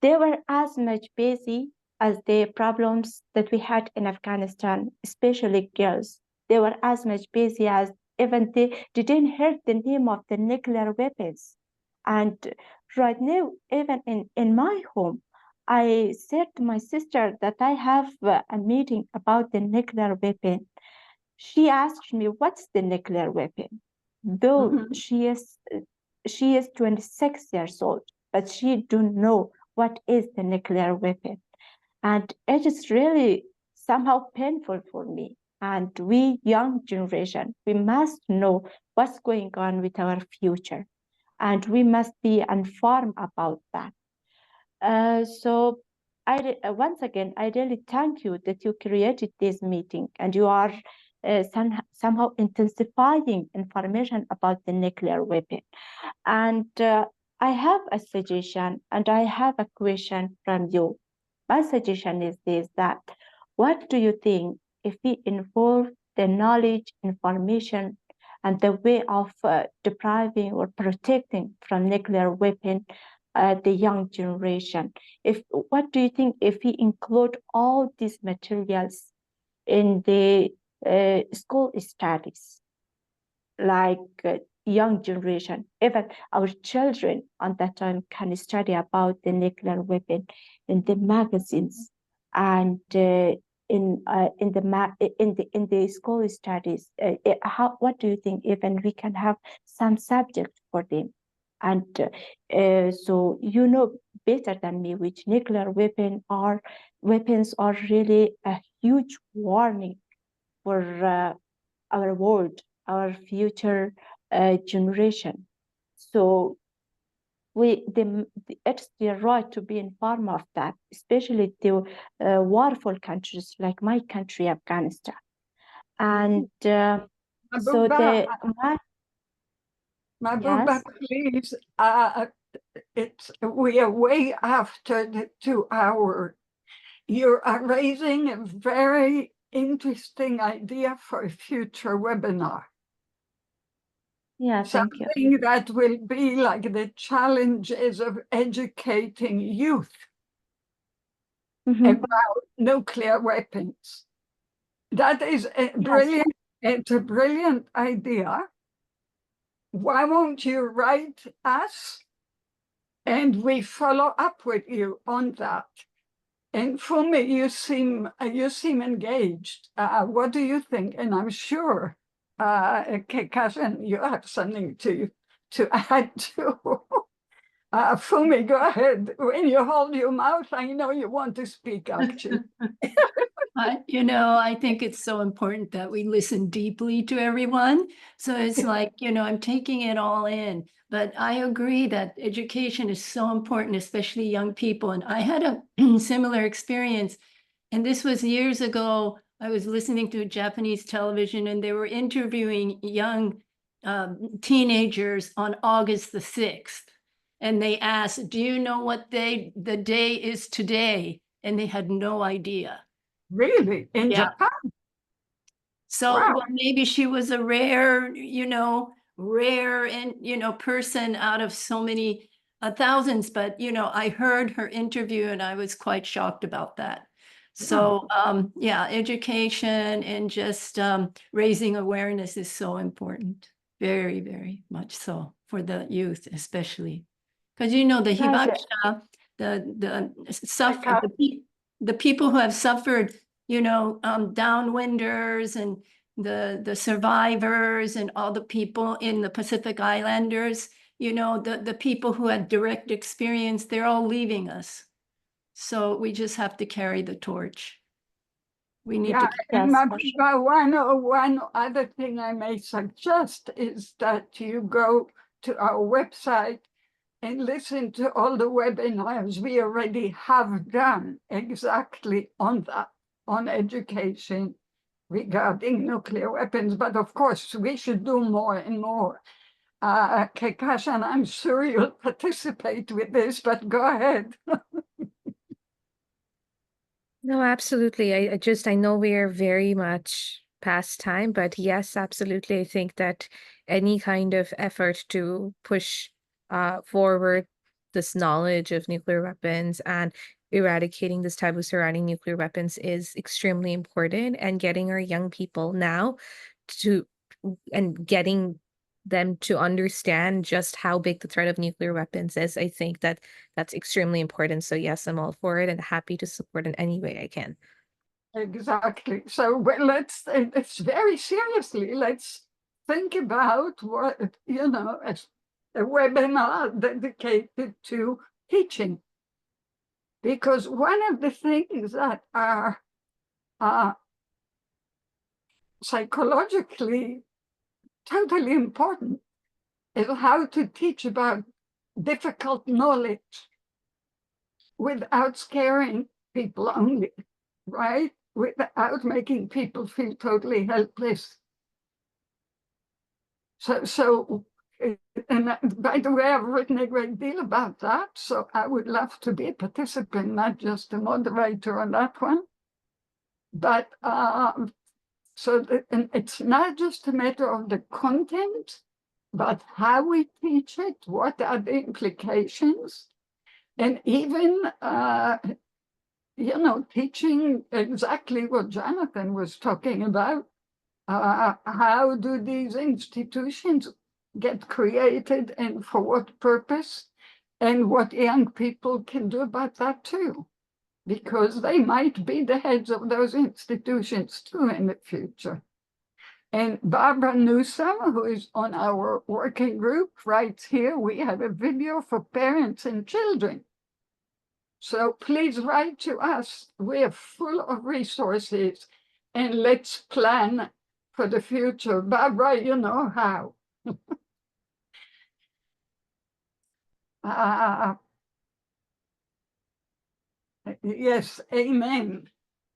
they were as much busy as the problems that we had in Afghanistan, especially girls. They were as much busy as even they didn't hear the name of the nuclear weapons. And right now, even in my home, I said to my sister that I have a meeting about the nuclear weapon. She asked me, what's the nuclear weapon? Though she is 26 years old, but she don't know what is the nuclear weapon. And it is really somehow painful for me. And we young generation, we must know what's going on with our future. And we must be informed about that. So once again, I really thank you that you created this meeting and you are somehow intensifying information about the nuclear weapon. And I have a suggestion and I have a question from you. My suggestion is this, that what do you think if we involve the knowledge, information, and the way of depriving or protecting from nuclear weapon the young generation? What do you think if we include all these materials in the school studies, like young generation, even our children on that time can study about the nuclear weapon in the magazines and in the school studies? What do you think? Even we can have some subject for them, and so you know better than me which nuclear weapons are really a huge warning for our world, our future generation. So it's their right to be informed of that, especially the warful countries like my country, Afghanistan. And so Mahbouba, please, we are way after the 2 hour. You are raising a very interesting idea for a future webinar. Yeah, thank you. Something that will be like the challenges of educating youth about nuclear weapons. That is a brilliant, it's a brilliant idea. Why won't you write us and we follow up with you on that? And for me, you seem engaged. What do you think? And I'm sure, Kashan, you have something to add to. Fumi, go ahead. When you hold your mouth, I know you want to speak, actually. I think it's so important that we listen deeply to everyone. So it's like, I'm taking it all in. But I agree that education is so important, especially young people. And I had a similar experience. And this was years ago. I was listening to Japanese television and they were interviewing young teenagers on August the 6th. And they asked, do you know what the day is today? And they had no idea. Really? In Japan? So well, maybe she was a rare, and, person out of so many thousands. But, I heard her interview and I was quite shocked about that. So, education and just raising awareness is so important. Very, very much so for the youth, especially. Because, the hibakusha, the people who have suffered, downwinders and the survivors and all the people in the Pacific Islanders, the people who had direct experience, they're all leaving us. So we just have to carry the torch. We need to keep one other thing I may suggest is that you go to our website and listen to all the webinars we already have done exactly on that, on education regarding nuclear weapons. But of course, we should do more and more. Kashan, I'm sure you'll participate with this, but go ahead. No, absolutely. I know we are very much past time, but yes, absolutely. I think that any kind of effort to push forward this knowledge of nuclear weapons and eradicating this taboo surrounding nuclear weapons is extremely important, and getting our young people now and getting them to understand just how big the threat of nuclear weapons is. I think that that's extremely important. So yes, I'm all for it and happy to support in any way I can. Exactly. So it's very seriously, let's think about what, as a webinar dedicated to teaching. Because one of the things that are psychologically totally important is how to teach about difficult knowledge without scaring people only, right? Without making people feel totally helpless. So, and by the way, I've written a great deal about that, so I would love to be a participant, not just a moderator on that one. But and it's not just a matter of the content, but how we teach it, what are the implications, and even, teaching exactly what Jonathan was talking about. How do these institutions get created and for what purpose, and what young people can do about that too, because they might be the heads of those institutions too in the future. And Barbara Newsom, who is on our working group, writes here, we have a video for parents and children. So please write to us. We are full of resources, and let's plan for the future. Barbara, you know how. Yes, amen.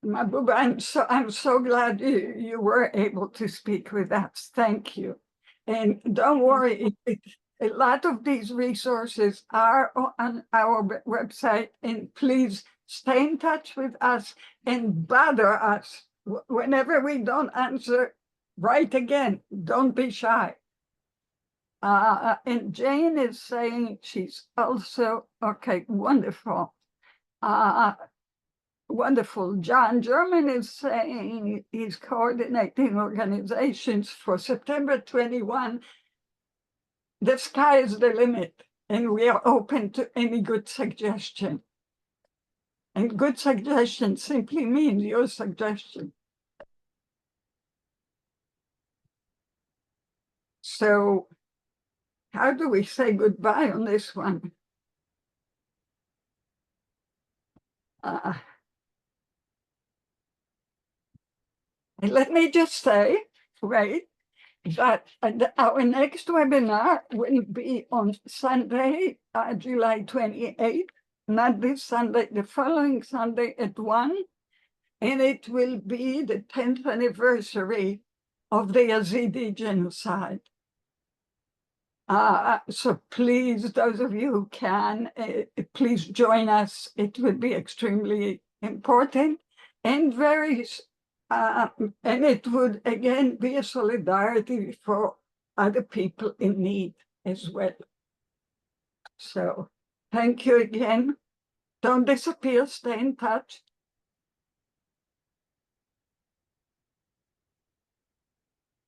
Mabuba, I'm so glad you were able to speak with us. Thank you. And don't worry, a lot of these resources are on our website, and please stay in touch with us and bother us. Whenever we don't answer, write again. Don't be shy. And Jane is saying she's also, okay, wonderful. Wonderful. John German is saying he's coordinating organizations for September 21. The sky is the limit, and we are open to any good suggestion. And good suggestion simply means your suggestion. So how do we say goodbye on this one? And let me just say, right, that our next webinar will be on Sunday, July 28th, not this Sunday, the following Sunday at 1, and it will be the 10th anniversary of the Yazidi genocide. So please, those of you who can, please join us. It would be extremely important and and it would again be a solidarity for other people in need as well. So thank you again. Don't disappear, stay in touch.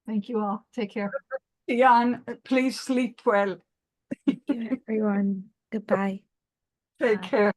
Thank you all. Take care. Jan, please sleep well. Thank you, everyone. Goodbye. Take care.